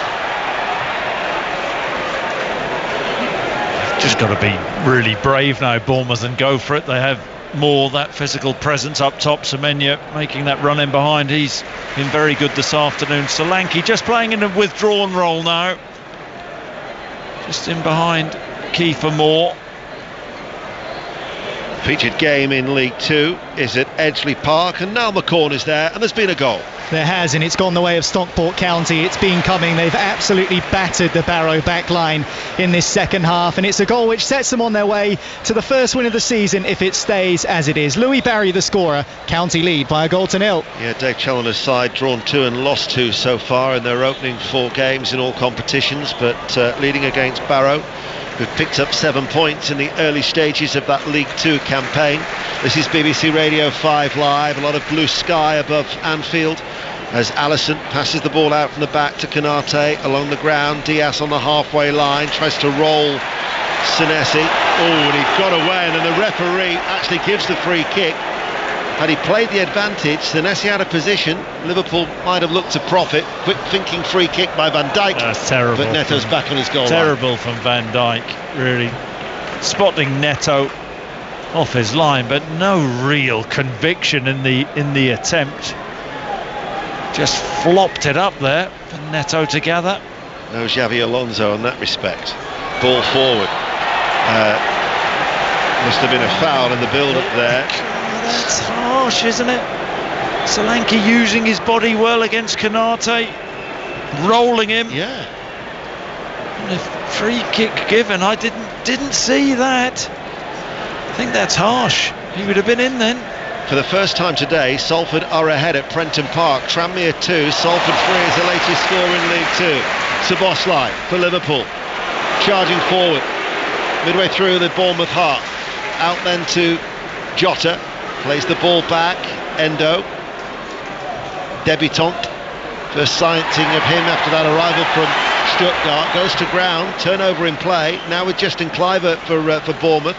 Just got to be really brave now, Bournemouth, and go for it. They have more that physical presence up top. Semenyo making that run in behind. He's been very good this afternoon. Solanke just playing in a withdrawn role now, just in behind Kiefer Moore. Featured game in League Two is at Edgeley Park, and now McCorn is there, and there's been a goal. There has, and it's gone the way of Stockport County. It's been coming. They've absolutely battered the Barrow back line in this second half, and it's a goal which sets them on their way to the first win of the season if it stays as it is. Louis Barry, the scorer. County lead by 1-0. Yeah, Dave Challoner's side drawn 2 and lost 2 so far in their opening 4 games in all competitions, but leading against Barrow, who've picked up 7 points in the early stages of that League 2 campaign. This is BBC Radio 5 Live. A lot of blue sky above Anfield as Allison passes the ball out from the back to Konate along the ground. Diaz on the halfway line tries to roll Senesi. And he got away, and then the referee actually gives the free kick. Had he played the advantage, Senesi had a position. Liverpool might have looked to profit. Quick thinking free kick by Van Dijk. That's terrible. But Neto's back on his goal Terrible line. from Van Dijk, really spotting Neto off his line, but no real conviction in the attempt. Just flopped it up there for Neto to gather. No Xavi Alonso in that respect. Ball forward. Must have been a foul in the build-up there. That's harsh, isn't it? Solanke using his body well against Konate, rolling him. Yeah. And a free kick given. I didn't see that. I think that's harsh. He would have been in then. For the first time today, Salford are ahead at Prenton Park. Tranmere 2, Salford 3 is the latest score in League 2. Szoboszlai for Liverpool, charging forward, midway through the Bournemouth half. Out then to Jota, plays the ball back. Endo, debutant, first sighting of him after that arrival from Stuttgart, goes to ground, turnover in play. Now with Justin Kluivert for Bournemouth.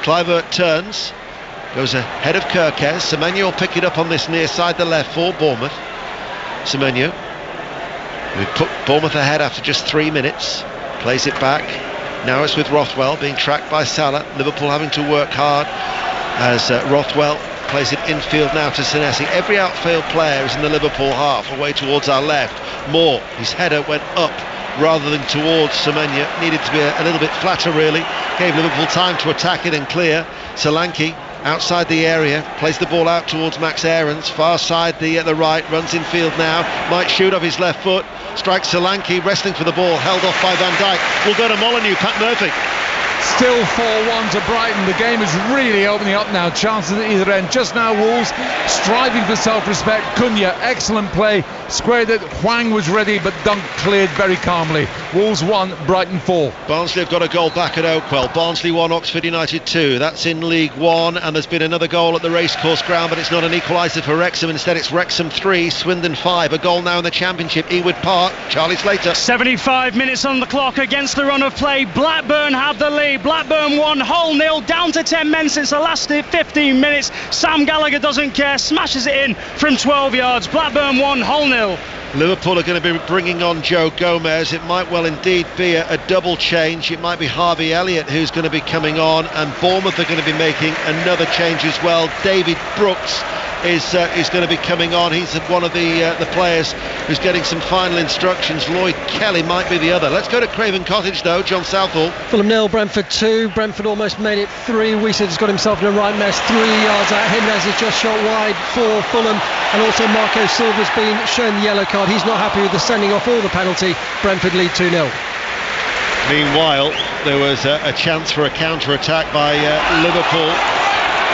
Kluivert turns, goes ahead of Kirkes. Semenyo will pick it up on this near side, the left for Bournemouth. Semenyo, we put Bournemouth ahead after just 3 minutes, plays it back. Now it's with Rothwell being tracked by Salah. Liverpool having to work hard as Rothwell plays it infield now to Senesi. Every outfield player is in the Liverpool half, away towards our left. Moore, his header went up rather than towards Semenyo. Needed to be a little bit flatter really. Gave Liverpool time to attack it and clear. Solanke outside the area, plays the ball out towards Max Aarons, far side the right, runs infield now, might shoot off his left foot, strikes Solanke, wrestling for the ball, held off by Van Dijk. We'll go to Molineux, Pat Murphy. Still 4-1 to Brighton. The game is really opening up now. Chances at either end. Just now Wolves striving for self-respect. Cunha, excellent play. Squared it. Hwang was ready, but Dunk cleared very calmly. Wolves 1, Brighton 4. Barnsley have got a goal back at Oakwell. Barnsley 1, Oxford United 2. That's in League 1, and there's been another goal at the racecourse ground, but it's not an equaliser for Wrexham. Instead it's Wrexham 3, Swindon 5. A goal now in the Championship, Ewood Park. Charlie Slater. 75 minutes on the clock against the run of play. Blackburn have the lead. lead. Blackburn 1, Hull 0, down to 10 men since the last 15 minutes. Sam Gallagher doesn't care, smashes it in from 12 yards. Blackburn 1, Hull 0. Liverpool are going to be bringing on Joe Gomez. It might well indeed be a double change. It might be Harvey Elliott who's going to be coming on, and Bournemouth are going to be making another change as well. David Brooks is going to be coming on. He's one of the players who's getting some final instructions. Lloyd Kelly might be the other. Let's go to Craven Cottage though. John Southall. Fulham 0, Brentford 2. Brentford almost made it 3. Weisser's got himself in a right mess. 3 yards out. Jimenez has just shot wide for Fulham, and also Marco Silva's been shown the yellow card. He's not happy with the sending off or the penalty. Brentford lead 2-0. Meanwhile, there was a chance for a counter-attack by Liverpool.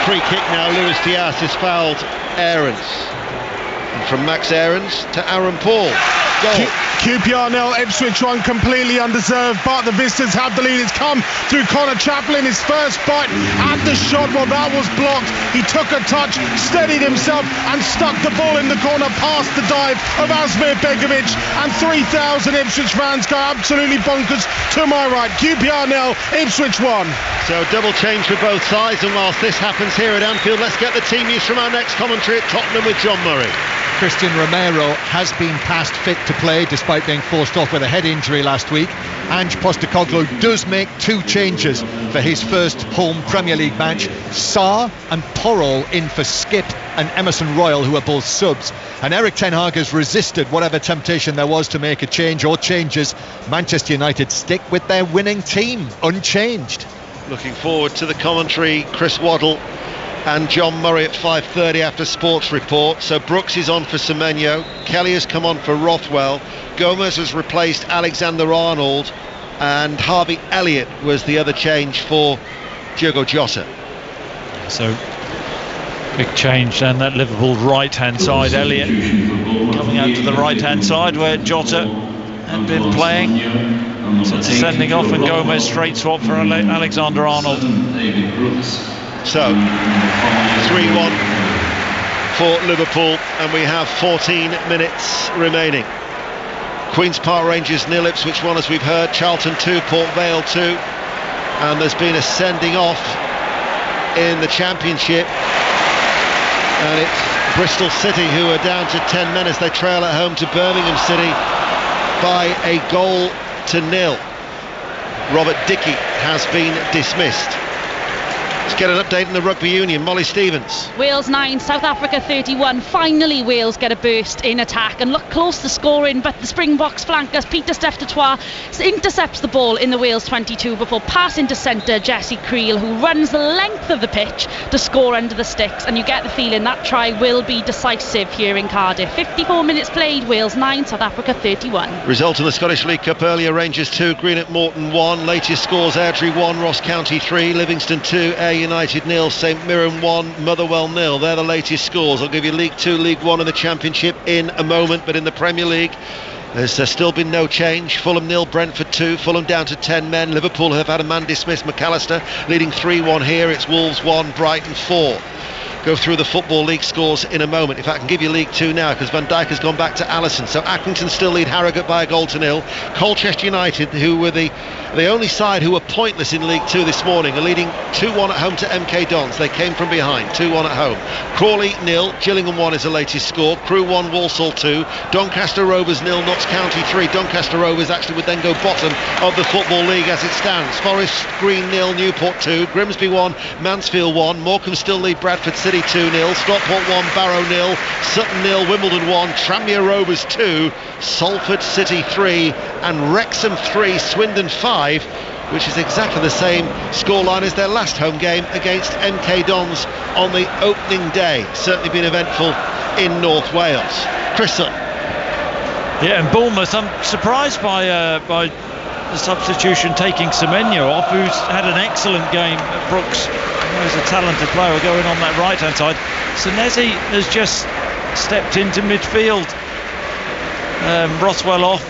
Free kick now. Luis Diaz has fouled Aarons, and from Max Aarons to Aaron Paul. Goal. QPR 0, Ipswich 1, completely undeserved, but the Visitors have the lead. It's come through Connor Chaplin, his first bite at the shot. Well, that was blocked. He took a touch, steadied himself and stuck the ball in the corner past the dive of Asmir Begovic, and 3,000 Ipswich fans go absolutely bonkers to my right. QPR 0, Ipswich 1. So double change for both sides, and whilst this happens here at Anfield, let's get the team news from our next commentary at Tottenham with John Murray. Christian Romero has been past fit to play despite being forced off with a head injury last week. Ange Postecoglou does make 2 changes for his first home Premier League match. Sarr and Porro in for Skip and Emerson Royal, who are both subs. And Eric Ten Hag has resisted whatever temptation there was to make a change or changes. Manchester United stick with their winning team, unchanged. Looking forward to the commentary, Chris Waddle and John Murray at 5:30 after Sports Report. So Brooks is on for Semenyo, Kelly has come on for Rothwell, Gomez has replaced Alexander-Arnold, and Harvey Elliott was the other change for Diogo Jota. So big change then at Liverpool right hand side. Elliott coming out to the right hand side where Jota had been playing since the sending off, and Gomez straight swap for Alexander-Arnold. So 3-1 for Liverpool, and we have 14 minutes remaining. Queen's Park Rangers 0, Ipswich 1 as we've heard, Charlton 2, Port Vale 2, and there's been a sending off in the Championship, and it's Bristol City who are down to 10 men as they trail at home to Birmingham City by a 1-0. Robert Dickey has been dismissed. Let's get an update in the Rugby Union. Molly Stevens. Wales 9, South Africa 31. Finally Wales get a burst in attack and look close to scoring, but the Springboks flankers Peter Steph Dutoit intercepts the ball in the Wales 22 before passing to centre Jesse Creel, who runs the length of the pitch to score under the sticks, and you get the feeling that try will be decisive here in Cardiff. 54 minutes played, Wales 9, South Africa 31. Result in the Scottish League Cup earlier, Rangers 2, Greenock Morton 1. Latest scores, Airdrie 1, Ross County 3, Livingston 2, Ayr United 0, St Mirren 1, Motherwell 0. They're the latest scores. I'll give you League 2, League 1 and the Championship in a moment, but in the Premier League there's still been no change. Fulham 0, Brentford 2, Fulham down to 10 men. Liverpool have had a man dismissed, McAllister, leading 3-1 here. It's Wolves 1, Brighton 4. Go through the Football League scores in a moment. In fact, I can give you League 2 now because Van Dijk has gone back to Alisson. So Accrington still lead Harrogate by 1-0. Colchester United, who were the only side who were pointless in League 2 this morning, are leading 2-1 at home to MK Dons. They came from behind, 2-1 at home. Crawley 0, Gillingham 1 is the latest score. Crewe 1, Walsall 2, Doncaster Rovers 0, Notts County 3. Doncaster Rovers actually would then go bottom of the Football League as it stands. Forest Green 0, Newport 2, Grimsby 1, Mansfield 1. Morecambe still lead Bradford City 2-0, Stockport 1, Barrow 0, Sutton 0, Wimbledon 1, Tranmere Rovers 2, Salford City 3, and Wrexham 3, Swindon 5, which is exactly the same scoreline as their last home game against MK Dons on the opening day. Certainly been eventful in North Wales. Chris Sutton. Yeah, and Bournemouth, I'm surprised by the substitution taking Semenyo off, who's had an excellent game. Brooks, who's a talented player, going on that right hand side. Senesi has just stepped into midfield. Rothwell off,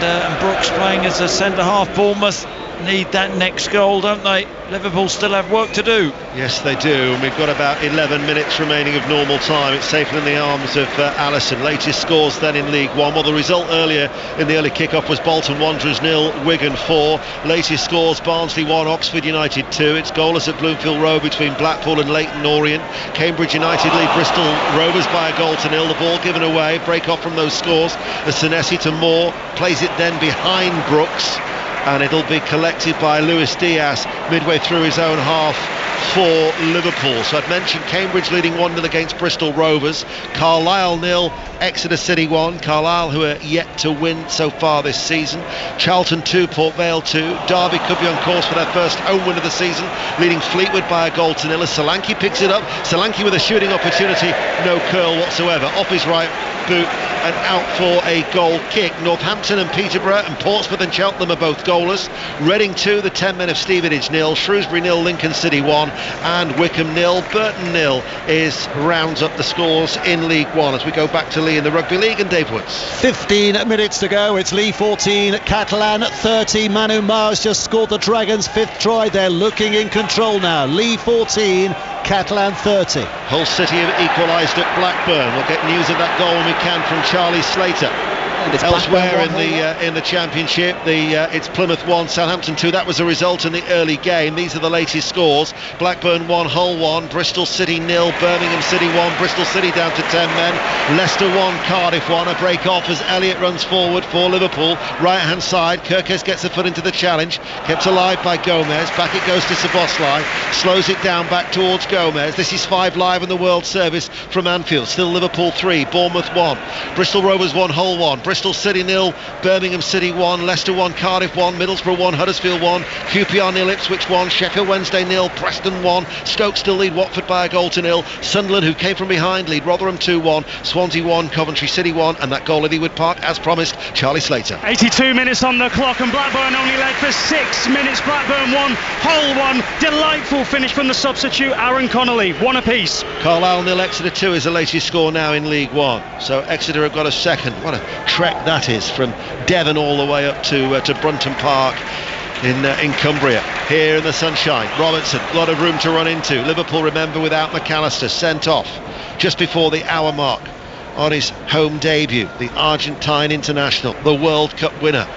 and Brooks playing as a centre half. Bournemouth need that next goal, don't they? Liverpool still have work to do. Yes, they do, and we've got about 11 minutes remaining of normal time. It's safely in the arms of Alisson. Latest scores then in League One. Well, the result earlier in the early kick-off was Bolton Wanderers 0, Wigan 4. Latest scores: Barnsley 1, Oxford United 2. It's goalless at Bloomfield Road between Blackpool and Leyton Orient. Cambridge United lead Bristol Rovers by a goal to 0. The ball given away. Break off from those scores as Senesi to Moore plays it then behind Brooks, and it'll be collected by Luis Diaz midway through his own half for Liverpool. So I'd mentioned Cambridge leading 1-0 against Bristol Rovers, Carlisle 0, Exeter City 1. Carlisle, who are yet to win so far this season. Charlton 2, Port Vale 2. Derby could be on course for their first home win of the season, leading Fleetwood by a goal to 0 as Solanke picks it up. Solanke with a shooting opportunity, no curl whatsoever, off his right boot and out for a goal kick. Northampton and Peterborough and Portsmouth and Cheltenham are both goalless. Reading 2, the 10 men of Stevenage 0, Shrewsbury 0, Lincoln City 1, and Wickham 0, Burton 0 rounds up the scores in League One as we go back to Lee in the Rugby League and Dave Woods. 15 minutes to go. It's Lee 14, Catalan 30. Manu Mao's just scored the Dragons' 5th try. They're looking in control now. Lee 14, Catalan 30. Hull City have equalised at Blackburn. We'll get news of that goal when we can from Charlie Slater. Elsewhere in the Championship, it's Plymouth 1, Southampton 2. That was a result in the early game. These are the latest scores: Blackburn 1, Hull 1, Bristol City 0, Birmingham City 1, Bristol City down to 10 men, Leicester 1, Cardiff 1. A break off as Elliott runs forward for Liverpool. Right hand side, Kirkes gets a foot into the challenge, kept alive by Gomez. Back it goes to Szoboszlai, slows it down back towards Gomez. This is 5 Live in the World Service from Anfield. Still Liverpool 3, Bournemouth 1, Bristol Rovers 1, Hull 1, Bristol City 0, Birmingham City 1, Leicester 1, Cardiff 1, Middlesbrough 1, Huddersfield 1, QPR 0, Ipswich 1, Sheffield Wednesday 0, Preston 1, Stoke still lead Watford by a goal to 0, Sunderland, who came from behind, lead Rotherham 2-1, Swansea 1, Coventry City 1, and that goal at Ewood Park, as promised, Charlie Slater. 82 minutes on the clock, and Blackburn only led for 6 minutes. Blackburn 1, Hull 1. Delightful finish from the substitute Aaron Connolly, 1 apiece. Carlisle 0, Exeter 2 is the latest score now in League One. So Exeter have got a second. What a trek that is from Devon all the way up to Brunton Park in Cumbria. Here in the sunshine, Robertson, a lot of room to run into. Liverpool, remember, without McAllister, sent off just before the hour mark on his home debut, the Argentine international, the World Cup winner.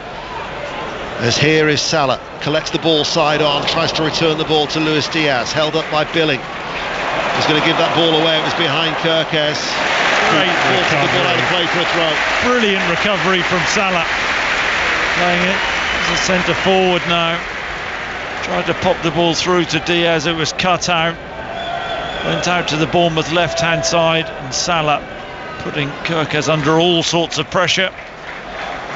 As here is Salah, collects the ball side on, tries to return the ball to Luis Diaz, held up by Billing. He's going to give that ball away. It was behind Kirkes. Great recovery. The ball out of play for a throw. Brilliant recovery from Salah. Playing it as a centre forward now. Tried to pop the ball through to Diaz. It was cut out. Went out to the Bournemouth left-hand side, and Salah putting Kirkes under all sorts of pressure.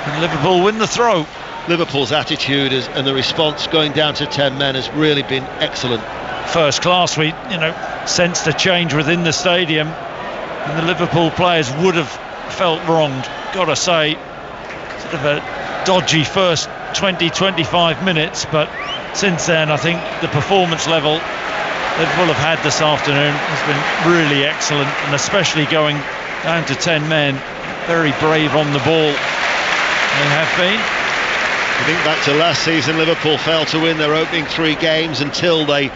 And Liverpool win the throw. Liverpool's attitude and the response going down to 10 men has really been excellent. First class. We, sensed a change within the stadium, and the Liverpool players would have felt wronged. Gotta say, sort of a dodgy first 20-25 minutes, but since then I think the performance level Liverpool have had this afternoon has been really excellent, and especially going down to 10 men, very brave on the ball they have been. I think back to last season, Liverpool failed to win their opening 3 games until they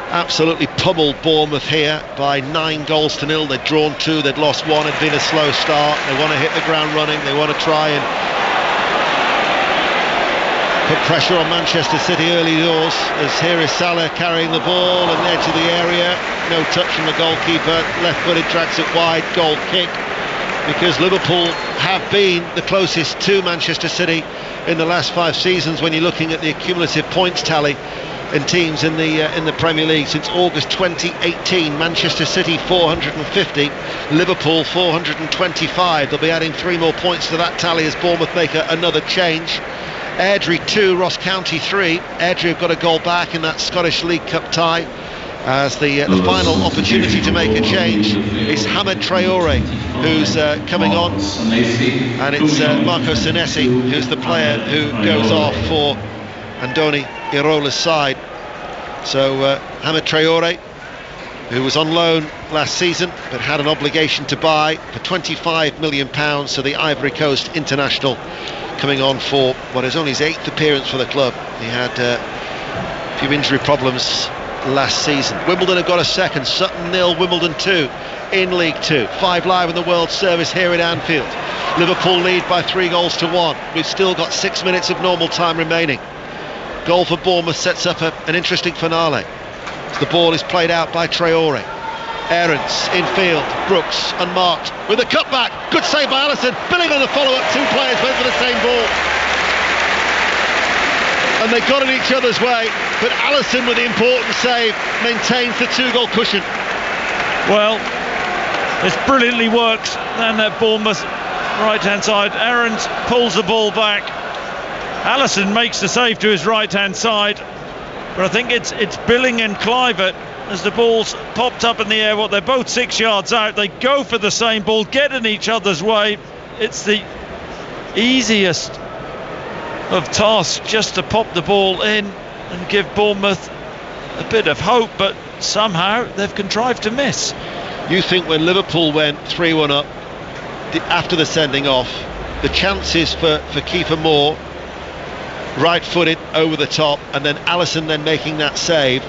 absolutely pummeled Bournemouth here by 9 goals to 0. They'd drawn 2, they'd lost 1, it'd been a slow start. They want to hit the ground running, they want to try and put pressure on Manchester City early doors, as here is Salah carrying the ball on the edge of the area. No touch from the goalkeeper, left-footed, drags it wide, goal kick. Because Liverpool have been the closest to Manchester City in the last 5 seasons when you're looking at the cumulative points tally in teams in the Premier League since August 2018. Manchester City 450, Liverpool 425. They'll be adding 3 more points to that tally as Bournemouth make another change. Airdrie 2, Ross County 3. Airdrie have got a goal back in that Scottish League Cup tie, as the final opportunity to make a change is Hamed Traore, who's coming on, and it's Marco Senesi who's the player who goes off for Andoni Irola's side. So Hamed Traore, who was on loan last season but had an obligation to buy for £25 million, so the Ivory Coast international coming on for what is only his 8th appearance for the club. He had a few injury problems last season. Wimbledon have got a second, Sutton 0, Wimbledon 2 in League 2. 5 Live in the World Service here at Anfield. Liverpool lead by 3-1. We've still got 6 minutes of normal time remaining. Goal for Bournemouth sets up an interesting finale. The ball is played out by Traore. Aarons infield, Brooks unmarked with a cutback, good save by Alisson. Billing on the follow-up, 2 players went for the same ball and they got in each other's way, but Alisson with the important save maintains the 2-goal cushion. Well, it's brilliantly worked down that Bournemouth right hand side. Aarons pulls the ball back, Alisson makes the save to his right hand side, but I think it's Billing and Kluivert. As the ball's popped up in the air, they're both 6 yards out, they go for the same ball, get in each other's way. It's the easiest of tasks just to pop the ball in and give Bournemouth a bit of hope, but somehow they've contrived to miss. You think when Liverpool went 3-1 up after the sending off, the chances for Kiefer Moore, right-footed over the top, and then Alisson then making that save,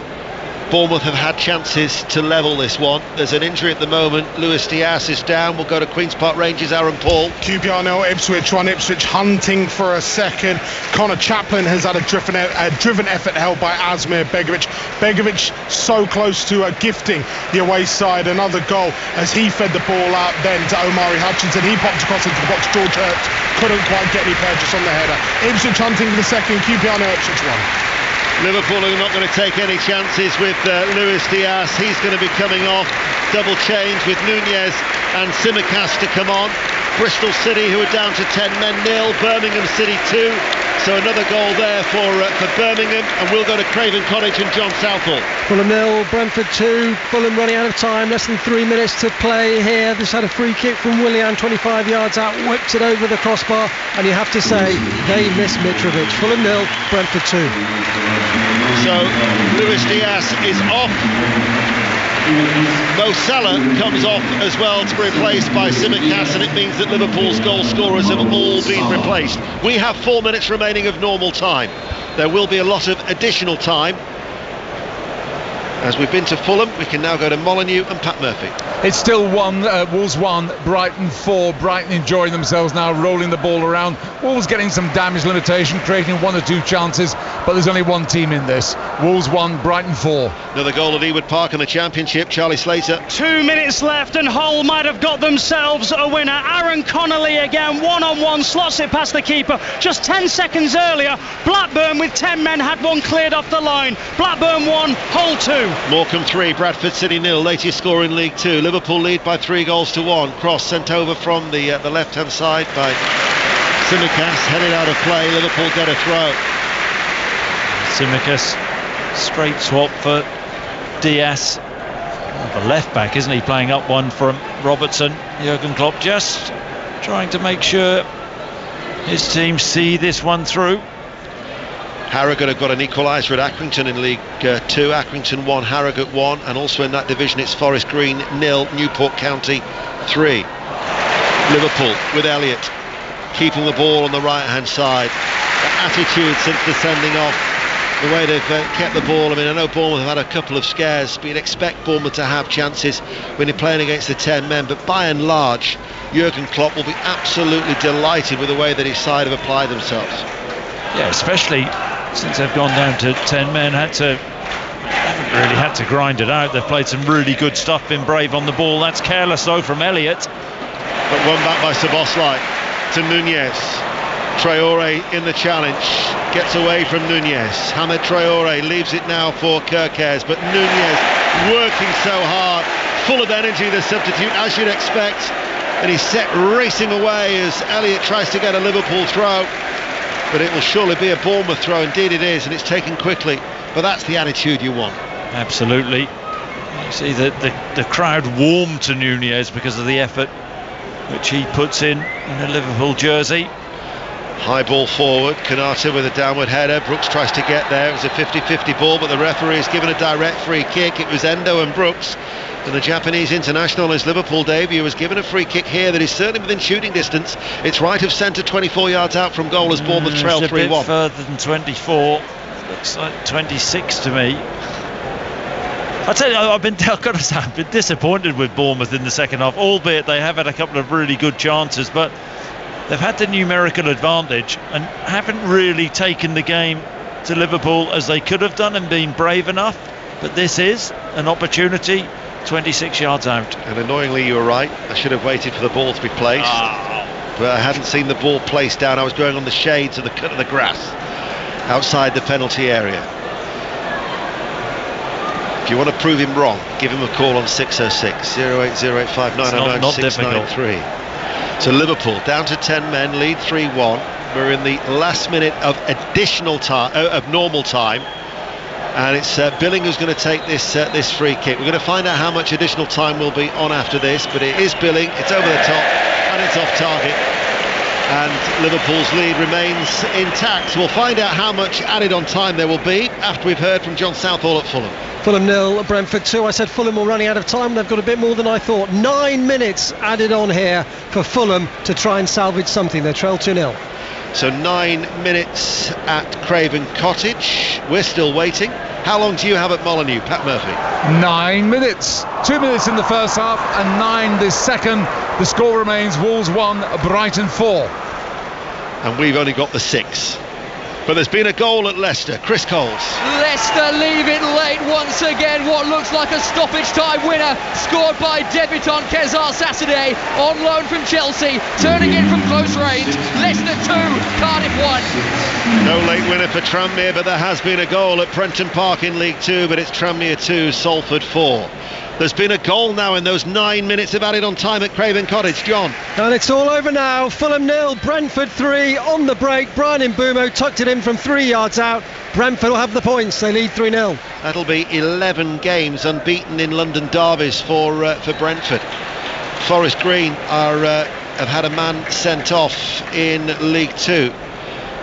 Bournemouth have had chances to level this one. There's an injury at the moment. Luis Diaz is down. We'll go to Queen's Park Rangers, Aaron Paul. QPR 0, Ipswich 1. Ipswich hunting for a second. Connor Chaplin has had a driven effort held by Asmir Begovic. Begovic so close to gifting the away side another goal as he fed the ball out then to Omari Hutchinson. He popped across into the box. George Hurt couldn't quite get any purchase on the header. Ipswich hunting for the second. QPR 0, Ipswich 1. Liverpool are not going to take any chances with Luis Diaz. He's going to be coming off. Double change with Nunez and Tsimikas to come on. Bristol City, who are down to 10 men 0. Birmingham City 2. So another goal there for Birmingham. And we'll go to Craven Cottage and John Southall. Fulham 0, Brentford 2. Fulham running out of time. Less than 3 minutes to play here. This had a free kick from Willian, 25 yards out. Whipped it over the crossbar. And you have to say, they miss Mitrovic. Fulham 0, Brentford 2. So Luis Diaz is off. Mo Salah comes off as well to be replaced by Tsimikas, and it means that Liverpool's goal scorers have all been replaced. We have 4 minutes remaining of normal time. There will be a lot of additional time. As we've been to Fulham, we can now go to Molineux and Pat Murphy. It's still Wolves 1, Brighton 4. Brighton enjoying themselves now, rolling the ball around. Wolves getting some damage limitation, creating 1 or 2 chances, but there's only one team in this. Wolves 1, Brighton 4. Another goal at Ewood Park in the Championship. Charlie Slater. 2 minutes left and Hull might have got themselves a winner. Aaron Connolly again, one-on-one, slots it past the keeper. Just 10 seconds earlier, Blackburn with 10 men had one cleared off the line. Blackburn 1, Hull 2. Morecambe 3, Bradford City 0, latest score in League 2. Liverpool lead by 3-1. Cross sent over from the left-hand side by Tsimikas, headed out of play. Liverpool get a throw. Tsimikas, straight swap for Diaz. The left back, isn't he, playing up one from Robertson. Jurgen Klopp just trying to make sure his team see this one through. Harrogate have got an equaliser at Accrington in League 2. Accrington 1, Harrogate 1, and also in that division it's Forest Green 0, Newport County 3. Liverpool with Elliott keeping the ball on the right hand side. The attitude since the sending off, the way they've kept the ball. I mean, I know Bournemouth have had a couple of scares, but you'd expect Bournemouth to have chances when you're playing against the 10 men, but by and large Jurgen Klopp will be absolutely delighted with the way that his side have applied themselves. Yeah, especially since they've gone down to 10 men, haven't really had to grind it out. They've played some really good stuff, been brave on the ball. That's careless though from Elliott. But won back by Szoboszlai to Nunez. Traore in the challenge, gets away from Nunez. Hamed Traore leaves it now for Kerkez, but Nunez working so hard, full of energy, the substitute, as you'd expect. And he's set racing away as Elliott tries to get a Liverpool throw. But it will surely be a Bournemouth throw, indeed it is, and it's taken quickly. But that's the attitude you want. Absolutely. You see the crowd warm to Nunez because of the effort which he puts in a Liverpool jersey. High ball forward, Konate with a downward header. Brooks tries to get there. It was a 50-50 ball, but the referee has given a direct free kick. It was Endo and Brooks And the Japanese international in his Liverpool debut was given a free kick here that is certainly within shooting distance. It's right of centre, 24 yards out from goal as Bournemouth trail 3-1. A bit further than 24. Looks like 26 to me. I tell you, I've got to say, I've been disappointed with Bournemouth in the second half, albeit they have had a couple of really good chances, but they've had the numerical advantage and haven't really taken the game to Liverpool as they could have done and been brave enough. But this is an opportunity, 26 yards out. And annoyingly, you were right. I should have waited for the ball to be placed. But I hadn't seen the ball placed down. I was going on the shades of the cut of the grass outside the penalty area. If you want to prove him wrong, give him a call on 606 08085 909 693. So Liverpool down to 10 men, lead 3-1. We're in the last minute of additional time, of normal time, and it's Billing who's going to take this free kick. We're going to find out how much additional time will be on after this, but it is Billing. It's over the top and it's off target, and Liverpool's lead remains intact. We'll find out how much added on time there will be after we've heard from John Southall at Fulham. Fulham 0, Brentford 2. I said Fulham were running out of time. They've got a bit more than I thought. 9 minutes added on here for Fulham to try and salvage something. They trail 2-0. So 9 minutes at Craven Cottage. We're still waiting. How long do you have at Molineux, Pat Murphy? 9 minutes. 2 minutes in the first half and 9 this second. The score remains Wolves 1, Brighton 4. And we've only got the 6. But there's been a goal at Leicester. Chris Coles. Leicester leave it late once again. What looks like a stoppage time winner scored by debutant Kezar Saturday on loan from Chelsea, turning in from close range. Leicester 2, Cardiff 1. No late winner for Tranmere, but there has been a goal at Prenton Park in League 2, but it's Tranmere 2, Salford 4. There's been a goal now in those 9 minutes of added on time at Craven Cottage. John. And it's all over now. Fulham 0, Brentford 3 on the break. Brian Mbeumo tucked it in from 3 yards out. Brentford will have the points. They lead 3-0. That'll be 11 games unbeaten in London derbies for Brentford. Forest Green have had a man sent off in League 2.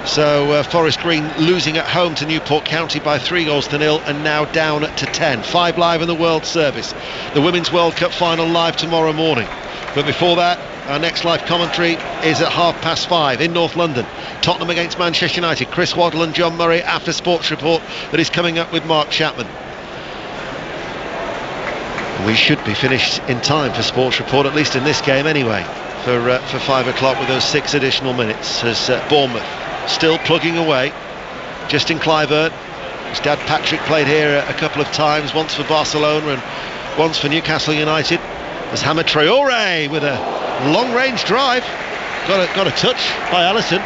So Forest Green losing at home to Newport County by 3-0 and now down to 10. 5 live in the World Service. The Women's World Cup final live tomorrow morning. But before that, our next live commentary is at 5:30 in North London. Tottenham against Manchester United. Chris Waddle and John Murray after Sports Report that is coming up with Mark Chapman. We should be finished in time for Sports Report, at least in this game anyway, for 5 o'clock with those 6 additional minutes as Bournemouth still plugging away. Justin Kluivert, his dad Patrick played here a couple of times, once for Barcelona and once for Newcastle United. There's Hamad Traore with a long-range drive. Got a touch by Alisson.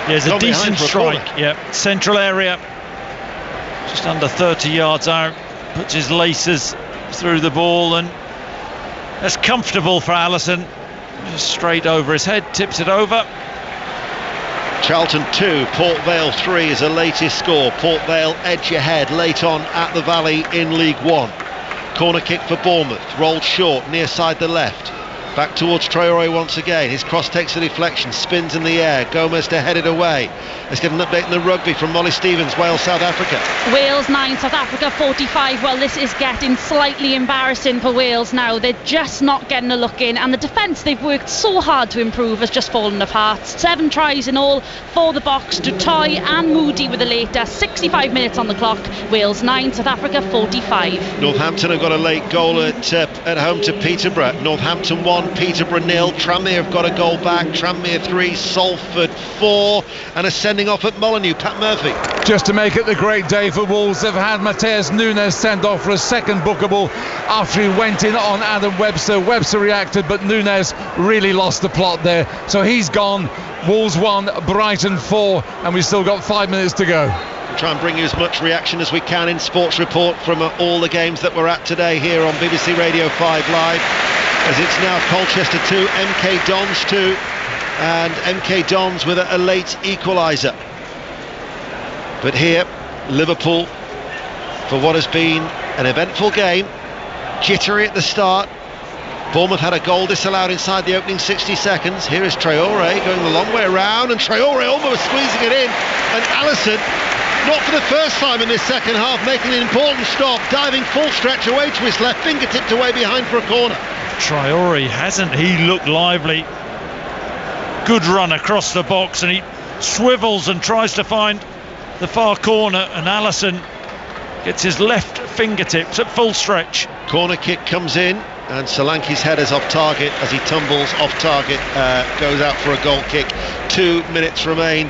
There's a decent strike. Yeah, central area, just under 30 yards out. Puts his laces through the ball and that's comfortable for Alisson. Just straight over his head, tips it over. Charlton 2, Port Vale 3 is the latest score. Port Vale edge ahead late on at the Valley in League 1. Corner kick for Bournemouth, rolled short, near side the left. Back towards Traore once again. His cross takes a deflection, spins in the air. Gomez to head it away. Let's get an update in the rugby from Molly Stevens, Wales, South Africa. Wales 9, South Africa 45. Well, this is getting slightly embarrassing for Wales now. They're just not getting a look in, and the defence they've worked so hard to improve has just fallen apart. 7 tries in all for the box. Dutoy and Moody with the later. 65 minutes on the clock. Wales 9, South Africa 45. Northampton have got a late goal at home to Peterborough. Northampton 1, Peterborough 0. Tranmere have got a goal back. Tranmere 3, Salford 4, and a sending off at Molineux. Pat Murphy. Just to make it a great day for Wolves, they've had Mateus Nunes sent off for a second bookable after he went in on Adam Webster. Webster reacted, but Nunes really lost the plot there, so he's gone. Wolves 1, Brighton 4, and we've still got 5 minutes to go. We'll try and bring you as much reaction as we can in Sports Report from all the games that we're at today here on BBC Radio 5 Live, as it's now Colchester 2, MK Dons 2, and MK Dons with a late equaliser. But here, Liverpool, for what has been an eventful game, jittery at the start. Bournemouth had a goal disallowed inside the opening 60 seconds. Here is Traore going the long way around, and Traore almost squeezing it in, and Alisson not for the first time in this second half, making an important stop, diving full stretch away to his left, fingertipped away behind for a corner. Traore, hasn't he looked lively? Good run across the box, and he swivels and tries to find the far corner, and Alisson gets his left fingertips at full stretch. Corner kick comes in, and Solanke's header's off target as he tumbles off target, goes out for a goal kick. 2 minutes remain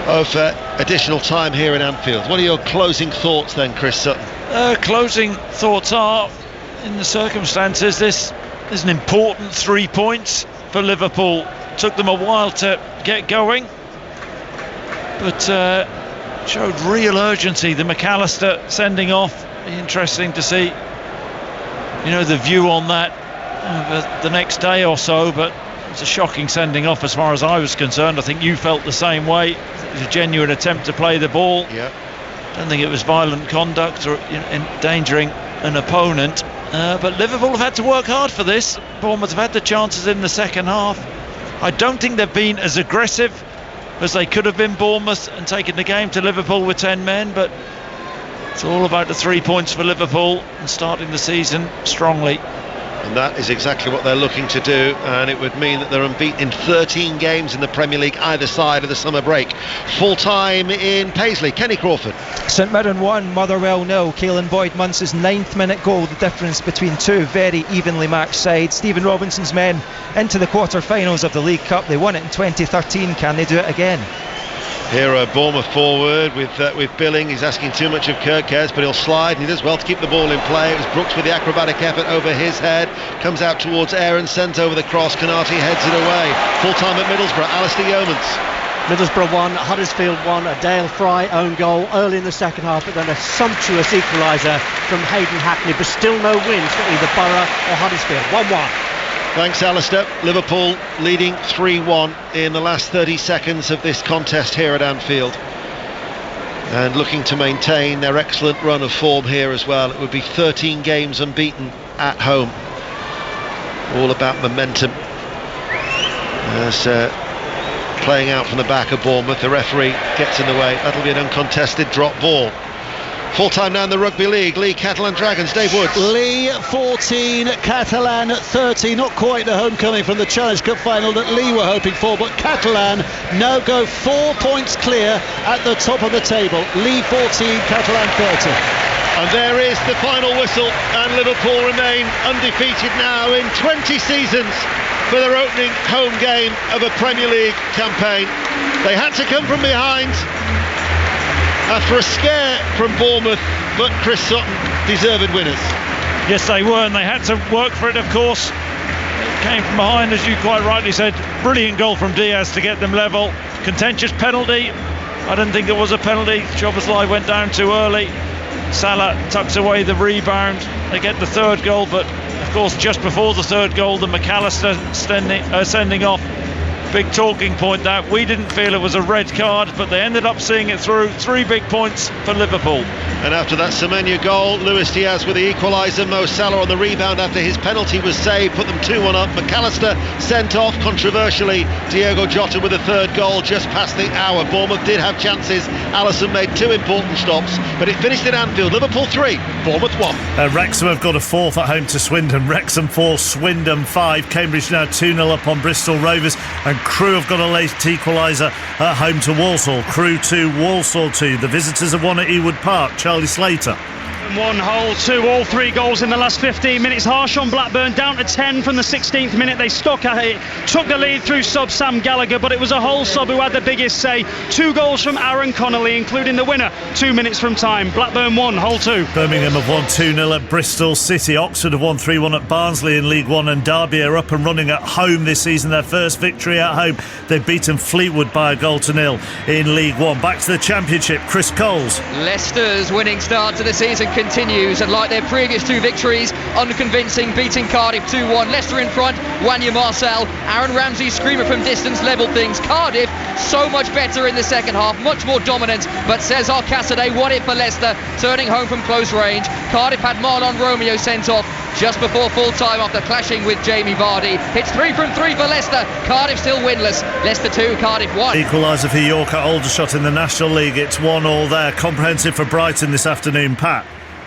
of additional time here in Anfield. What are your closing thoughts then, Chris Sutton? Closing thoughts are, in the circumstances, this is an important 3 points for Liverpool. Took them a while to get going, but showed real urgency. The McAllister sending off, interesting to see, you know, the view on that the next day or so, but it's a shocking sending off as far as I was concerned. I think you felt the same way. It was a genuine attempt to play the ball. Yeah. I don't think it was violent conduct or endangering an opponent, but Liverpool have had to work hard for this. Bournemouth have had the chances in the second half. I don't think they've been as aggressive as they could have been, Bournemouth, and taken the game to Liverpool with 10 men, but it's all about the 3 points for Liverpool and starting the season strongly. And that is exactly what they're looking to do, and it would mean that they're unbeaten in 13 games in the Premier League either side of the summer break. Full time in Paisley, Kenny Crawford. St Mirren 1, Motherwell 0. Caelan Boyd-Munce's 9th minute goal, the difference between two very evenly matched sides. Stephen Robinson's men into the quarter-finals of the League Cup. They won it in 2013. Can they do it again? Here a Bournemouth forward with Billing. He's asking too much of Kirkes, but he'll slide, and he does well to keep the ball in play. It was Brooks with the acrobatic effort over his head. Comes out towards Aaron, sent over the cross. Canati heads it away. Full time at Middlesbrough, Alistair Yeomans. Middlesbrough 1, Huddersfield 1, a Dale Fry own goal early in the second half, but then a sumptuous equaliser from Hayden Hackney, but still no wins for either Borough or Huddersfield. 1-1. Thanks, Alistair. Liverpool leading 3-1 in the last 30 seconds of this contest here at Anfield, and looking to maintain their excellent run of form here as well. It would be 13 games unbeaten at home. All about momentum. As playing out from the back of Bournemouth, the referee gets in the way. That'll be an uncontested drop ball. Full time now in the Rugby League. Lee Catalan Dragons, Dave Woods. Lee 14, Catalan 30. Not quite the homecoming from the Challenge Cup final that Lee were hoping for, but Catalan now go 4 points clear at the top of the table. Lee 14, Catalan 30. And there is the final whistle, and Liverpool remain undefeated now in 20 seasons for their opening home game of a Premier League campaign. They had to come from behind after a scare from Bournemouth, but Chris Sutton, deserved winners. Yes, they were, and they had to work for it, of course. It came from behind, as you quite rightly said. Brilliant goal from Diaz to get them level. Contentious penalty. I didn't think it was a penalty. Szoboszlai went down too early. Salah tucks away the rebound. They get the third goal, but of course just before the third goal, the McAllister sending off. Big talking point that. We didn't feel it was a red card, but they ended up seeing it through. 3 big points for Liverpool. And after that Semenya goal, Luis Diaz with the equaliser. Mo Salah on the rebound after his penalty was saved, put them 2-1 up. McAllister sent off controversially. Diogo Jota with the third goal just past the hour. Bournemouth did have chances. Alisson made 2 important stops, but it finished at Anfield. Liverpool 3, Bournemouth 1. Wrexham have got a 4th at home to Swindon. Wrexham 4, Swindon 5. Cambridge now 2-0 up on Bristol Rovers, and Crewe have got a late equaliser at home to Walsall. Crewe 2, Walsall 2. The visitors have won at Ewood Park. Charlie Slater. 1 Hull 2, all 3 goals in the last 15 minutes. Harsh on Blackburn, down to 10 from the 16th minute. They stuck at it, took the lead through sub Sam Gallagher, but it was a Hull sub who had the biggest say. 2 goals from Aaron Connolly, including the winner 2 minutes from time. Blackburn 1, Hull 2. Birmingham have won 2-0 at Bristol City. Oxford have won 3-1 at Barnsley in League One, and Derby are up and running at home this season. Their first victory at home. They've beaten Fleetwood by 1-0 in League One. Back to the Championship, Chris Coles. Leicester's winning start to the season domination continues, and like their previous 2 victories, unconvincing, beating Cardiff 2-1. Leicester in front, Wanya Marcel, Aaron Ramsey screamer from distance leveled things. Cardiff so much better in the second half, much more dominant, but Cesar Casadei won it for Leicester, turning home from close range. Cardiff had Marlon Romeo sent off just before full time after clashing with Jamie Vardy. Hits 3 from 3 for Leicester. Cardiff still winless. Leicester 2, Cardiff 1. Equaliser for York at Aldershot in the National League. It's 1-1 there. Comprehensive for Brighton this afternoon, Pat.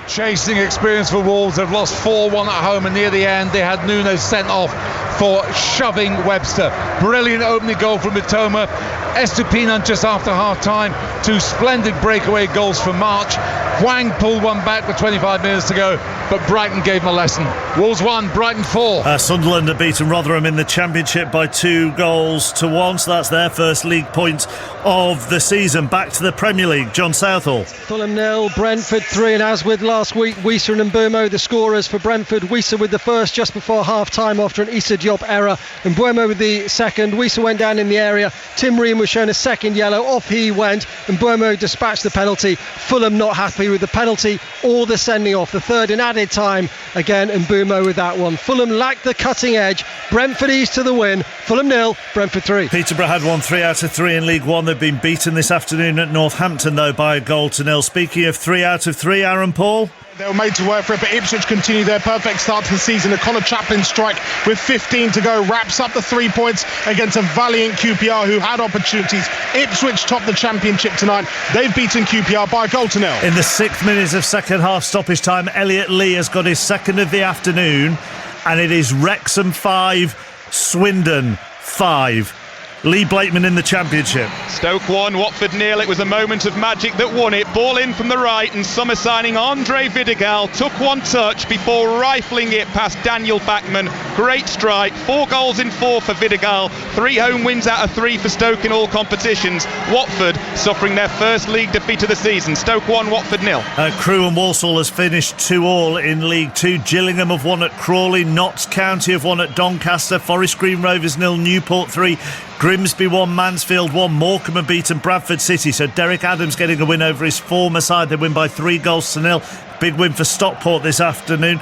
Chasing experience for Wolves. They've lost 4-1 at home, and near the end they had Nuno sent off for shoving Webster. Brilliant opening goal from Mitoma. Estupiñán just after half-time. 2 splendid breakaway goals from March. Hwang pulled one back with 25 minutes to go, but Brighton gave him a lesson. Wolves 1, Brighton 4. Sunderland have beaten Rotherham in the Championship by 2-1, so that's their first league point of the season. Back to the Premier League, John Southall. Fulham 0, Brentford 3, and as with last week, Wissa and Mbeumo the scorers for Brentford. Wissa with the first just before half-time after an Issa Diop error, and Mbeumo with the second. Wissa went down in the area. Tim Ream was shown a second yellow. Off he went, and Mbeumo dispatched the penalty. Fulham not happy with the penalty or the sending off. The third in added time again, and Mbeumo with that one. Fulham lacked the cutting edge. Brentford eased to the win. Fulham 0, Brentford 3. Peterborough had won 3 out of 3 in League One. They've been beaten this afternoon at Northampton, though, by 1-0. Speaking of 3 out of 3, Aaron Paul. They were made to work for it, but Ipswich continue their perfect start to the season. A Connor Chaplin strike with 15 to go wraps up the 3 points against a valiant QPR who had opportunities. Ipswich top the Championship tonight. They've beaten QPR by 1-0. In the 6th minute of second half stoppage time, Elliot Lee has got his second of the afternoon, and it is Wrexham 5, Swindon 5. Lee Blakeman in the Championship. Stoke 1, Watford 0. It was a moment of magic that won it. Ball in from the right, and summer signing Andre Vidigal took one touch before rifling it past Daniel Bachmann. Great strike. 4 goals in 4 for Vidigal. 3 home wins out of 3 for Stoke in all competitions. Watford suffering their first league defeat of the season. Stoke 1, Watford 0. Crewe and Walsall has finished 2-2 in League 2. Gillingham have won at Crawley. Notts County have won at Doncaster. Forest Green Rovers 0, Newport 3. Grimsby 1, Mansfield 1. Morecambe have beaten Bradford City. So Derek Adams getting a win over his former side. They win by 3-0. Big win for Stockport this afternoon.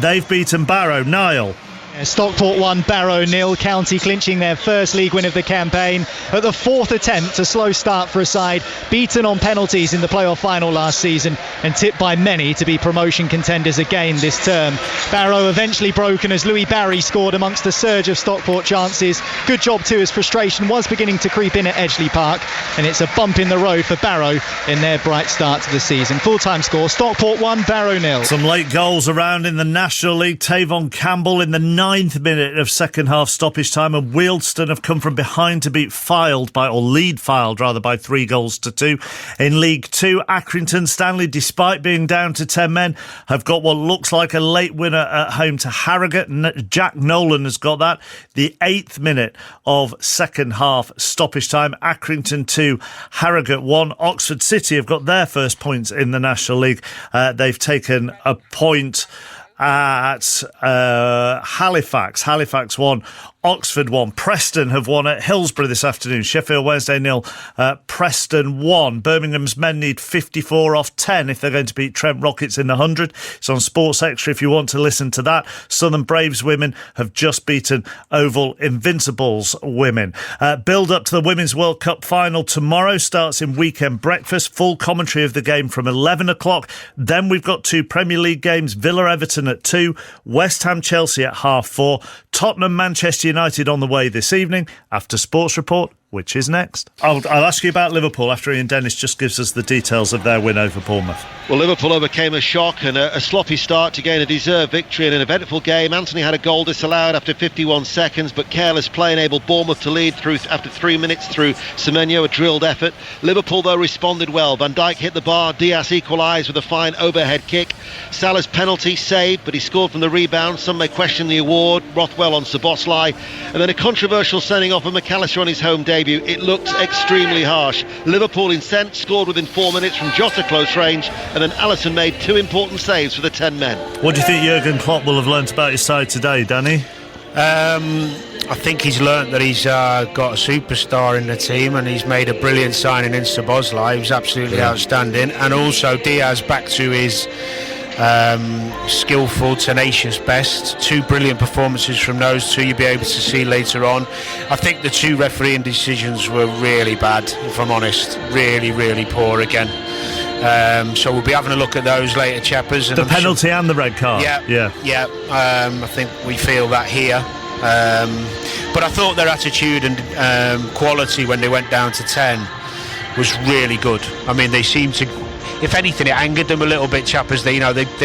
They've beaten Barrow. Niall. Stockport 1, Barrow 0. County clinching their first league win of the campaign at the 4th attempt. A slow start for a side beaten on penalties in the playoff final last season and tipped by many to be promotion contenders again this term. Barrow eventually broken as Louis Barry scored amongst the surge of Stockport chances. Good job too, as frustration was beginning to creep in at Edgeley Park, and it's a bump in the road for Barrow in their bright start to the season. Full-time score, Stockport 1, Barrow 0. Some late goals around in the National League. Tavon Campbell in the 9th minute of second half stoppage time, and Wealdstone have come from behind to beat lead Fylde by 3-2. In League 2, Accrington Stanley, despite being down to 10 men, have got what looks like a late winner at home to Harrogate. Jack Nolan has got that. The 8th minute of second half stoppage time, Accrington 2, Harrogate 1. Oxford City have got their first points in the National League. They've taken a point at Halifax 1, Oxford 1. Preston have won at Hillsborough this afternoon. Sheffield Wednesday 0, Preston 1. Birmingham's men need 54 off 10 if they're going to beat Trent Rockets in the 100. It's on Sports Extra if you want to listen to that. Southern Braves women have just beaten Oval Invincibles women. Build up to the Women's World Cup final tomorrow starts in weekend breakfast. Full commentary of the game from 11 o'clock. Then we've got 2 Premier League games. Villa Everton at 2, West Ham Chelsea at 4:30, Tottenham Manchester United on the way this evening after Sports Report, which is next. I'll ask you about Liverpool after Ian Dennis just gives us the details of their win over Bournemouth. Well, Liverpool overcame a shock and a sloppy start to gain a deserved victory in an eventful game. Anthony had a goal disallowed after 51 seconds, but careless play enabled Bournemouth to lead after 3 minutes through Semenyo, a drilled effort. Liverpool, though, responded well. Van Dijk hit the bar, Diaz equalised with a fine overhead kick. Salah's penalty saved, but he scored from the rebound. Some may question the award. Rothwell on Szoboszlai. And then a controversial sending off of McAllister on his home debut. It looked extremely harsh. Liverpool incensed, scored within 4 minutes from Jota close range, and then Alisson made 2 important saves for the 10 men. What do you think Jurgen Klopp will have learnt about his side today, Danny? I think he's learnt that he's got a superstar in the team, and he's made a brilliant signing in Szoboszlai. He was absolutely outstanding, and also Diaz back to his skillful, tenacious best. 2 brilliant performances from those two you'll be able to see later on. I think the 2 refereeing decisions were really bad, if I'm honest. Really, really poor again. So we'll be having a look at those later, chappers. The penalty and the red card. Yeah. I think we feel that here. But I thought their attitude and quality when they went down to 10 was really good. I mean, they seemed to, if anything, it angered them a little bit, chappers. They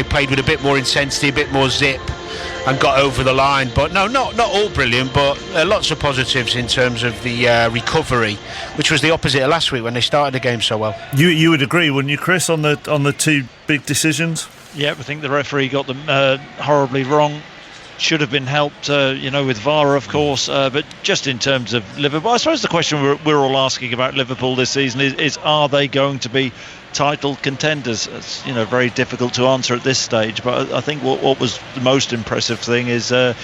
played with a bit more intensity, a bit more zip, and got over the line. But no, not all brilliant, but lots of positives in terms of the recovery, which was the opposite of last week when they started the game so well. You would agree, wouldn't you, Chris, on the 2 big decisions? Yeah, I think the referee got them horribly wrong. Should have been helped, with VAR, of course, but just in terms of Liverpool, I suppose the question we're all asking about Liverpool this season is are they going to be title contenders? It's very difficult to answer at this stage, but I think what was the most impressive thing is the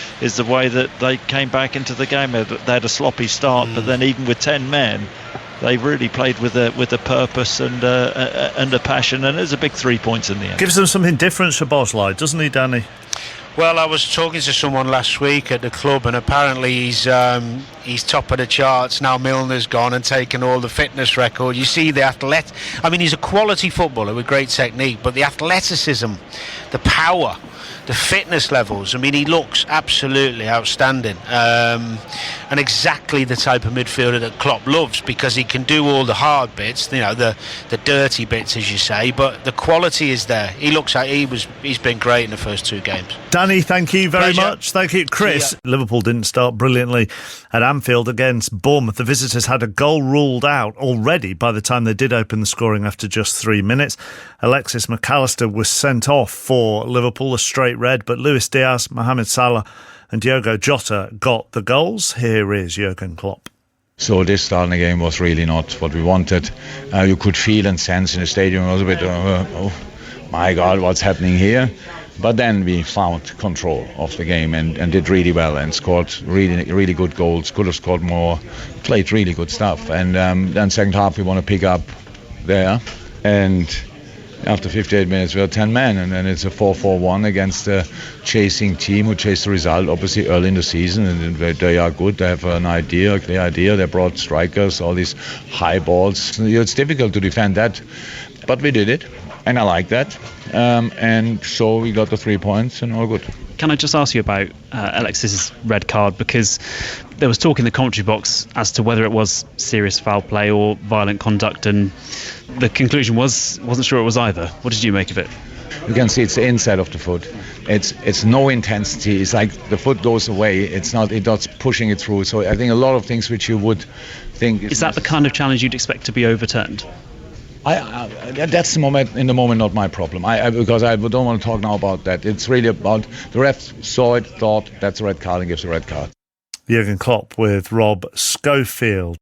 way that they came back into the game. They had a sloppy start, but then even with 10 men, they really played with a purpose and a passion, and there's a big 3 points in the end. Gives them something different, Szoboszlai, doesn't he, Danny? Well, I was talking to someone last week at the club, and apparently he's top of the charts now. Milner's gone and taken all the fitness record. You see the he's a quality footballer with great technique, but the athleticism, the power, the fitness levels, he looks absolutely outstanding, and exactly the type of midfielder that Klopp loves, because he can do all the hard bits, the dirty bits, as you say, but the quality is there. He looks like he's been great in the first 2 games. Danny, thank you very much. Thank you, Chris. Liverpool didn't start brilliantly at Anfield against Bournemouth. The visitors had a goal ruled out already by the time they did open the scoring after just 3 minutes. Alexis McAllister was sent off for Liverpool, a straight red, but Luis Diaz, Mohamed Salah and Diogo Jota got the goals. Here is Jurgen Klopp. So this start of the game was really not what we wanted. You could feel and sense in the stadium a little bit, oh my God, what's happening here? But then we found control of the game and did really well and scored really, really good goals. Could have scored more, played really good stuff. And then second half we want to pick up there. And after 58 minutes we are 10 men, and then it's a 4-4-1 against a chasing team who chased the result obviously early in the season, and they are good. They have an idea, a clear idea. They brought strikers, all these high balls. It's difficult to defend that, but we did it, and I like that. And so we got the 3 points and all good. Can I just ask you about Alexis's red card, because there was talk in the commentary box as to whether it was serious foul play or violent conduct, and the conclusion wasn't sure it was either. What did you make of it? You can see it's the inside of the foot. It's no intensity. It's like the foot goes away. It's not pushing it through. So I think a lot of things which you would think is that the kind of challenge you'd expect to be overturned? That's in the moment not my problem. Because I don't want to talk now about that. It's really about the ref saw it, thought that's a red card, and gives a red card. Jurgen Klopp with Rob Schofield.